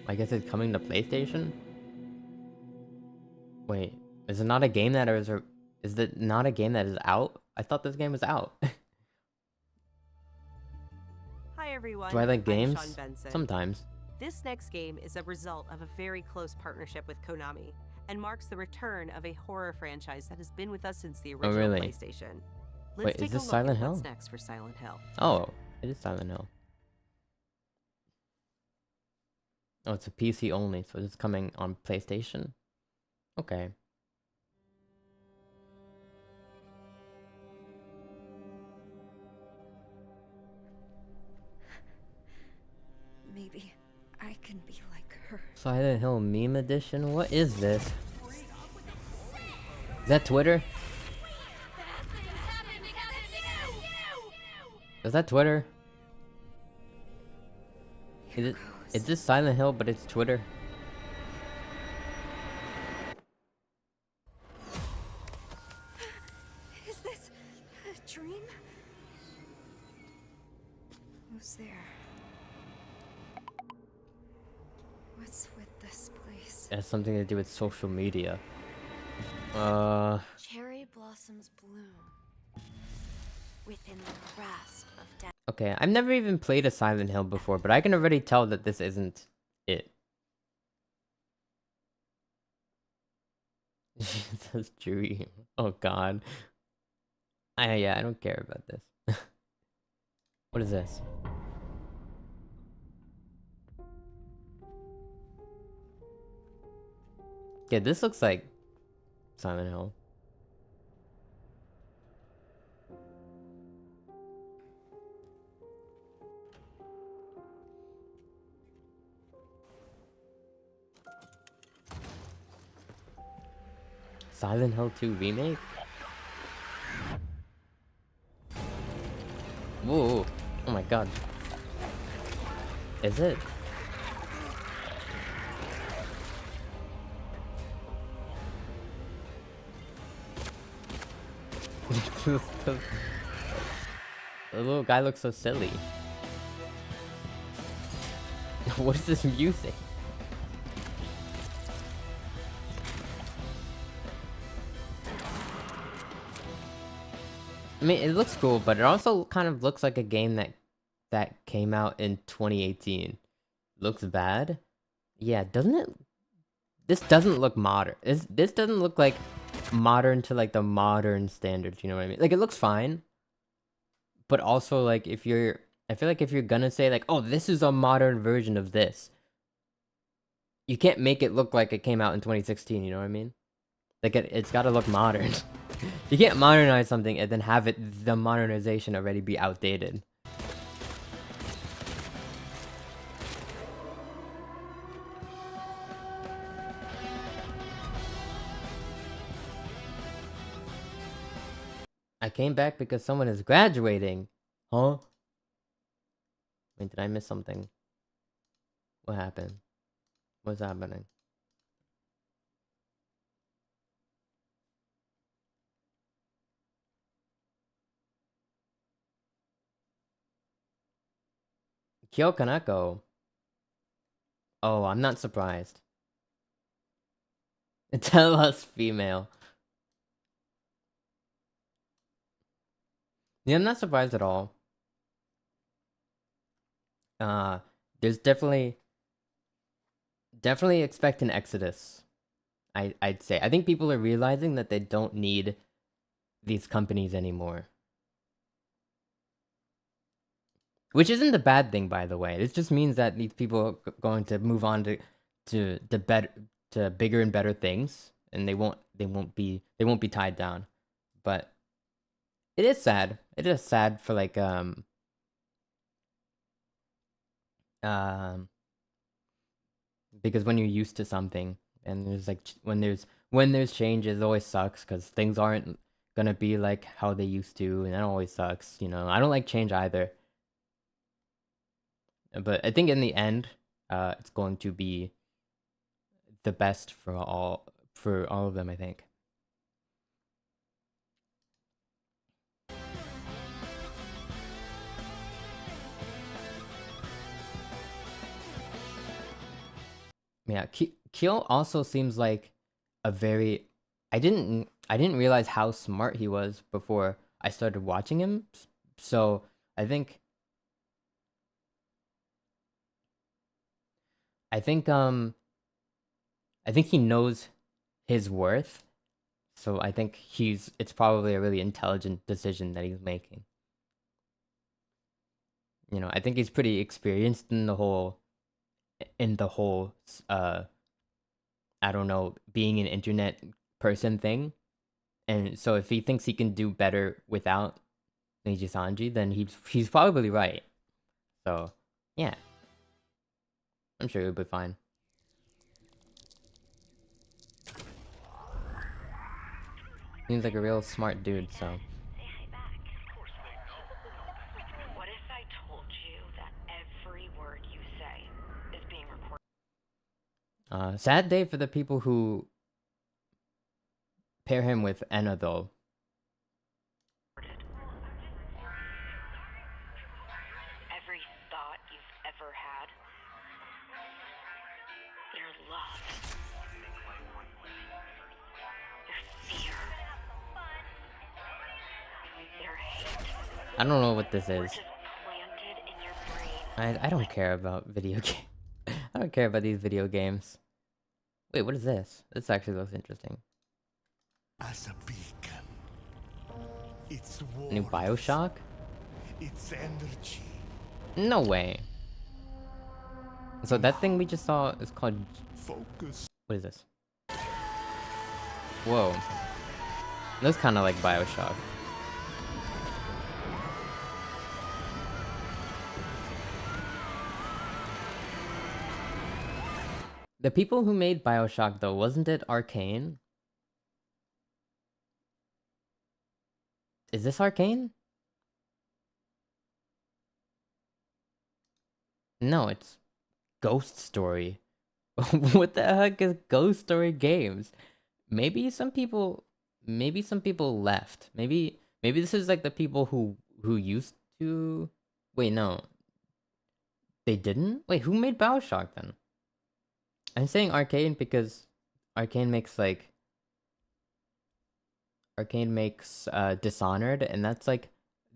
I guess it's coming to PlayStation? Wait, is it not a game that is it not a game that is out? I thought this game was out. Hi everyone. Do I like I'm games? Sean Benson. Sometimes. This next game is a result of a very close partnership with Konami and marks the return of a horror franchise that has been with us since the original really? PlayStation. Let's Wait, take is a this look Silent at Hill? what's next for Silent Hill. Oh, it is Silent Hill. Oh, it's a PC only, so it's coming on PlayStation? Okay. Maybe I can be like her. Silent Hill meme edition? What is this? Is that Twitter? Is that Twitter? Is this Silent Hill, but it's Twitter? Is this a dream? Who's there? What's with this place? It has something to do with social media. Cherry blossoms bloom within the grasp of death. Okay, I've never even played a Silent Hill before, but I can already tell that this isn't it. It says dream. Oh god. Yeah, I don't care about this. What is this? Yeah, this looks like Silent Hill. Silent Hill 2 remake? Whoa. Oh my god. Is it? The little guy looks so silly. What is this music? I mean, it looks cool, but it also kind of looks like a game that came out in 2018. Looks bad? Yeah, doesn't it? This doesn't look modern. This doesn't look like modern to like the modern standards, you know what I mean? Like it looks fine. But also like I feel like if you're gonna say like, oh, this is a modern version of this, you can't make it look like it came out in 2016, you know what I mean? Like it's gotta look modern. You can't modernize something and then have the modernization already be outdated. I came back because someone is graduating. Huh? Wait, did I miss something? What happened? What's happening? Kyo Kaneko. Oh, I'm not surprised. Tell us, female. Yeah, I'm not surprised at all. There's definitely expect an exodus. I'd say. I think people are realizing that they don't need these companies anymore. Which isn't a bad thing, by the way. It just means that these people are going to move on to bigger and better things, and they won't be tied down. But it is sad. It is sad for like because when you're used to something and there's like when there's change, it always sucks because things aren't gonna be like how they used to, and that always sucks. You know, I don't like change either. But I think in the end, it's going to be the best for all of them, I think. Yeah, Kyo also seems like a very I didn't realize how smart he was before I started watching him. So I think he knows his worth. So I think it's probably a really intelligent decision that he's making. You know, I think he's pretty experienced in the whole I don't know, being an internet person thing. And so if he thinks he can do better without Neji Sanji, then he's probably right. So, yeah. I'm sure he'll be fine. Seems like a real smart dude, so. What if I told you that every word you say is being recorded? Sad day for the people who pair him with Enna, though. Every ever had. Their love. Their fear. Their hate. I don't know what this is. Were just planted in your brain. I don't care about video game. I don't care about these video games. Wait, what is this? This actually looks interesting. As a beacon. It's New warmth. Bioshock? It's energy. No way. So that thing we just saw is called... Focus. What is this? Whoa. Looks kind of like Bioshock. The people who made Bioshock, though, wasn't it Arcane? Is this Arcane? No, it's Ghost Story. What the heck is Ghost Story Games? Maybe some people left. Maybe this is like the people who used to... Wait, no. They didn't? Wait, who made Bioshock then? I'm saying Arcane because Arcane makes Dishonored, and that's like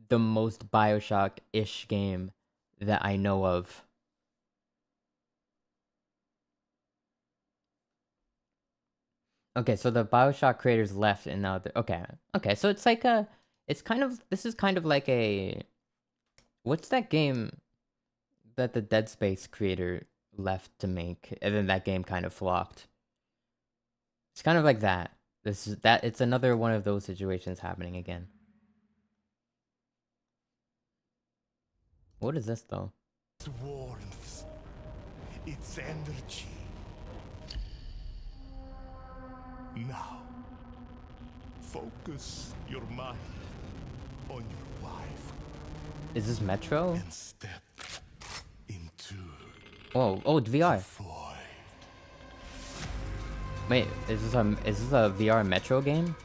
the most Bioshock-ish game that I know of. Okay, so the Bioshock creators left, and now okay, so it's like this is kind of like a, what's that game that the Dead Space creator left to make, and then that game kind of flopped. It's kind of like that. It's another one of those situations happening again. What is this though? It's warmth. It's energy. Now, focus your mind on your wife. Is this Metro? And step into... Oh, VR. Wait, is this a VR Metro game?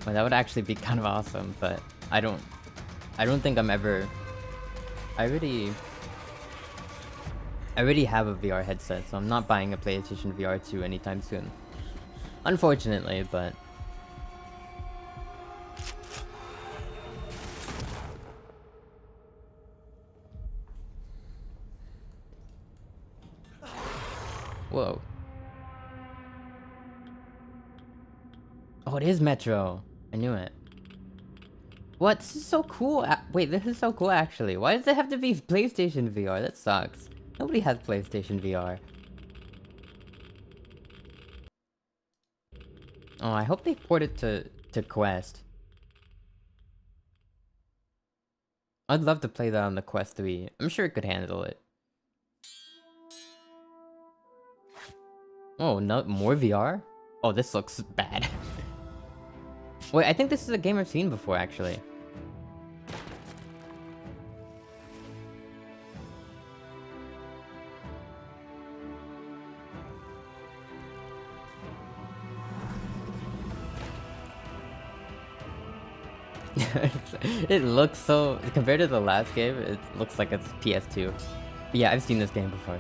Well, that would actually be kind of awesome, but I don't think I'm ever... I already have a VR headset, so I'm not buying a PlayStation VR 2 anytime soon. Unfortunately, but... Whoa. Oh, it is Metro. I knew it. What? This is so cool. Wait, this is so cool actually. Why does it have to be PlayStation VR? That sucks. Nobody has PlayStation VR. Oh, I hope they port it to Quest. I'd love to play that on the Quest 3. I'm sure it could handle it. Oh, no, more VR? Oh, this looks bad. Wait, I think this is a game I've seen before, actually. It looks so... Compared to the last game, it looks like it's PS2. But yeah, I've seen this game before.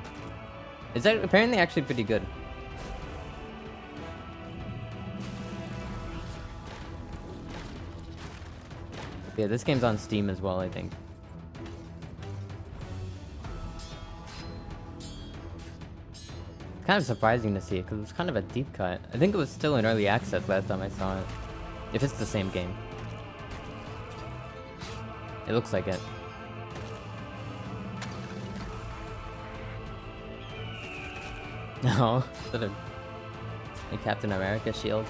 It's apparently actually pretty good. Yeah, this game's on Steam as well, I think. It's kind of surprising to see it, because it's kind of a deep cut. I think it was still in early access last time I saw it. If it's the same game. It looks like it. No, sort of a Captain America shield.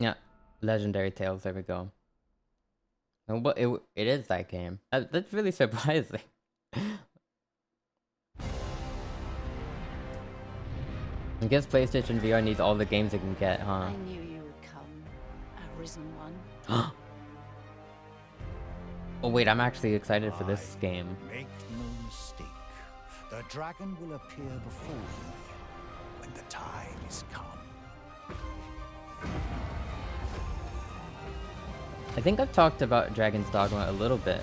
Yeah, Legendary Tales, there we go. Oh, but it is that game. That's really surprising. I guess PlayStation VR needs all the games it can get, huh? I knew you would come, a risen one. Oh wait, I'm actually excited for this game. Make no mistake, the dragon will appear before you when the time is come. I think I've talked about Dragon's Dogma a little bit.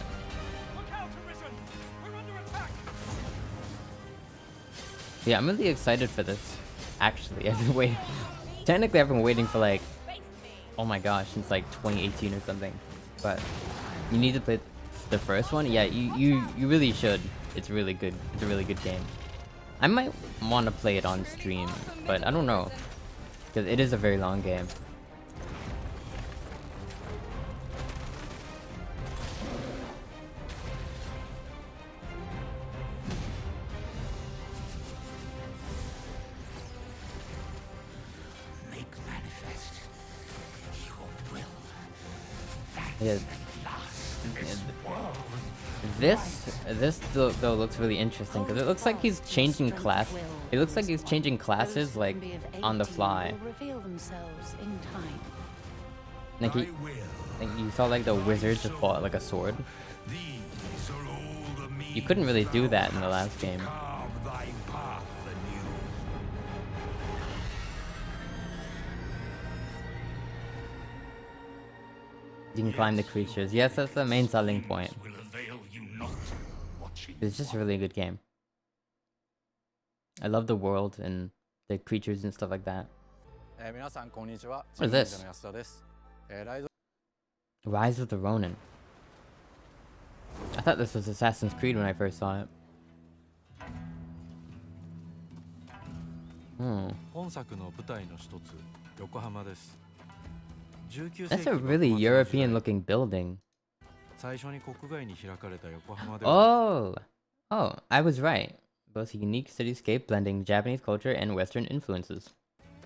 Yeah, I'm really excited for this. Actually, I've been waiting. Technically, I've been waiting for like, oh my gosh, since like 2018 or something. But you need to play the first one. Yeah, you really should. It's really good. It's a really good game. I might want to play it on stream, but I don't know, because it is a very long game. Yeah. This though looks really interesting because it looks like he's changing class. It looks like he's changing classes like on the fly. Like you saw like the wizard just pull out like a sword. You couldn't really do that in the last game. You can climb the creatures. Yes, that's the main selling point. It's just a really good game. I love the world and the creatures and stuff like that. What is this? Rise of the Ronin. I thought this was Assassin's Creed when I first saw it. That's a really European looking building. Oh! Oh, I was right. Both a unique cityscape blending Japanese culture and Western influences.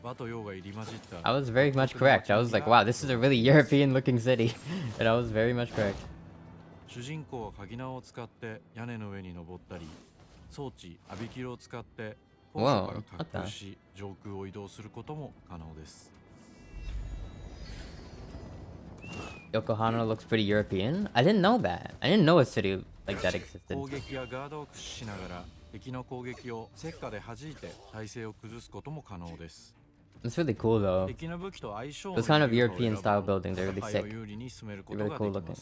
I was very much correct. I was like, wow, this is a really European looking city. And I was very much correct. Whoa, what the? Yokohama looks pretty European? I didn't know that. I didn't know a city like that existed. It's really cool though. Those kind of European style buildings are really sick. They're really cool looking.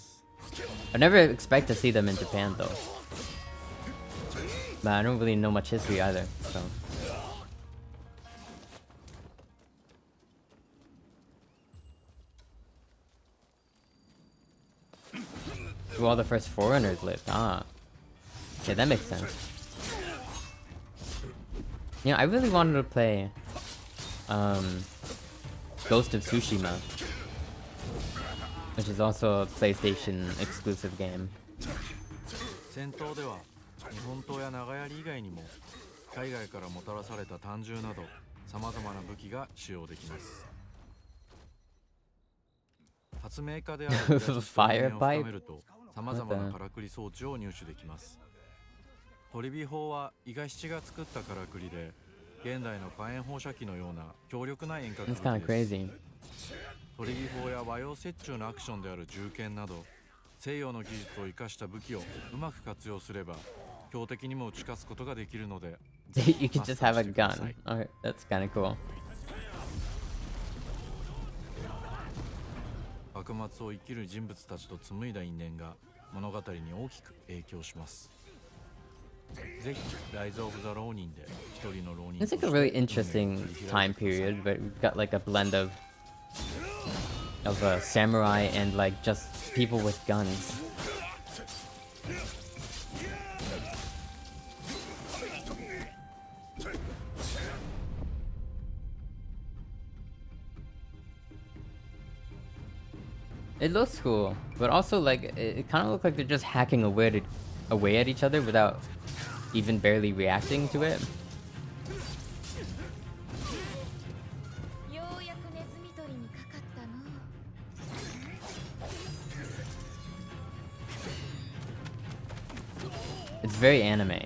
I never expect to see them in Japan though. But I don't really know much history either, so. Where all the first foreigners lived. Ah. Yeah, that makes sense. You know, I really wanted to play Ghost of Tsushima, which is also a PlayStation exclusive game. Fire pipe? That's kind of crazy. You can just have a gun. Alright, that's kind of cool. It's like a really interesting time period, but we've got like a blend of samurai and like just people with guns. It looks cool, but also like it kind of looks like they're just hacking away at each other without even barely reacting to it. It's very anime.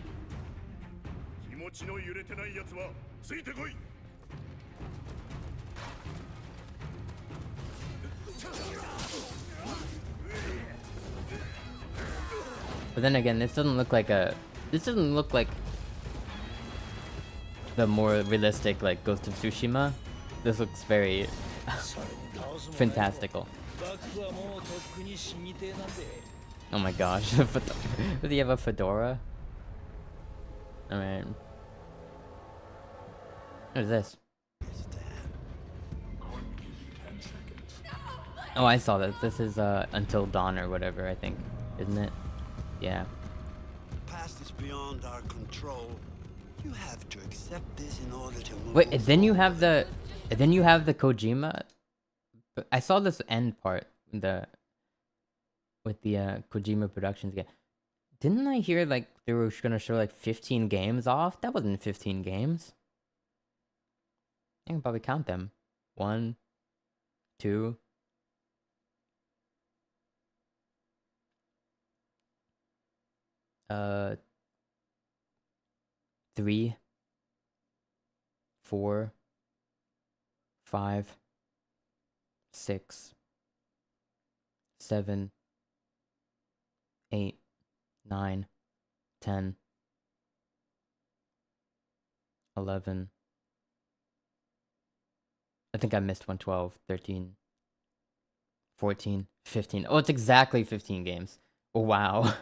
But then again, this doesn't look like the more realistic like Ghost of Tsushima. This looks very fantastical. Oh my gosh. Does he have a fedora? Alright. What is this? Oh, I saw this. This is Until Dawn or whatever, I think. Isn't it? Yeah. The past is beyond our control. You have to accept this in order to move. Wait, and then you have the Kojima. But I saw this end part, with the Kojima Productions game. Didn't I hear like they were gonna show like 15 games off? That wasn't 15 games. I can probably count them. 1, 2. 3, 4, 5, 6, 7, 8, 9, 10, 11. I think I missed one. 12, 13, 14, 15. Oh, it's exactly 15 games. Oh, wow.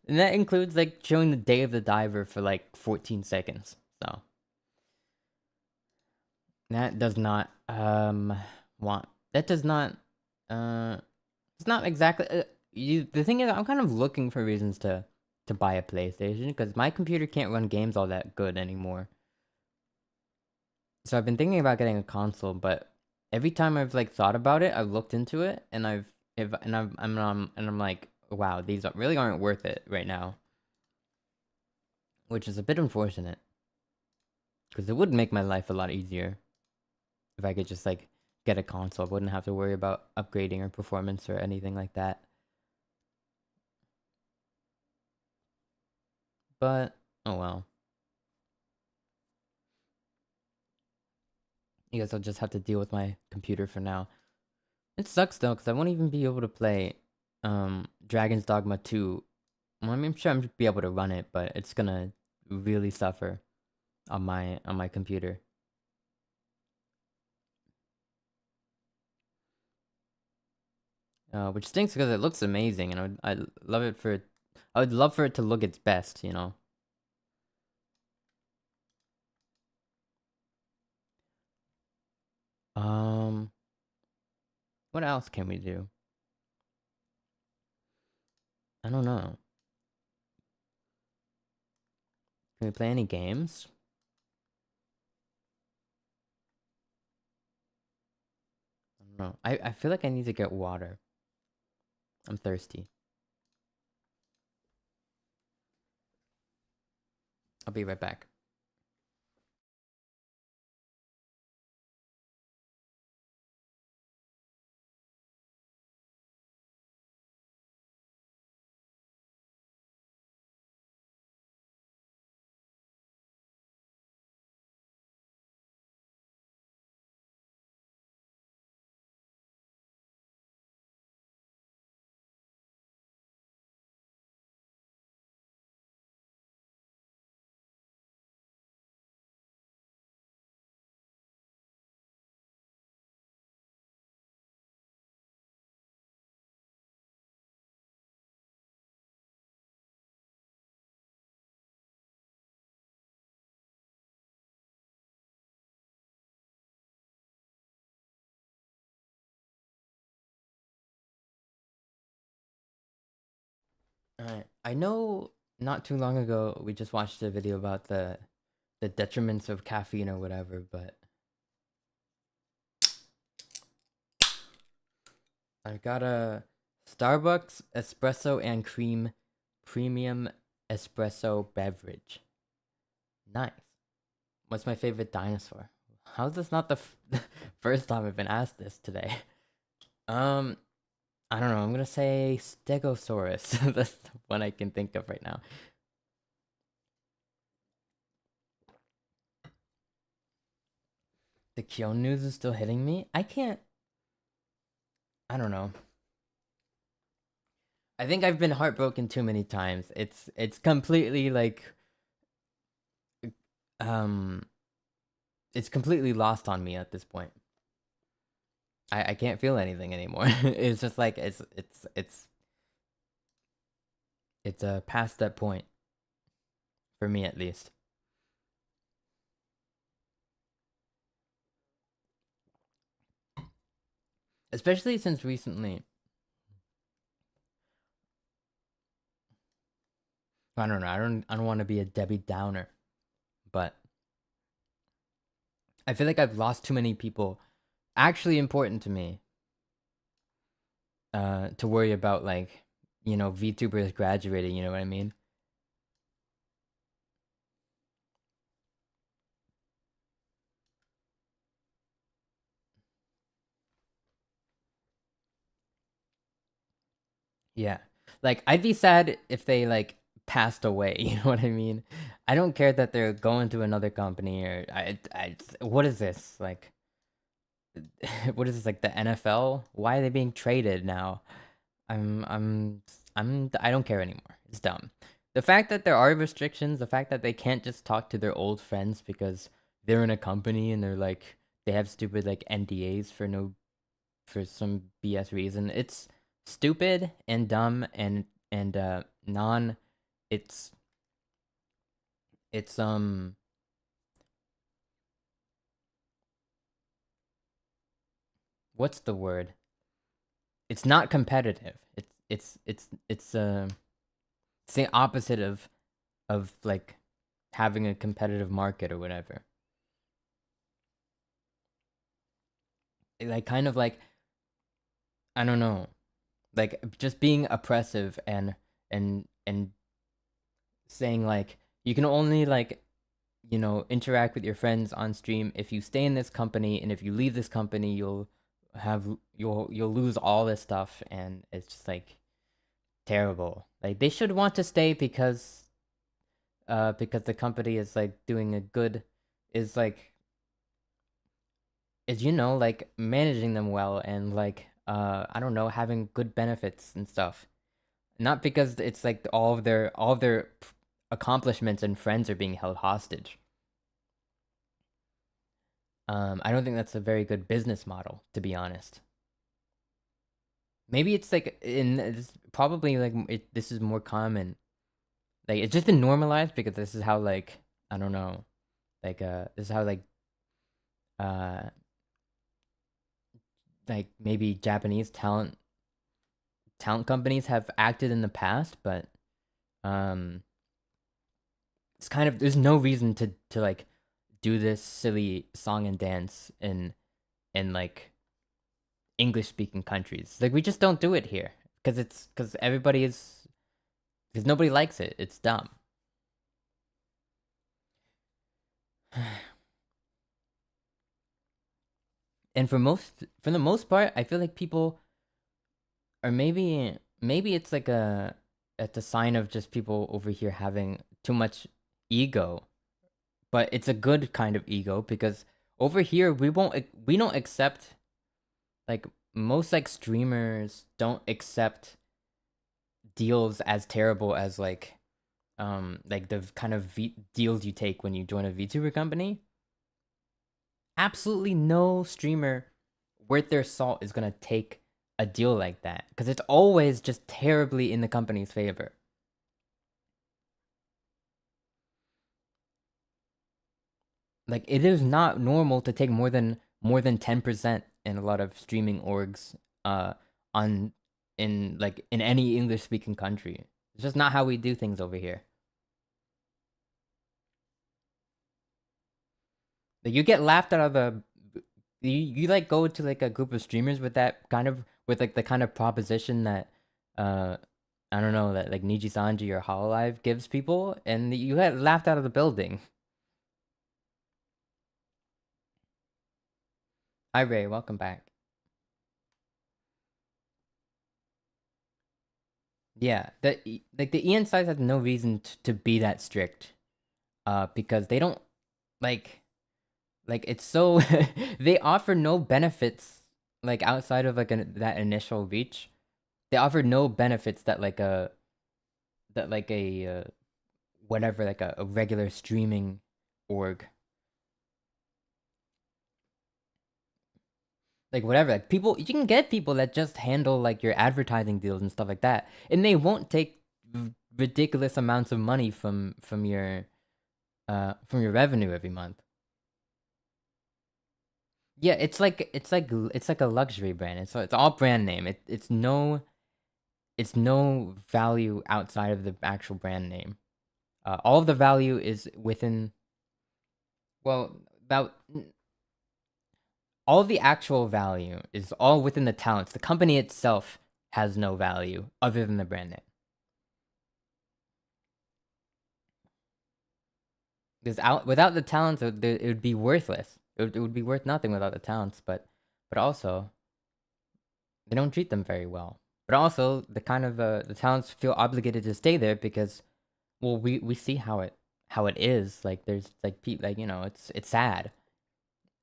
And that includes like showing the Day of the Diver for like 14 seconds. So that does not that does not it's not exactly the thing is I'm kind of looking for reasons to buy a PlayStation because my computer can't run games all that good anymore. So I've been thinking about getting a console, but every time I've like thought about it, I've looked into it and I'm like, wow, these really aren't worth it right now. Which is a bit unfortunate. Because it would make my life a lot easier. If I could just like get a console. I wouldn't have to worry about upgrading or performance or anything like that. But, oh well. I guess I'll just have to deal with my computer for now. It sucks though, because I won't even be able to play Dragon's Dogma 2. Well, I mean, I'm sure I'm be able to run it, but it's gonna really suffer on my computer. Which stinks because it looks amazing, and I would love for it to look its best, you know. What else can we do? I don't know. Can we play any games? I don't know. I feel like I need to get water. I'm thirsty. I'll be right back. Alright. I know not too long ago we just watched a video about the detriments of caffeine or whatever, but I've got a Starbucks espresso and cream premium espresso beverage. Nice. What's my favorite dinosaur? How's this not the first time I've been asked this today? I don't know. I'm gonna say Stegosaurus. That's the one I can think of right now. The Kyon news is still hitting me. I don't know. I think I've been heartbroken too many times. It's completely like it's completely lost on me at this point. I can't feel anything anymore. It's just like it's past that point for me at least. Especially since recently, I don't know. I don't want to be a Debbie Downer, but I feel like I've lost too many people actually important to me to worry about, like, you know, VTubers graduating, you know what I mean? Yeah. Like, I'd be sad if they, like, passed away, you know what I mean? I don't care that they're going to another company or what is this? Like, what is this, like the NFL? Why are they being traded now? I don't care anymore. It's dumb. The fact that there are restrictions, the fact that they can't just talk to their old friends because they're in a company and they're like they have stupid like NDAs for some BS reason. It's stupid and dumb and non it's it's what's the word? It's not competitive. It's the opposite of like having a competitive market or whatever. Like kind of like I don't know, like just being oppressive and saying like you can only like you know interact with your friends on stream if you stay in this company, and if you leave this company you'll lose all this stuff, and it's just like terrible. Like they should want to stay because the company is like doing a good is like is you know like managing them well and like I don't know having good benefits and stuff. Not because it's like all of their accomplishments and friends are being held hostage. I don't think that's a very good business model, to be honest. Maybe it's like it's probably like this is more common. Like it's just been normalized because this is how like I don't know, like this is how uh like maybe Japanese talent companies have acted in the past, but um it's kind of there's no reason to like do this silly song and dance in like English speaking countries. Like we just don't do it here because everybody is because nobody likes it. It's dumb. And for the most part, I feel like people or maybe it's like it's a sign of just people over here having too much ego, but it's a good kind of ego because over here we don't accept like most like streamers don't accept deals as terrible as like the kind of deals you take when you join a VTuber company. Absolutely no streamer worth their salt is gonna take a deal like that because it's always just terribly in the company's favor. Like it is not normal to take more than 10% in a lot of streaming orgs on in any English speaking country. It's just not how we do things over here. Like you get laughed out of the you like go to like a group of streamers with that kind of with like the kind of proposition that I don't know that like Niji Sanji or Hololive gives people, and you get laughed out of the building. Hi Ray, welcome back. Yeah, like the Ian size has no reason to be that strict, because they don't like it's so they offer no benefits like outside of like that initial reach. They offer no benefits that like a whatever like a regular streaming org. like whatever, like people, you can get people that just handle like your advertising deals and stuff like that, and they won't take ridiculous amounts of money from your revenue every month. Yeah, it's like a luxury brand. It's all brand name. It's no value outside of the actual brand name. All of the value is within, well, about all of the actual value is all within the talents. The company itself has no value other than the brand name. Because without the talents, it would be worthless. It would be worth nothing without the talents. But also, they don't treat them very well. But also, the kind of the talents feel obligated to stay there because, well, we see how it is. Like there's like like, you know, it's sad,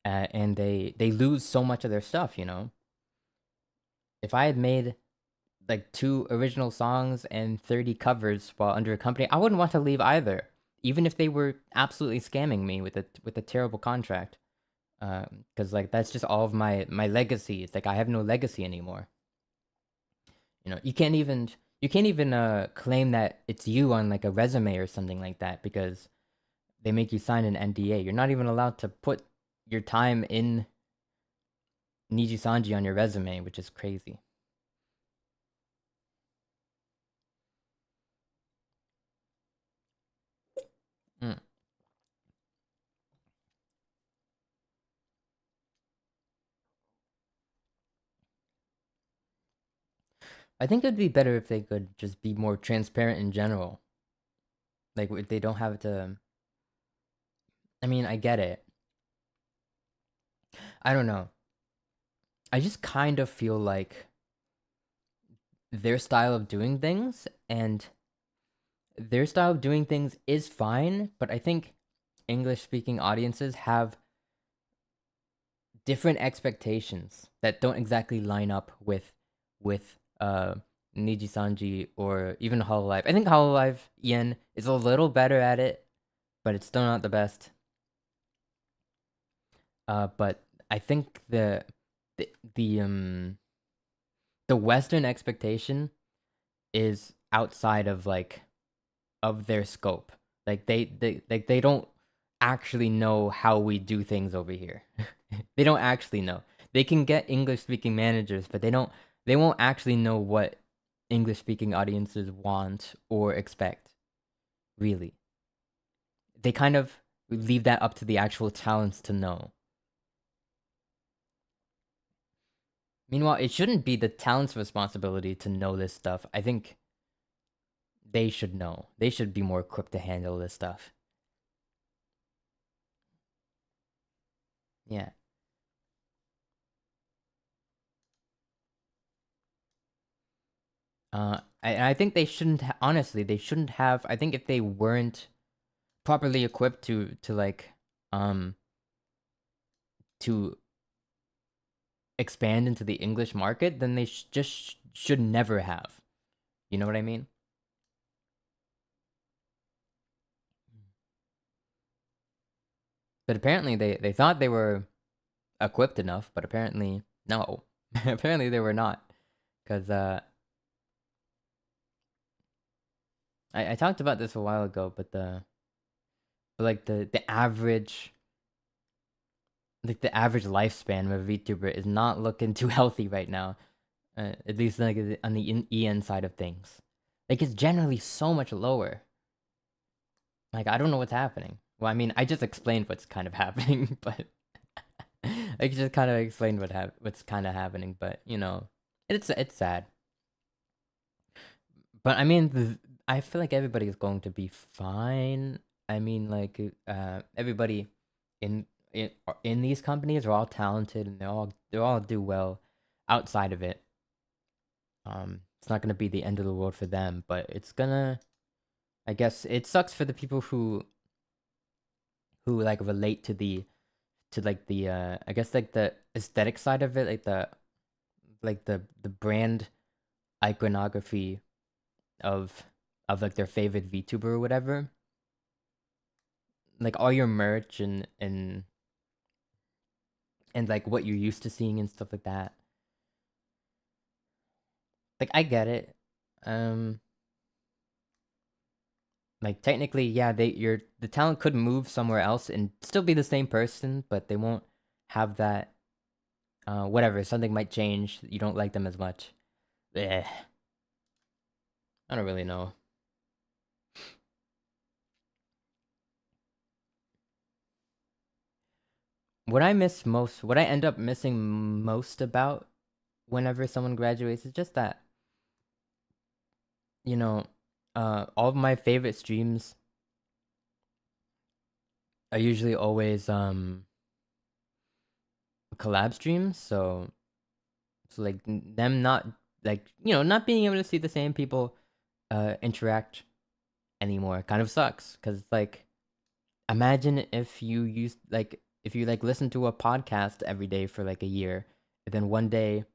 and they lose so much of their stuff. You know, if I had made like 2 original songs and 30 covers while under a company, I wouldn't want to leave either, even if they were absolutely scamming me with a terrible contract. Because like that's just all of my legacy. It's like I have no legacy anymore. You know, you can't even claim that it's you on like a resume or something like that because they make you sign an NDA. You're not even allowed to put your time in Niji Sanji on your resume, which is crazy. Mm. I think it'd be better if they could just be more transparent in general. Like if they don't have to. I mean, I get it. I don't know. I just kind of feel like their style of doing things is fine, but I think English speaking audiences have different expectations that don't exactly line up with Niji Sanji or even Hololive. I think Hololive Yen is a little better at it, but it's still not the best. But I think the Western expectation is outside of like of their scope. Like they don't actually know how we do things over here. They don't actually know. They can get English speaking managers, but they won't actually know what English speaking audiences want or expect. Really. They kind of leave that up to the actual talents to know. Meanwhile, it shouldn't be the talent's responsibility to know this stuff. I think they should know. They should be more equipped to handle this stuff. Yeah. I think they shouldn't. Honestly, they shouldn't have. I think if they weren't properly equipped to like to expand into the English market, then they just should never have. You know what I mean? But apparently they thought they were equipped enough, but apparently no. Apparently they were not. Because I talked about this a while ago, but the average lifespan of a VTuber is not looking too healthy right now. At least like on the EN side of things. Like it's generally so much lower. Like I don't know what's happening. Well, I mean, I just explained what's kind of happening, but I just kind of explained what's kind of happening, but you know, it's sad. But I mean, I feel like everybody is going to be fine. I mean, like everybody in these companies are all talented and they all do well outside of it. It's not gonna be the end of the world for them, but it's gonna. I guess it sucks for the people who like relate to the I guess like the aesthetic side of it, like the brand iconography of like their favorite VTuber or whatever. Like all your merch and and like what you're used to seeing and stuff like that. Like I get it. Like technically, yeah, the talent could move somewhere else and still be the same person, but they won't have that whatever, something might change. You don't like them as much. I don't really know. What I miss most, what I end up missing most about whenever someone graduates is just that, you know, all of my favorite streams are usually always collab streams, so like them not like, you know, not being able to see the same people interact anymore kind of sucks, because like imagine if you used like if you like listen to a podcast every day for like a year, and then one day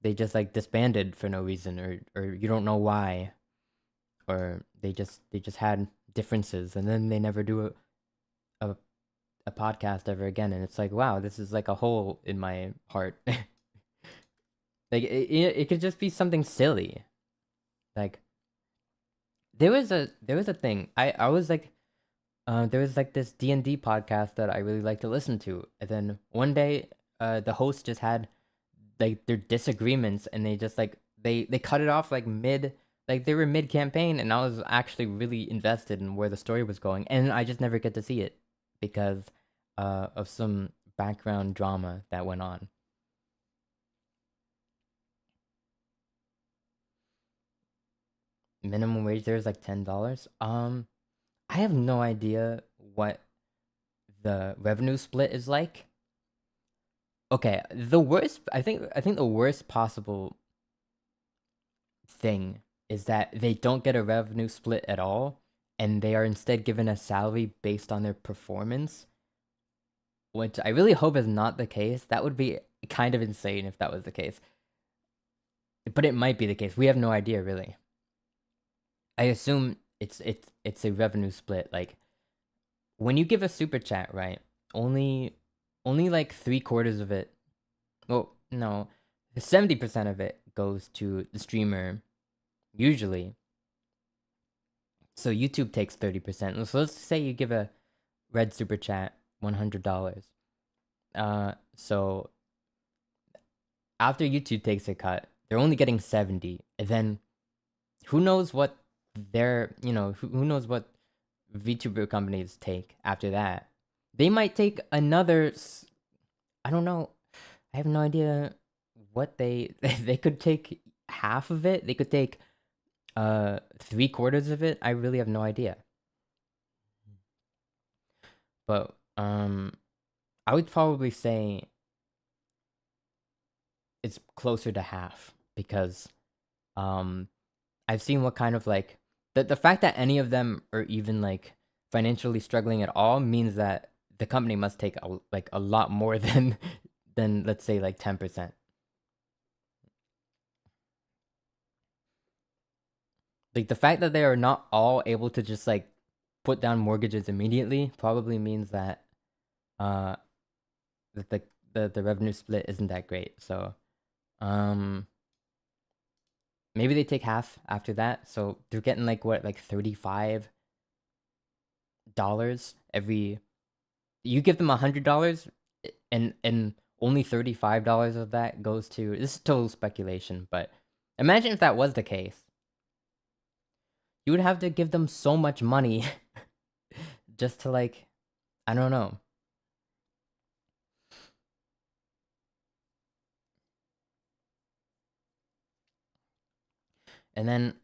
they just like disbanded for no reason, or you don't know why, or they just had differences, and then they never do a podcast ever again, and it's like, wow, this is like a hole in my heart. Like it could just be something silly. Like there was a thing I was like, there was like this D&D podcast that I really like to listen to, and then one day the host just had like their disagreements, and they just like they cut it off like mid, like they were mid campaign, and I was actually really invested in where the story was going, and I just never get to see it because of some background drama that went on. Minimum wage there is like $10. I have no idea what the revenue split is like. Okay, the worst, I think the worst possible thing is that they don't get a revenue split at all, and they are instead given a salary based on their performance, which I really hope is not the case. That would be kind of insane if that was the case. But it might be the case. We have no idea, really. I assume it's a revenue split. Like when you give a super chat, right? Only like 3/4 of it. Well, no, 70% of it goes to the streamer, usually. So YouTube takes 30%. So let's say you give a red super chat $100. So after YouTube takes a cut, they're only getting 70, and then who knows what their, you know, who knows what VTuber companies take after that. They might take another, I don't know, I have no idea what they could take half of it. They could take 3/4 of it. I really have no idea. But I would probably say it's closer to half, because I've seen what kind of like the fact that any of them are even like financially struggling at all means that the company must take a lot more than let's say like 10%. Like the fact that they are not all able to just like put down mortgages immediately probably means that that the revenue split isn't that great. So maybe they take half after that, so they're getting like what, like $35 every. You give them $100, and only $35 of that goes to. This is total speculation, but imagine if that was the case. You would have to give them so much money just to like, I don't know. And then,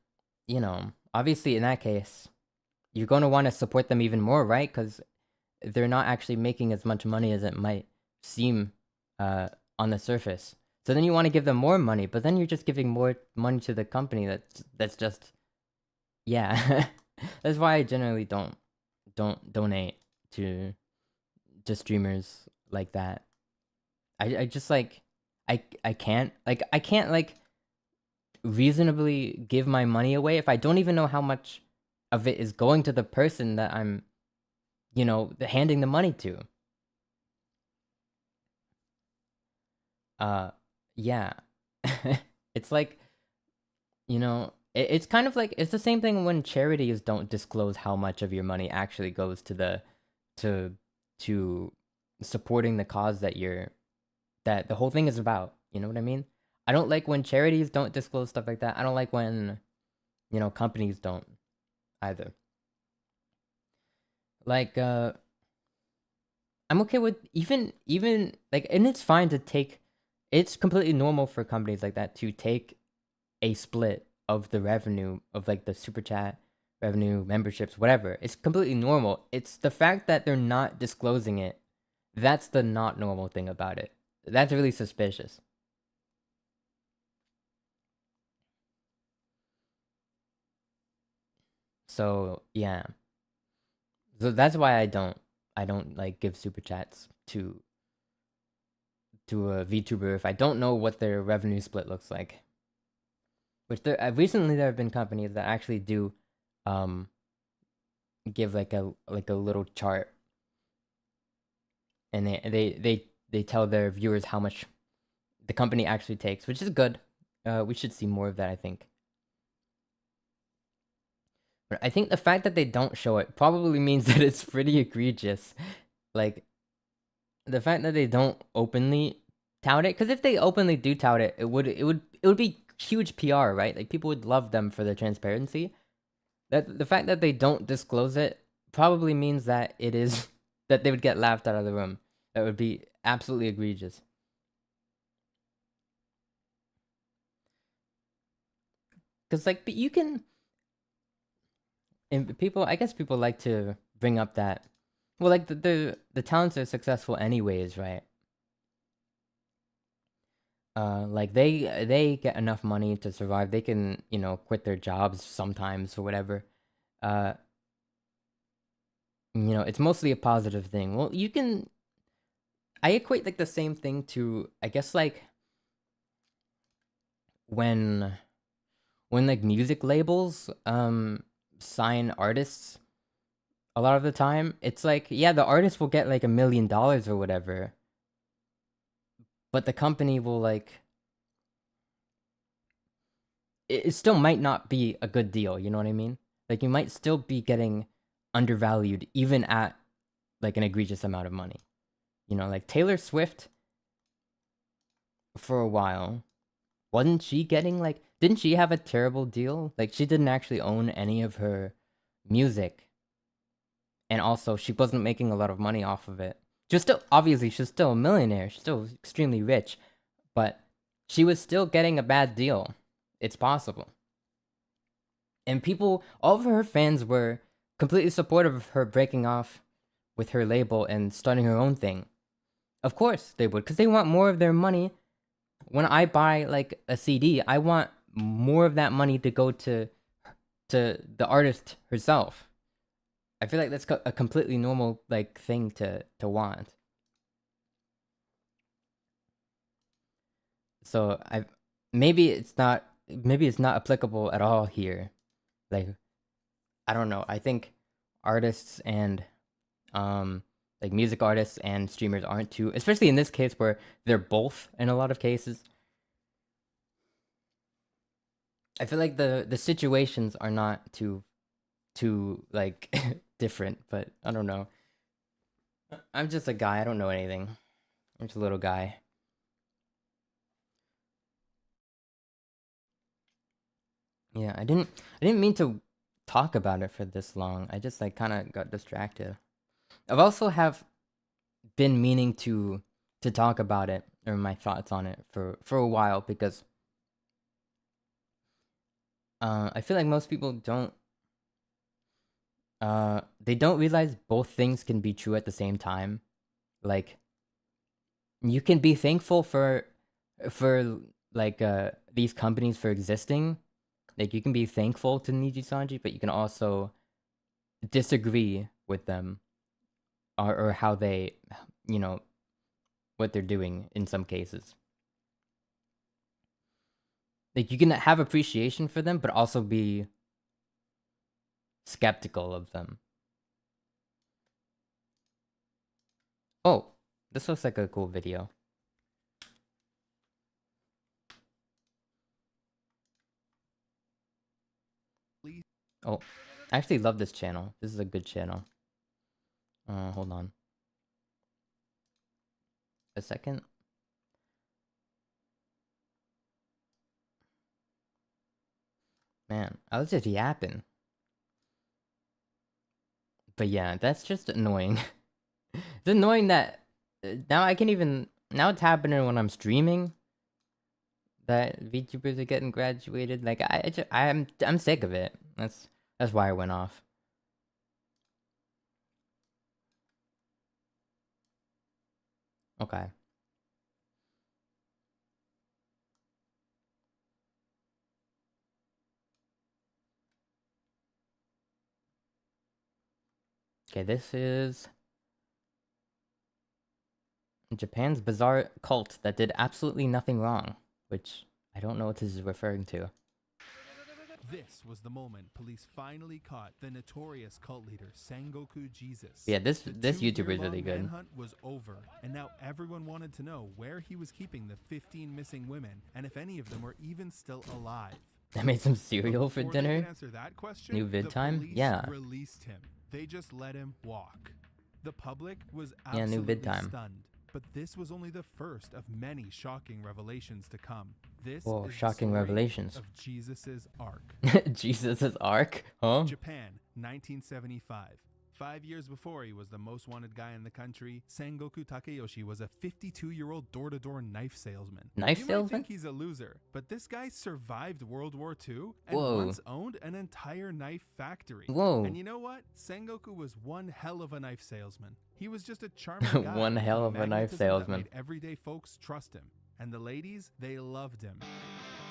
you know, obviously in that case, you're going to want to support them even more, right? Because they're not actually making as much money as it might seem on the surface. So then you want to give them more money, but then you're just giving more money to the company that's just, yeah. That's why I generally don't donate to streamers like that. I just like I can't like reasonably give my money away if I don't even know how much of it is going to the person that I'm, you know, handing the money to. Yeah. It's like, you know, it's kind of like it's the same thing when charities don't disclose how much of your money actually goes to to to supporting the cause that the whole thing is about. You know what I mean? I don't like when charities don't disclose stuff like that. I don't like when, companies don't either. Like, I'm okay with even like, and it's fine to take. It's completely normal for companies like that to take a split of the revenue of like the super chat revenue, memberships, whatever. It's completely normal. It's the fact that they're not disclosing it. That's the not normal thing about it. That's really suspicious. So yeah. So that's why I don't like give super chats to a VTuber if I don't know what their revenue split looks like. Which recently there have been companies that actually do give like a little chart, and they tell their viewers how much the company actually takes, which is good. We should see more of that, I think. But I think the fact that they don't show it probably means that it's pretty egregious. Like, the fact that they don't openly tout it, because if they openly do tout it, it would be huge PR, right? Like, people would love them for their transparency. That the fact that they don't disclose it probably means that it is that they would get laughed out of the room. That would be absolutely egregious. Because like, but you can, and people, I guess people like to bring up that, well, like the talents are successful anyways, right? Like they get enough money to survive. They can, quit their jobs sometimes or whatever. It's mostly a positive thing. Well, I equate like the same thing to, I guess, like when like music labels sign artists a lot of the time, it's like, yeah, the artist will get like $1 million or whatever, but the company will like, it still might not be a good deal, you know what I mean? Like, you might still be getting undervalued even at like an egregious amount of money. Like Taylor Swift for a while, wasn't she getting like, didn't she have a terrible deal? Like, she didn't actually own any of her music, and also she wasn't making a lot of money off of it. Obviously she's still a millionaire, she's still extremely rich, but she was still getting a bad deal. It's possible. And all of her fans were completely supportive of her breaking off with her label and starting her own thing. Of course they would, because they want more of their money. When I buy like a CD, I want more of that money to go to the artist herself. I feel like that's a completely normal like thing to want. So maybe it's not applicable at all here. Like, I don't know. I think artists and like music artists and streamers aren't too, especially in this case where they're both in a lot of cases. I feel like the situations are not too like different, but I don't know. I'm just a guy. I don't know anything. I'm just a little guy. Yeah, I didn't mean to talk about it for this long. I just like kind of got distracted. I've also have been meaning to talk about it or my thoughts on it for a while, because I feel like most people don't they don't realize both things can be true at the same time. Like, you can be thankful for like these companies for existing. Like, you can be thankful to Niji Sanji, but you can also disagree with them or how they, what they're doing in some cases. Like, you can have appreciation for them, but also be skeptical of them. Oh, this looks like a cool video. Oh, I actually love this channel. This is a good channel. Hold on. A second. Man, I was just yapping. But yeah, that's just annoying. It's annoying that now I can even now it's happening when I'm streaming. That VTubers are getting graduated. Like I'm sick of it. That's why I went off. Okay. Okay, this is Japan's bizarre cult that did absolutely nothing wrong, which I don't know what this is referring to. This was the moment police finally caught the notorious cult leader Sengoku Jesus. Yeah, this The YouTuber is two-year-long really good. manhunt was over, and now everyone wanted to know where he was keeping the 15 missing women, and if any of them were even still alive. I made some cereal for Before they dinner. could answer that question, New vid the time? police Yeah. released him. They just let him walk. The public was Yeah, new vid absolutely time. stunned. But this was only the first of many shocking revelations to come. This Whoa, is shocking the story revelations. of Jesus's ark. Jesus' arc? Huh? Japan, 1975. 5 years before he was the most wanted guy in the country, Sengoku Takeyoshi was a 52-year-old door-to-door knife salesman. Knife you salesman? might think he's a loser, but this guy survived World War II and Whoa. once owned an entire knife factory. Whoa. And you know what? Sengoku was one hell of a knife salesman. He was just a charming guy. One hell with of a knife magnetism that salesman. made everyday folks trust him. And the ladies, they loved him.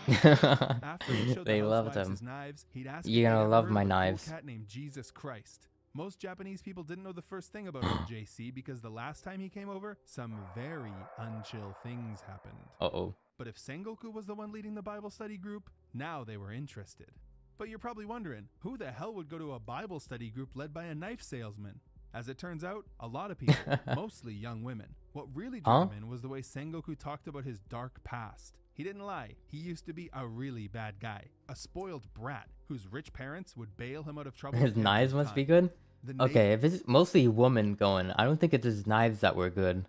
After he showed They the loved housewives him. his knives, he'd ask You're if they'd gonna ever love heard my of a cool knives. cat named Jesus Christ. Most Japanese people didn't know the first thing about JC because the last time he came over, some very unchill things happened. Uh-oh. But if Sengoku was the one leading the Bible study group, now they were interested. But you're probably wondering, who the hell would go to a Bible study group led by a knife salesman? As it turns out, a lot of people, mostly young women. What really drew them in was the way Sengoku talked about his dark past. He didn't lie. He used to be a really bad guy. A spoiled brat whose rich parents would bail him out of trouble. His every knives must be time. good? Okay, if it's mostly women going, I don't think it's his knives that were good.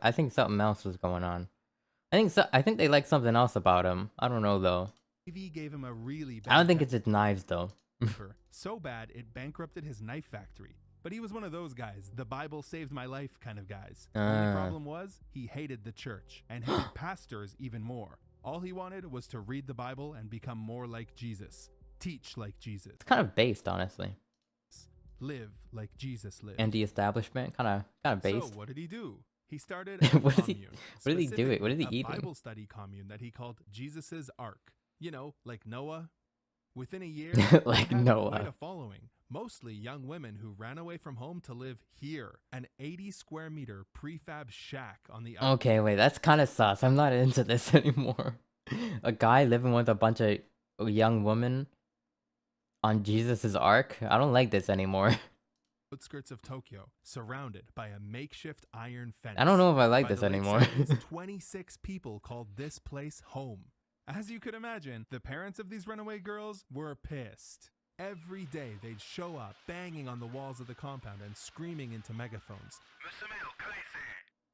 I think something else was going on. I think they like something else about him. I don't know though. TV gave him a really bad I don't think it's his knives though. temper. So bad it bankrupted his knife factory. But he was one of those guys, the Bible saved my life kind of guys. Only problem was, he hated the church, and hated pastors even more. All he wanted was to read the Bible and become more like Jesus. Teach like Jesus. It's kind of based, honestly. Live like Jesus lived. Anti-establishment, kind of based. So what did he do? He started a What did he- commune. what did he do it? What did he specifically eat a it? Bible study commune that he called Jesus's Ark. You know, like Noah. Within a year, Like he had Noah. quite a following. Mostly young women who ran away from home to live here, an 80 square meter prefab shack on the Okay, wait, that's kind of sus. I'm not into this anymore. A guy living with a bunch of young women on Jesus's ark? I don't like this anymore. outskirts of Tokyo, surrounded by a makeshift iron fence. I don't know if I like By this the late anymore. 70s, 26 people called this place home. As you could imagine, the parents of these runaway girls were pissed. Every day they'd show up, banging on the walls of the compound and screaming into megaphones.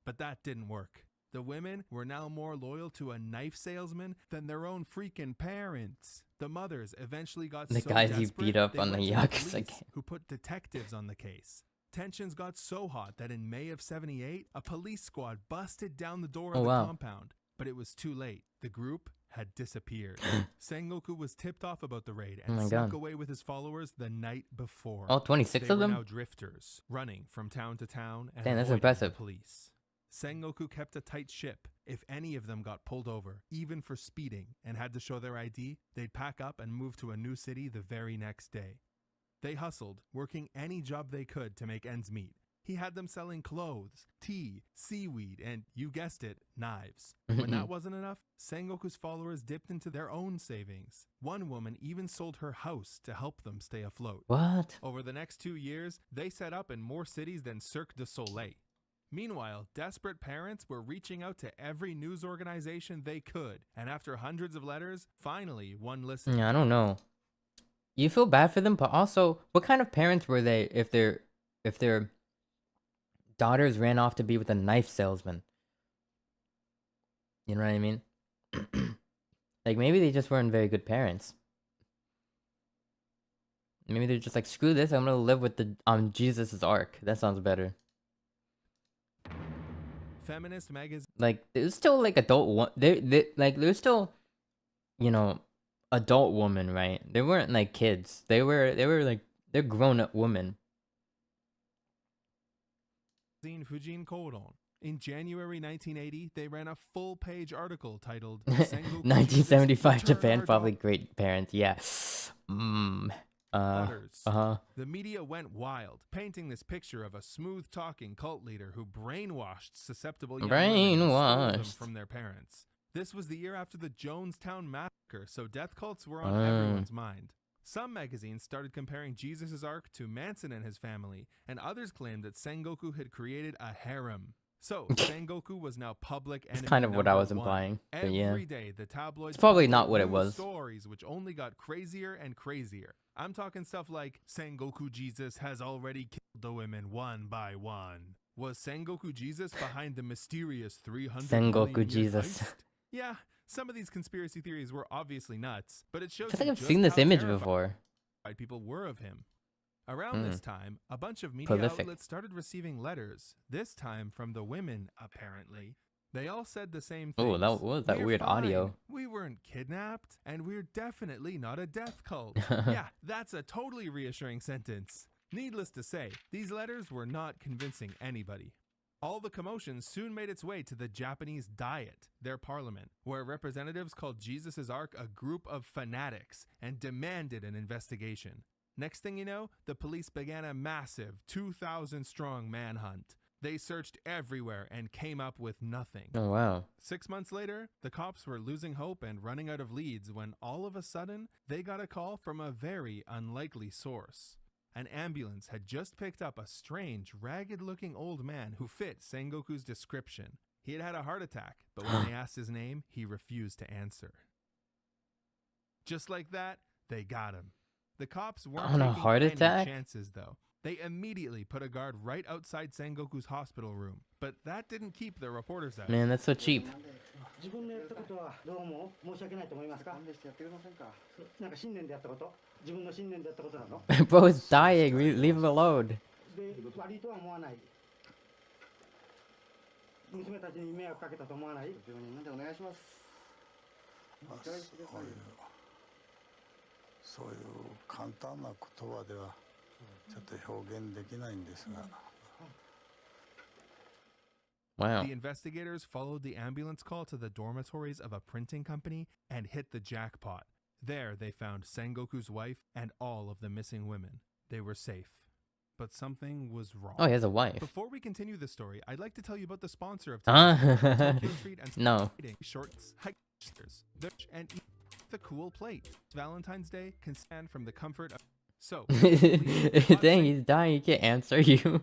But that didn't work. The women were now more loyal to a knife salesman than their own freaking parents. The mothers eventually got The so guys he desperate, beat up they on the went to yucks, police, like- who put detectives on the case. Tensions got so hot that in May of '78, a police squad busted down the door of Oh, the wow. compound. But it was too late. The group had disappeared. Sengoku was tipped off about the raid Oh and my snuck God. away with his followers the night before. All 26 They of were them? now drifters, running from town to town and Damn, that's avoiding impressive. the police. Sengoku kept a tight ship. If any of them got pulled over, even for speeding, and had to show their ID, they'd pack up and move to a new city the very next day. They hustled, working any job they could to make ends meet. He had them selling clothes, tea, seaweed, and, you guessed it, knives. When that wasn't enough, Sengoku's followers dipped into their own savings. One woman even sold her house to help them stay afloat. What? Over the next 2 years, they set up in more cities than Cirque du Soleil. Meanwhile, desperate parents were reaching out to every news organization they could, and after hundreds of letters, finally one listened. Yeah, I don't know. you feel bad for them, but also, what kind of parents were they if their daughters ran off to be with a knife salesman? You know what I mean? Like, maybe they just weren't very good parents. Maybe they're just like, screw this, I'm gonna live with the Jesus's ark. That sounds better. Feminist magazine. Like, there's still like adult there's still, you know, adult women, right? They weren't like kids. They were like, they're grown up women. Fujin Koron. In January 1980, they ran a full-page article titled Sengoku 1975 Jesus, Japan, Return probably Our great parents. Yeah. Daughters. Uh-huh. The media went wild, painting this picture of a smooth-talking cult leader who brainwashed susceptible young women and stole them from their parents. This was the year after the Jonestown massacre, so death cults were on everyone's mind. Some magazines started comparing Jesus' ark to Manson and his family, and others claimed that Sengoku had created a harem. So, Sengoku was now public enemy It's kind of what I was #1. implying, but yeah. Every day, the tabloids It's probably published not what it new was. stories which only got crazier and crazier. I'm talking stuff like, Sengoku Jesus has already killed the women one by one. Was Sengoku Jesus behind the mysterious 300 Sengoku million Jesus. heist? Yeah, some of these conspiracy theories were obviously nuts, but it shows I feel like you I've just seen this how image terrified before. people were of him. Around this time, a bunch of media Prolific. outlets started receiving letters, this time from the women, apparently. They all said the same thing. Oh, that was that "We're weird fine. audio. We weren't kidnapped, and we're definitely not a death cult." Yeah, that's a totally reassuring sentence. Needless to say, these letters were not convincing anybody. All the commotion soon made its way to the Japanese Diet, their parliament, where representatives called Jesus' Ark a group of fanatics and demanded an investigation. Next thing you know, the police began a massive 2,000-strong manhunt. They searched everywhere and came up with nothing. Oh, wow. 6 months later, the cops were losing hope and running out of leads when all of a sudden, they got a call from a very unlikely source. An ambulance had just picked up a strange, ragged-looking old man who fit Sengoku's description. He had had a heart attack, but when they asked his name, he refused to answer. Just like that, they got him. The cops weren't On a taking heart any attack? chances, though. They immediately put a guard right outside Sengoku's hospital room, but that didn't keep the reporters out. Man, that's so cheap. 自分のやったことはどうも申し訳ないと思いますか？勘弁してやってくれませんか？なんか信念でやったこと？自分の信念でやったことなの？ Bro is dying. Leave him alone. で、悪いとは思わない。娘たちに迷惑かけたと思わない？自分にお願いします。そういう簡単な言葉ではちょっと表現できないんですが。Wow. The investigators followed the ambulance call to the dormitories of a printing company and hit the jackpot. There they found Sengoku's wife and all of the missing women. They were safe. But something was wrong. Oh, he has a wife. Before we continue the story, I'd like to tell you about the sponsor of today's Tokyo Street and No. Shorts, hikers, and the cool plate. Valentine's Day can stand from the comfort of... So, dang, he's dying. He can't answer you.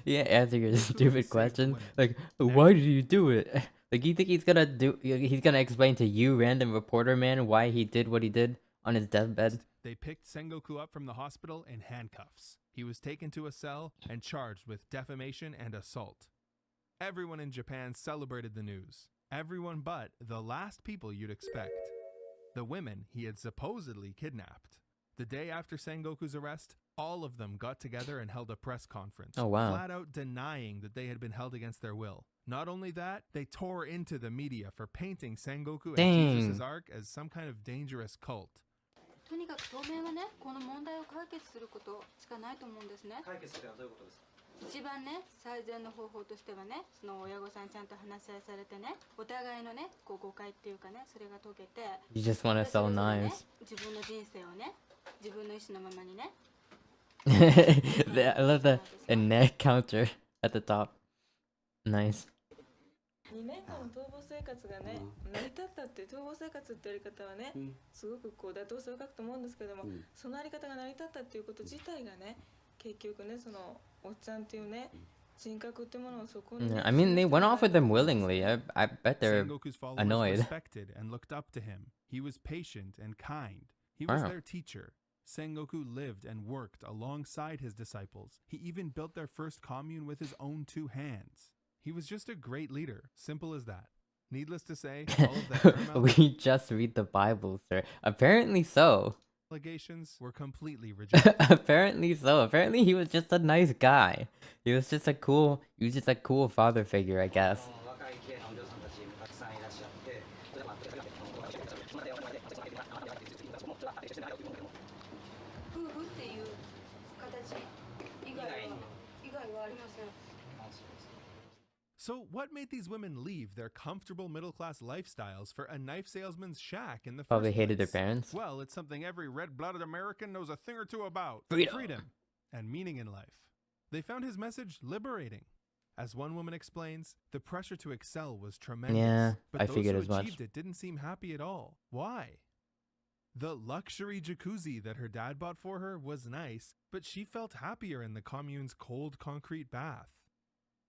He can't answer your stupid question. Like, why did you do it? Like, you think he's gonna explain to you, random reporter man, why he did what he did on his deathbed? They picked Sengoku up from the hospital in handcuffs. He was taken to a cell and charged with defamation and assault. Everyone in Japan celebrated the news. Everyone but the last people you'd expect. The women he had supposedly kidnapped. The day after Sengoku's arrest, all of them got together and held a press conference, Oh, wow. flat out denying that they had been held against their will. Not only that, they tore into the media for painting Sengoku and Jesus' Ark as some kind of dangerous cult. とにかく当面はね、この問題を解決することしかないと思うんですね。解決するのはどういうことですか？一番ね、最善の方法としてはね、その親御さんちゃんと話し合いされてね、お互いのね、こう誤解っていうかね、それが解けて、 You just want to sell それぞれね knives. 自分の人生をね、自分の意思のままにね。I love the neck counter at the top. Nice. 2年間の逃亡生活がね、成り立ったっていう逃亡生活ってやり方はね、すごくこう妥当性を書くと思うんですけども、そのやり方が成り立ったっていうこと自体がね、結局ね、そのおっちゃんっていうね、人格ってものをそこに、ね、 I mean, they went off with him willingly. I bet they're Sengoku's followers annoyed. respected and looked up to him. He was patient and kind. He was Wow. their teacher. Sengoku lived and worked alongside his disciples. He even built their first commune with his own 2 hands. He was just a great leader, simple as that. Needless to say, all of the We just read the Bible, sir. Apparently so. allegations were completely rejected. Apparently so. Apparently he was just a nice guy. He was just a cool father figure, I guess. 若い綺麗なお嬢さんたちもたくさんいらっしゃって、それでまあ夫婦っていう形以外はありません。 So what made these women leave their comfortable middle-class lifestyles for a knife salesman's shack in the first Probably place? hated their parents. Well, it's something every red-blooded American knows a thing or two about. Freedom. And meaning in life. They found his message liberating. As one woman explains, the pressure to excel was tremendous. Yeah, but I those figured who as much. achieved it didn't seem happy at all. Why? The luxury jacuzzi that her dad bought for her was nice, but she felt happier in the commune's cold concrete bath.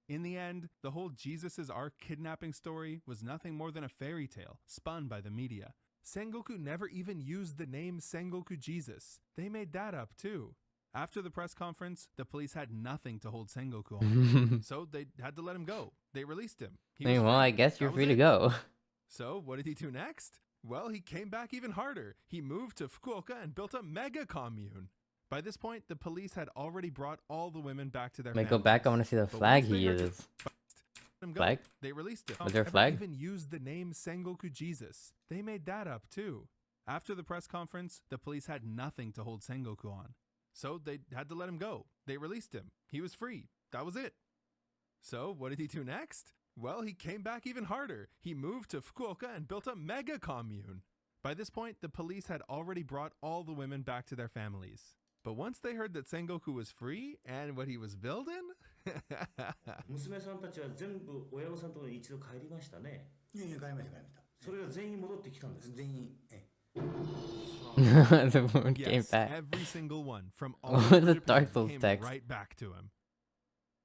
In the end, the whole Jesus' Ark kidnapping story was nothing more than a fairy tale spun by the media. Sengoku never even used the name Sengoku Jesus. They made that up too. After the press conference, the police had nothing to hold Sengoku on, so they had to let him go. They released him. He was Well, free. I guess you're That was free to it. go. So what did he do next? Well, he came back even harder. He moved to Fukuoka and built a mega commune. By this point, the police had already brought all the women back to their Wait, families. go back. I want to see the But flag once they he heard uses. him go, Flag? they released it. Was there a Never flag? even used the name Sengoku Jesus. They made that up too. After the press conference, the police had nothing to hold Sengoku on. So they had to let him go. They released him. He was free. That was it. So what did he do next? Well, he came back even harder. He moved to Fukuoka and built a mega commune. By this point, the police had already brought all the women back to their families. But once they heard that Sengoku was free and what he was building, 娘さんたちは全部親御さんのところに一度帰りましたね。いやいや帰りました帰りました。それが全員戻ってきたんです。全員。The woman came yes, back. every single one from What all was over the Japan Dark Souls came text? right back to him.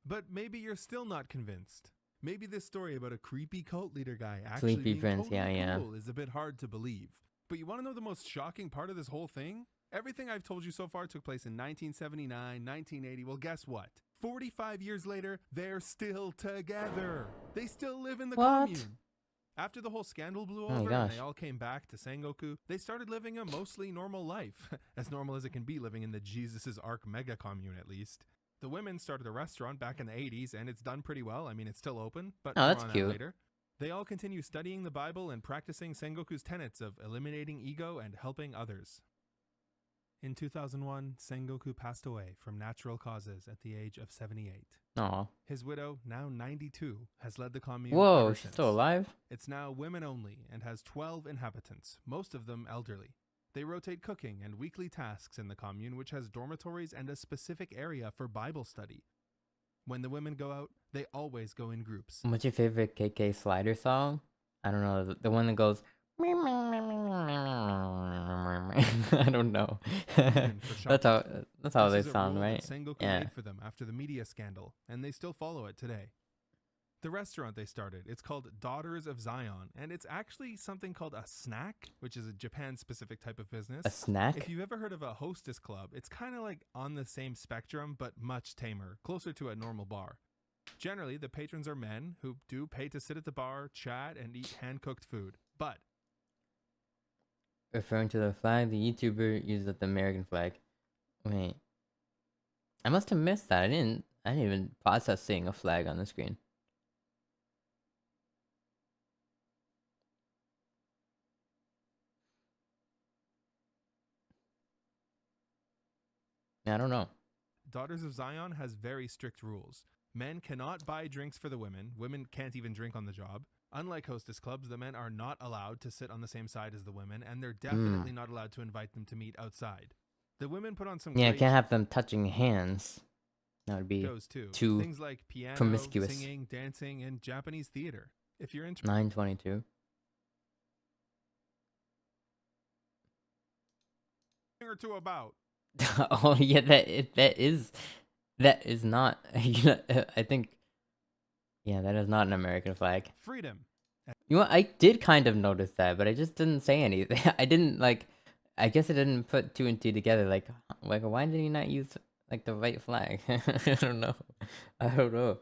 But maybe you're still not convinced. Maybe this story about a creepy cult leader guy actually Sleepy being Prince, totally yeah. cool is a bit hard to believe. But you want to know the most shocking part of this whole thing? Everything I've told you so far took place in 1979, 1980. Well, guess what? 45 years later, they're still together. They still live in the commune. After the whole scandal blew my over gosh. and they all came back to Sengoku, they started living a mostly normal life. As normal as it can be living in the Jesus' Ark mega commune, at least. The women started a restaurant back in the 80s, and it's done pretty well. I mean, it's still open, but Oh, more that's on that cute. later. They all continue studying the Bible and practicing Sengoku's tenets of eliminating ego and helping others. In 2001, Sengoku passed away from natural causes at the age of 78. Aw. His widow, now 92, has led the commune Whoa, ever she's since. still alive? It's now women only and has 12 inhabitants, most of them elderly. They rotate cooking and weekly tasks in the commune, which has dormitories and a specific area for Bible study. When the women go out, they always go in groups. What's your favorite KK Slider song? I don't know. The one that goes. I don't know. that's how they This is a sound, rule that right? Sengoku Yeah. made for them after the media scandal, and they still follow it today. The restaurant they started, it's called Daughters of Zion, and it's actually something called a snack, which is a Japan-specific type of business. A snack? If you've ever heard of a hostess club, it's kind of like on the same spectrum, but much tamer, closer to a normal bar. Generally, the patrons are men who do pay to sit at the bar, chat, and eat hand-cooked food. But Referring to the flag, the YouTuber used the American flag. Wait. I must have missed that. I didn't even process seeing a flag on the screen. I don't know. Daughters of Zion has very strict rules. Men cannot buy drinks for the women. Women can't even drink on the job. Unlike hostess clubs, the men are not allowed to sit on the same side as the women, and they're definitely not allowed to invite them to meet outside. The women put on some Yeah, I great can't have them touching hands. That would be shows too. too Things like piano, promiscuous. singing, dancing, and Japanese theater. If you're interested 922. or two about. Oh yeah, that is not. I think. Yeah, that is not an American flag. Freedom. You know what? I did kind of notice that, but I just didn't say anything. I didn't like. I guess it didn't put two and two together. Like why did he not use like the right flag? I don't know. I don't know.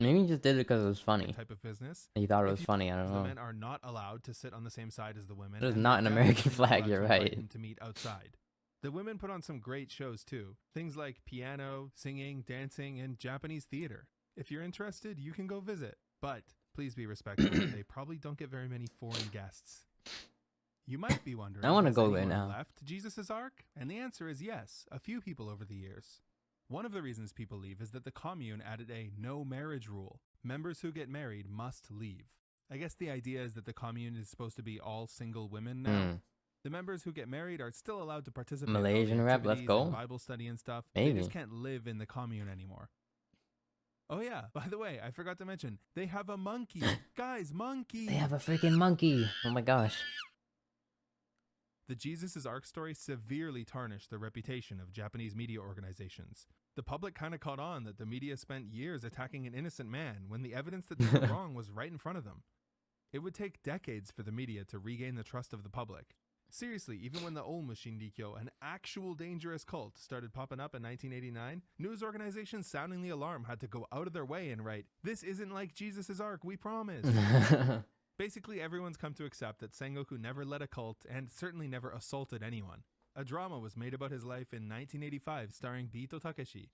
Maybe he just did it because it was funny. Type of business. He thought it If was you- funny. I don't The know. men are not allowed to sit on the same side as the women. It is and not they're an American definitely not flag, allowed you're to invite right. them to meet outside. The women put on some great shows too. Things like piano, singing, dancing, and Japanese theater. If you're interested, you can go visit. But please be respectful. They probably don't get very many foreign guests. You might be wondering, I wanna has go there anyone now. left Jesus' Ark? And the answer is yes, a few people over the years. One of the reasons people leave is that the commune added a no marriage rule. Members who get married must leave. I guess the idea is that the commune is supposed to be all single women now. Hmm. The members who get married are still allowed to participate Malaysian in all the rap, let's activities go. and Bible study and stuff. Maybe. They just can't live in the commune anymore. Oh yeah, by the way, I forgot to mention, they have a monkey. Guys, monkey! They have a freaking monkey. Oh my gosh. The Jesus' Ark story severely tarnished the reputation of Japanese media organizations. The public kind of caught on that the media spent years attacking an innocent man when the evidence that they were wrong was right in front of them. It would take decades for the media to regain the trust of the public. Seriously, even when the Olmu Shindikyo, an actual dangerous cult, started popping up in 1989, news organizations sounding the alarm had to go out of their way and write, "This isn't like Jesus' Ark, we promise." Basically, everyone's come to accept that Sengoku never led a cult and certainly never assaulted anyone. A drama was made about his life in 1985 starring Biito Takeshi.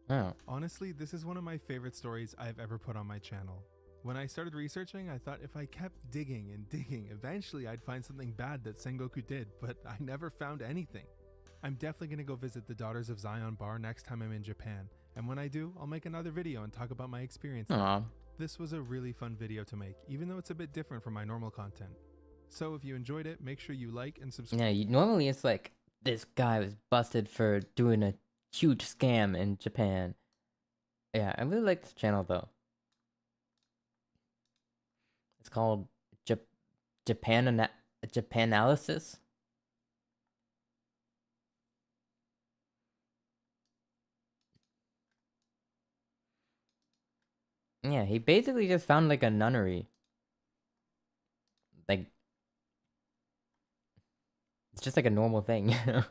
Oh. Honestly, this is one of my favorite stories I've ever put on my channel. When I started researching, I thought if I kept digging and digging, eventually I'd find something bad that Sengoku did, but I never found anything. I'm definitely going to go visit the Daughters of Zion bar next time I'm in Japan, and when I do, I'll make another video and talk about my experience there. Aw. This was a really fun video to make, even though it's a bit different from my normal content. So if you enjoyed it, make sure you like and subscribe. Yeah, normally it's like this guy was busted for doing a huge scam in Japan. Yeah, I really like this channel though. It's called Japanalysis. Yeah, he basically just found like a nunnery. Like, it's just like a normal thing, you know?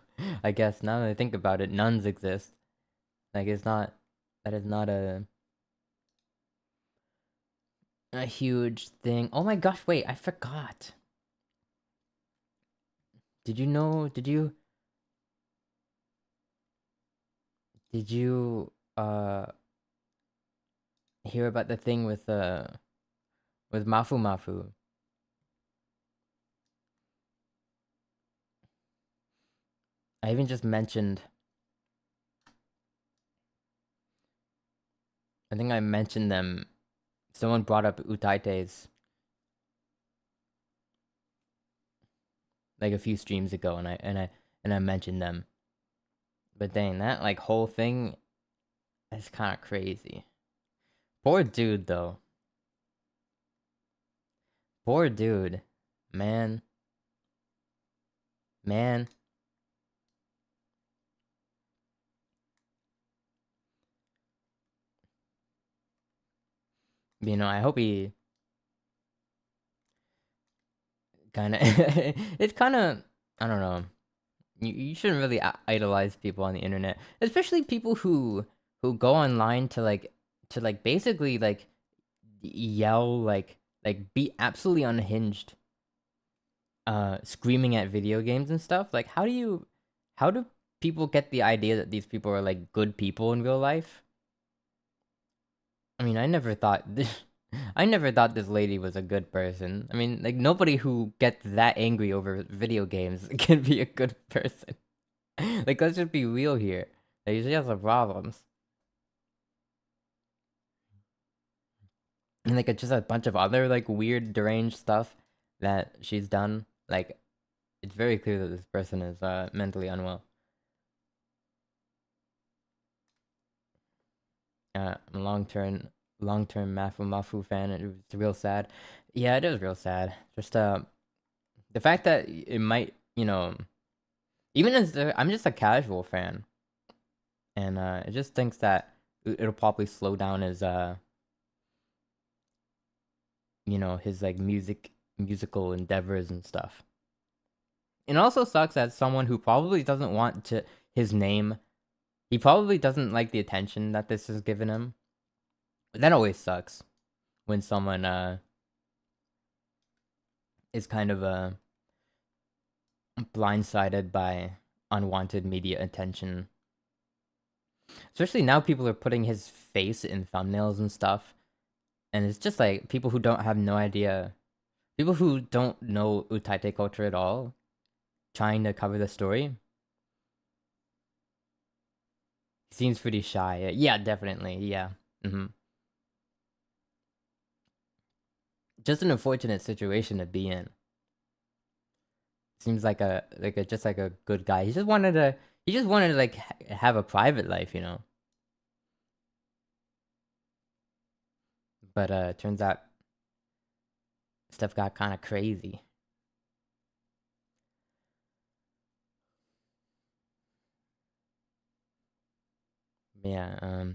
I guess now that I think about it, nuns exist. Like, that is not a huge thing. Oh my gosh, wait, I forgot. Did you hear about the thing with Mafu Mafu? I even just mentioned, I think I mentioned them. Someone brought up Utaites like a few streams ago, and I mentioned them. But dang, that like whole thing is kind of crazy. Poor dude though. Poor dude, man. You know, I hope he kind of it's kind of, I don't know. You shouldn't really idolize people on the internet, especially people who go online to basically like yell, like be absolutely unhinged, screaming at video games and stuff. Like, how do people get the idea that these people are like good people in real life? I mean, I never thought this lady was a good person. I mean, like, nobody who gets that angry over video games can be a good person. Like, let's just be real here. Like, she has some problems. And, like, just a bunch of other, like, weird, deranged stuff that she's done. Like, it's very clear that this person is mentally unwell. I'm a long-term Mafu fan. It's real sad. Yeah, it is real sad. Just the fact that it might, you know, even as I'm just a casual fan, and it just thinks that it'll probably slow down his you know, his like musical endeavors and stuff. it also sucks that someone who probably doesn't want to his name, he probably doesn't like the attention that this has given him. That always sucks when someone is kind of blindsided by unwanted media attention. Especially now people are putting his face in thumbnails and stuff. And it's just like people who don't have no idea, people who don't know Utaite culture at all, trying to cover the story. Seems pretty shy. Yeah, definitely. Yeah. Just an unfortunate situation to be in. Seems like a just like a good guy. He just wanted to like have a private life, you know. But turns out stuff got kind of crazy. Yeah, I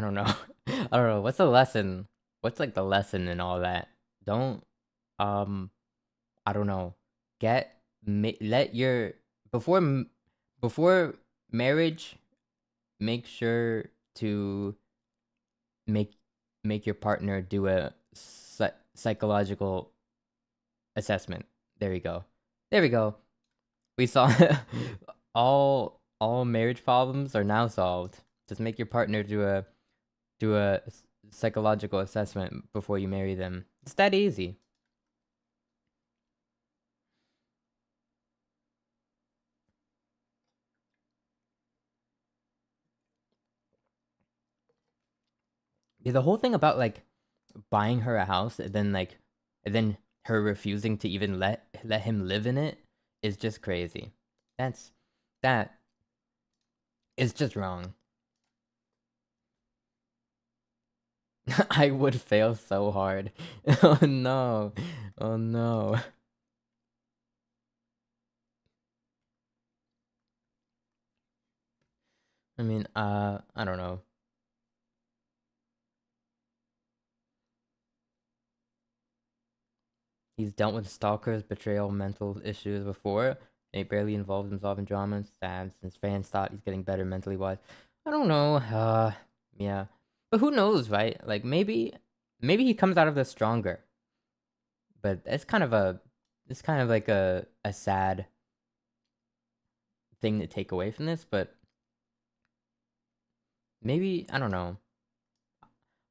don't know. I don't know. What's the lesson? What's like the lesson in all that? Don't I don't know. Let your before marriage, make sure to make your partner do a psychological assessment. There we go. There we go. We saw all marriage problems are now solved. Just make your partner do a psychological assessment before you marry them. It's that easy. Yeah, the whole thing about like buying her a house and then her refusing to even let him live in it is just crazy. That is just wrong. I would fail so hard. Oh no. Oh no. I mean, I don't know. He's dealt with stalkers, betrayal, mental issues before, and he barely involves himself in dramas. Sad, since fans thought he's getting better mentally wise. I don't know. Yeah, but who knows, right? Like maybe he comes out of this stronger. But it's kind of like a sad thing to take away from this. But maybe I don't know.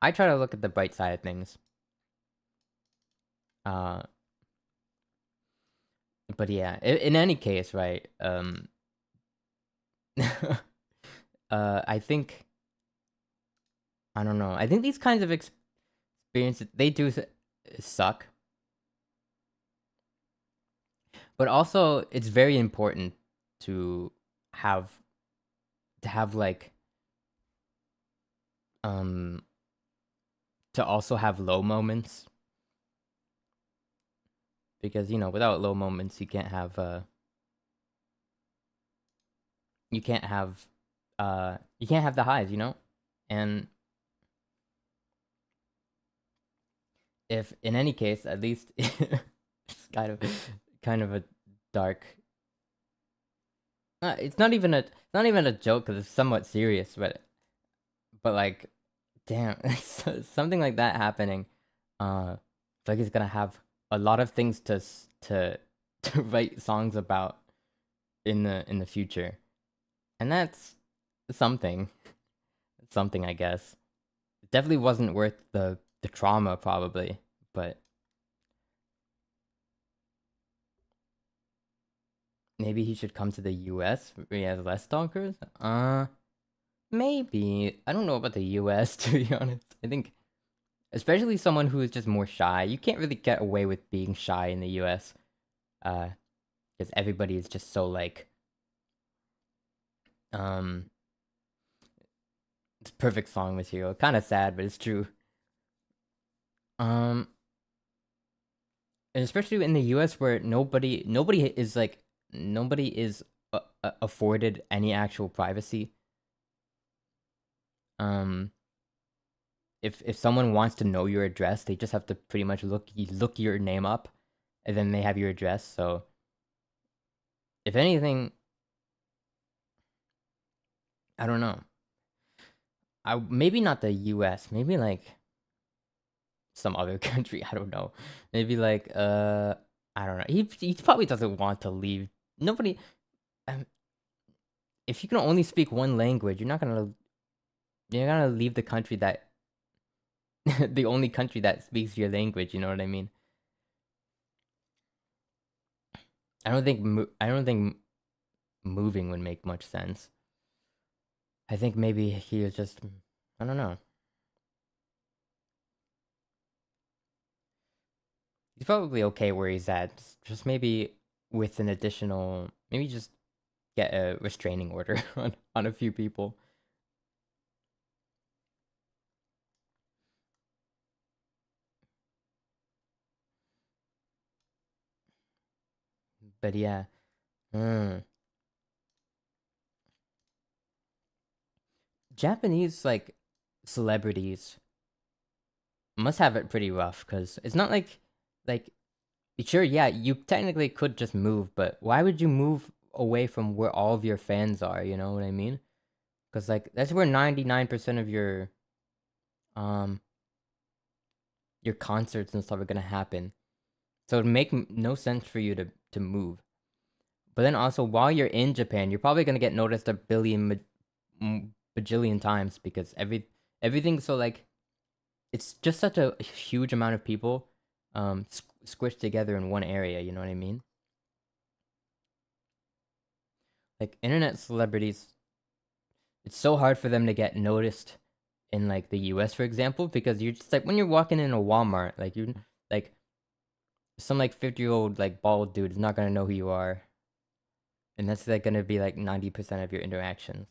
I try to look at the bright side of things. But yeah, in any case, right? I think I don't know. I think these kinds of experiences they do suck, but also it's very important to have like to also have low moments. Because, you know, without low moments, you can't have the highs, you know? And if in any case, at least it's kind of a dark it's not even a joke cuz it's somewhat serious, but like damn, something like that happening it's like he's going to have a lot of things to write songs about in the future, and that's something, I guess. It definitely wasn't worth the trauma, probably, but maybe he should come to the U.S. where he has less stalkers. Maybe I don't know about the U.S. to be honest. I think. Especially someone who is just more shy. You can't really get away with being shy in the US. Because everybody is just so like... It's perfect song material. Kind of sad, but it's true. And especially in the US where nobody is afforded any actual privacy. If someone wants to know your address, they just have to pretty much look your name up, and then they have your address. So if anything, I don't know. Maybe not the U.S. Maybe like some other country. I don't know. Maybe like I don't know. He probably doesn't want to leave. Nobody. If you can only speak one language, you're not gonna leave the country that the only country that speaks your language. You know what I mean? I don't think moving would make much sense. I think maybe he was just, I don't know. He's probably okay where he's at. Just maybe with an additional, maybe just get a restraining order on a few people. But yeah. Japanese like celebrities must have it pretty rough because it's not like sure, yeah, you technically could just move, but why would you move away from where all of your fans are? You know what I mean? Because like that's where 99% of your concerts and stuff are gonna happen. So it'd make no sense for you to move. But then also while you're in Japan, you're probably gonna get noticed a billion bajillion times because everything's so like it's just such a huge amount of people squished together in one area, you know what I mean? Like internet celebrities, it's so hard for them to get noticed in like the US, for example, because you're just like when you're walking in a Walmart, like you like some like 50-year-old like bald dude is not gonna know who you are. And that's like gonna be like 90% of your interactions.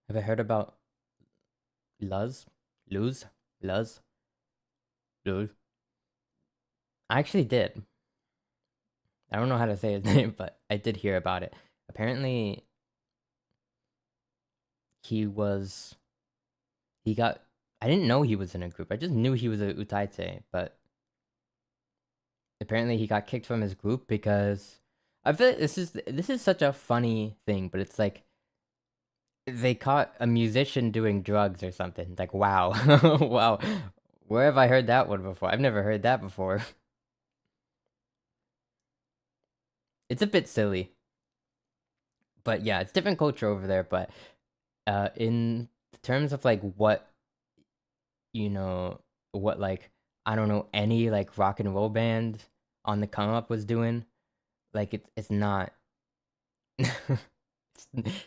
Have I heard about Luz? Luz? Luz? Luz? I actually did. I don't know how to say his name, but I did hear about it. Apparently, he got. I didn't know he was in a group. I just knew he was a utaite, but apparently he got kicked from his group because I feel like this is such a funny thing, but it's like they caught a musician doing drugs or something. Like, wow, wow, where have I heard that one before? I've never heard that before. It's a bit silly. But yeah, it's different culture over there. But in terms of like what what like I don't know any like rock and roll band on the come up was doing, like it's not.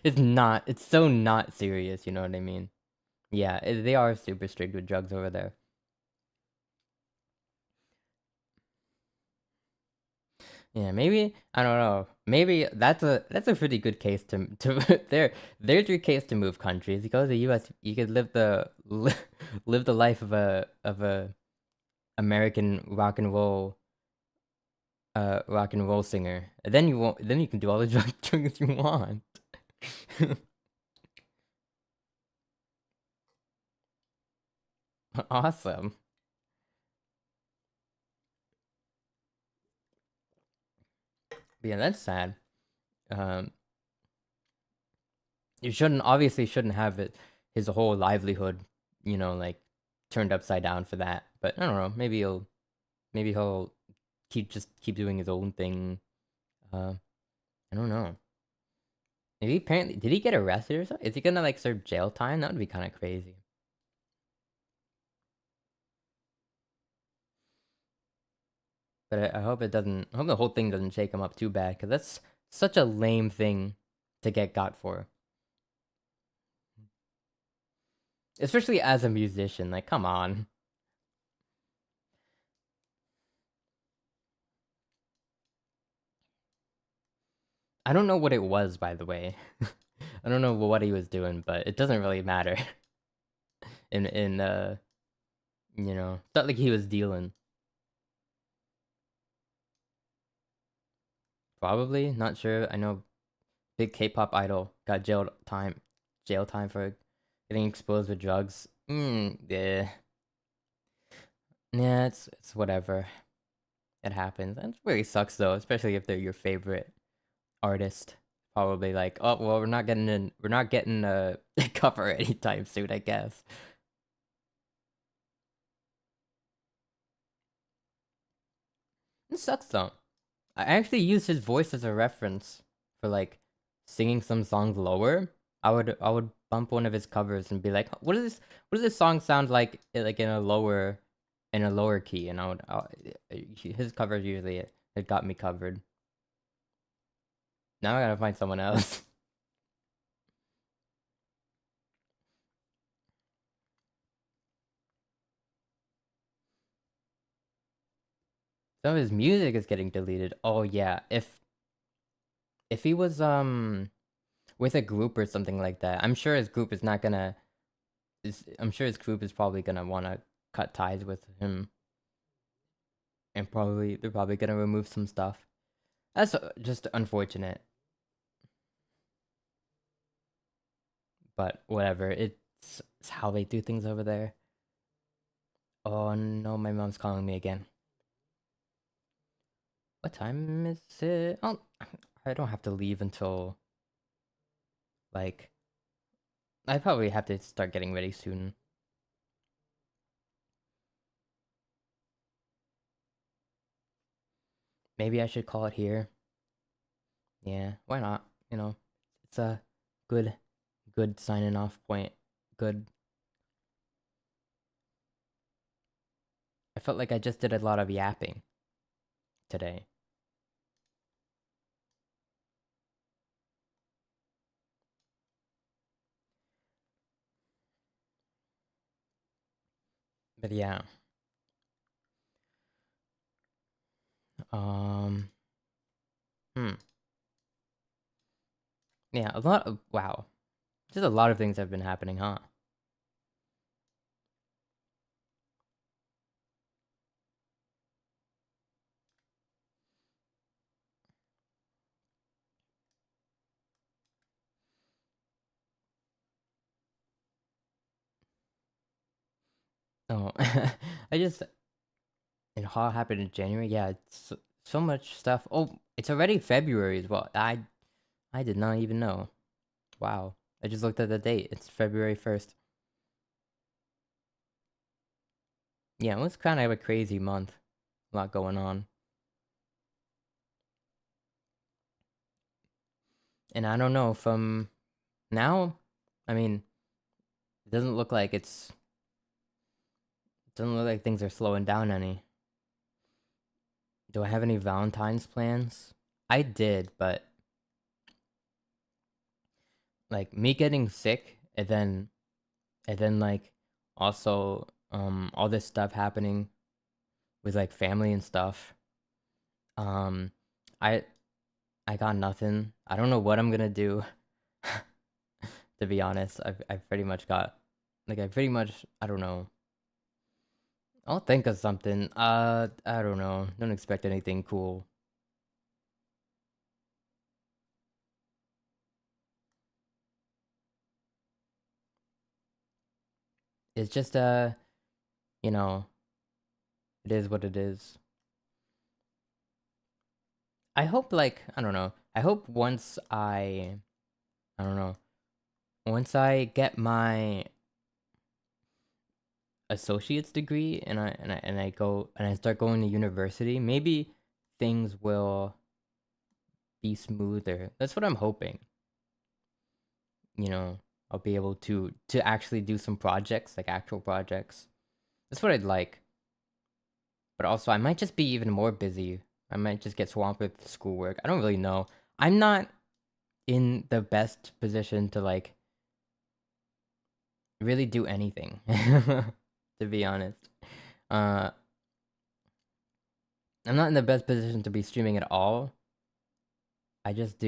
It's not. It's so not serious. You know what I mean? Yeah, they are super strict with drugs over there. Yeah, maybe I don't know. Maybe that's a pretty good case to there's your case to move countries. You go to the U.S., you could live live the life of a American rock and roll singer. And then you can do all the drugs you want. Awesome. But yeah, that's sad. You obviously shouldn't have his whole livelihood, like turned upside down for that. But I don't know. Maybe he'll keep doing his own thing. I don't know. Maybe apparently did he get arrested or something? Is he gonna like serve jail time? That would be kind of crazy. But I hope it doesn't. I hope the whole thing doesn't shake him up too bad, because that's such a lame thing to get got for. Especially as a musician, like come on. I don't know what it was, by the way. I don't know what he was doing, but it doesn't really matter. It's not like he was dealing. Probably, not sure. I know big K-pop idol got jail time for getting exposed with drugs. Yeah. Yeah, it's whatever. It happens. And it really sucks though, especially if they're your favorite artist. Probably like, oh well, we're not getting a cover anytime soon, I guess. It sucks though. I actually used his voice as a reference for like singing some songs lower. I would bump one of his covers and be like, what does this song sound like in a lower key? And his covers usually it got me covered. Now I gotta find someone else. Some of his music is getting deleted. Oh yeah, if he was with a group or something like that, I'm sure his group is not gonna. I'm sure his group is probably gonna want to cut ties with him, and they're probably gonna remove some stuff. That's just unfortunate, but whatever. It's how they do things over there. Oh no, my mom's calling me again. What time is it? Oh, I don't have to leave until like I probably have to start getting ready soon. Maybe I should call it here. Yeah, why not? You know, it's a good signing off point. Good. I felt like I just did a lot of yapping today. But yeah. Hmm. Yeah, a lot of wow. Just a lot of things have been happening, huh? Oh, I just and how it happened in January. Yeah, it's so much stuff. Oh, it's already February as well. I did not even know. Wow. I just looked at the date. It's February 1st. Yeah, it was kind of a crazy month. A lot going on. And I don't know, from now, I mean, it doesn't look like things are slowing down any. Do I have any Valentine's plans? I did, but like me getting sick and then like also all this stuff happening with like family and stuff. Um I I got nothing. I don't know what I'm gonna do. To be honest, I've pretty much got like I don't know. I'll think of something. I don't know. Don't expect anything cool. It's just you know, it is what it is. I hope like I don't know. I hope I don't know. Once I get my associate's degree and I go and I start going to university, maybe things will be smoother. That's what I'm hoping. You know, I'll be able to actually do some projects, like actual projects. That's what I'd like. But also I might just be even more busy. I might just get swamped with schoolwork. I don't really know. I'm not in the best position to like really do anything. To be honest. Uh I'm not in the best position to be streaming at all. I just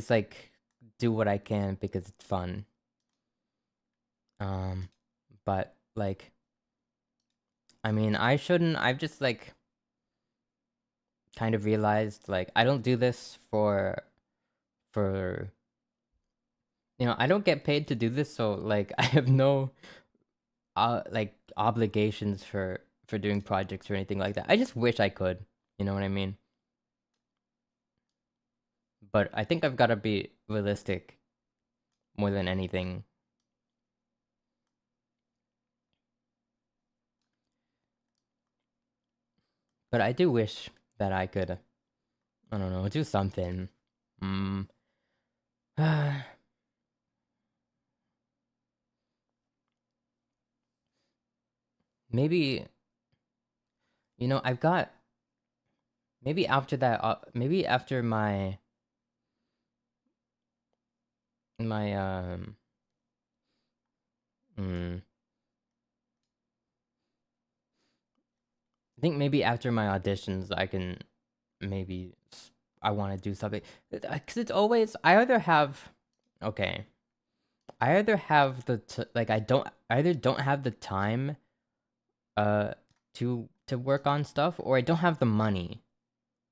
like do what I can because it's fun. But like I mean, I've just like kind of realized like I don't do this for I don't get paid to do this, so like like obligations for doing projects or anything like that. I just wish I could. You know what I mean? But I think I've got to be realistic more than anything. But I do wish that I could, I don't know, do something. Maybe, you know, I've got, maybe after that, maybe after my I think maybe after my auditions, I can maybe I want to do something because it's always I either have okay, I either have like I either don't have the time to work on stuff or I don't have the money,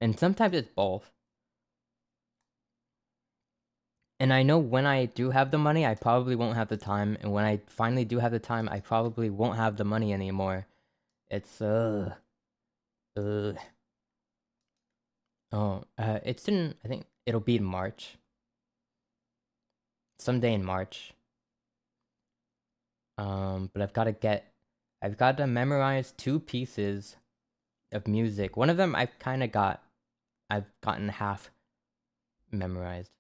and sometimes it's both. And I know when I do have the money, I probably won't have the time, and when I finally do have the time, I probably won't have the money anymore. It's Oh, it's in, I think it'll be in March. Someday in March. But I've got to memorize 2 pieces of music. One of them I've gotten half memorized.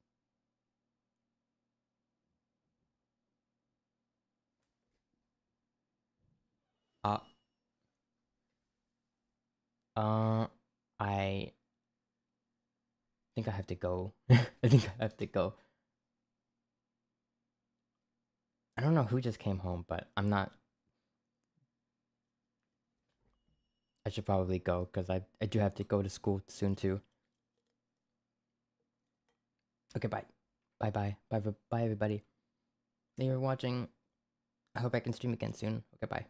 I think I have to go. I think I have to go. I don't know who just came home, but I'm not. I should probably go because I do have to go to school soon too. Okay, bye. Bye, everybody. Thank you for watching. I hope I can stream again soon. Okay, bye.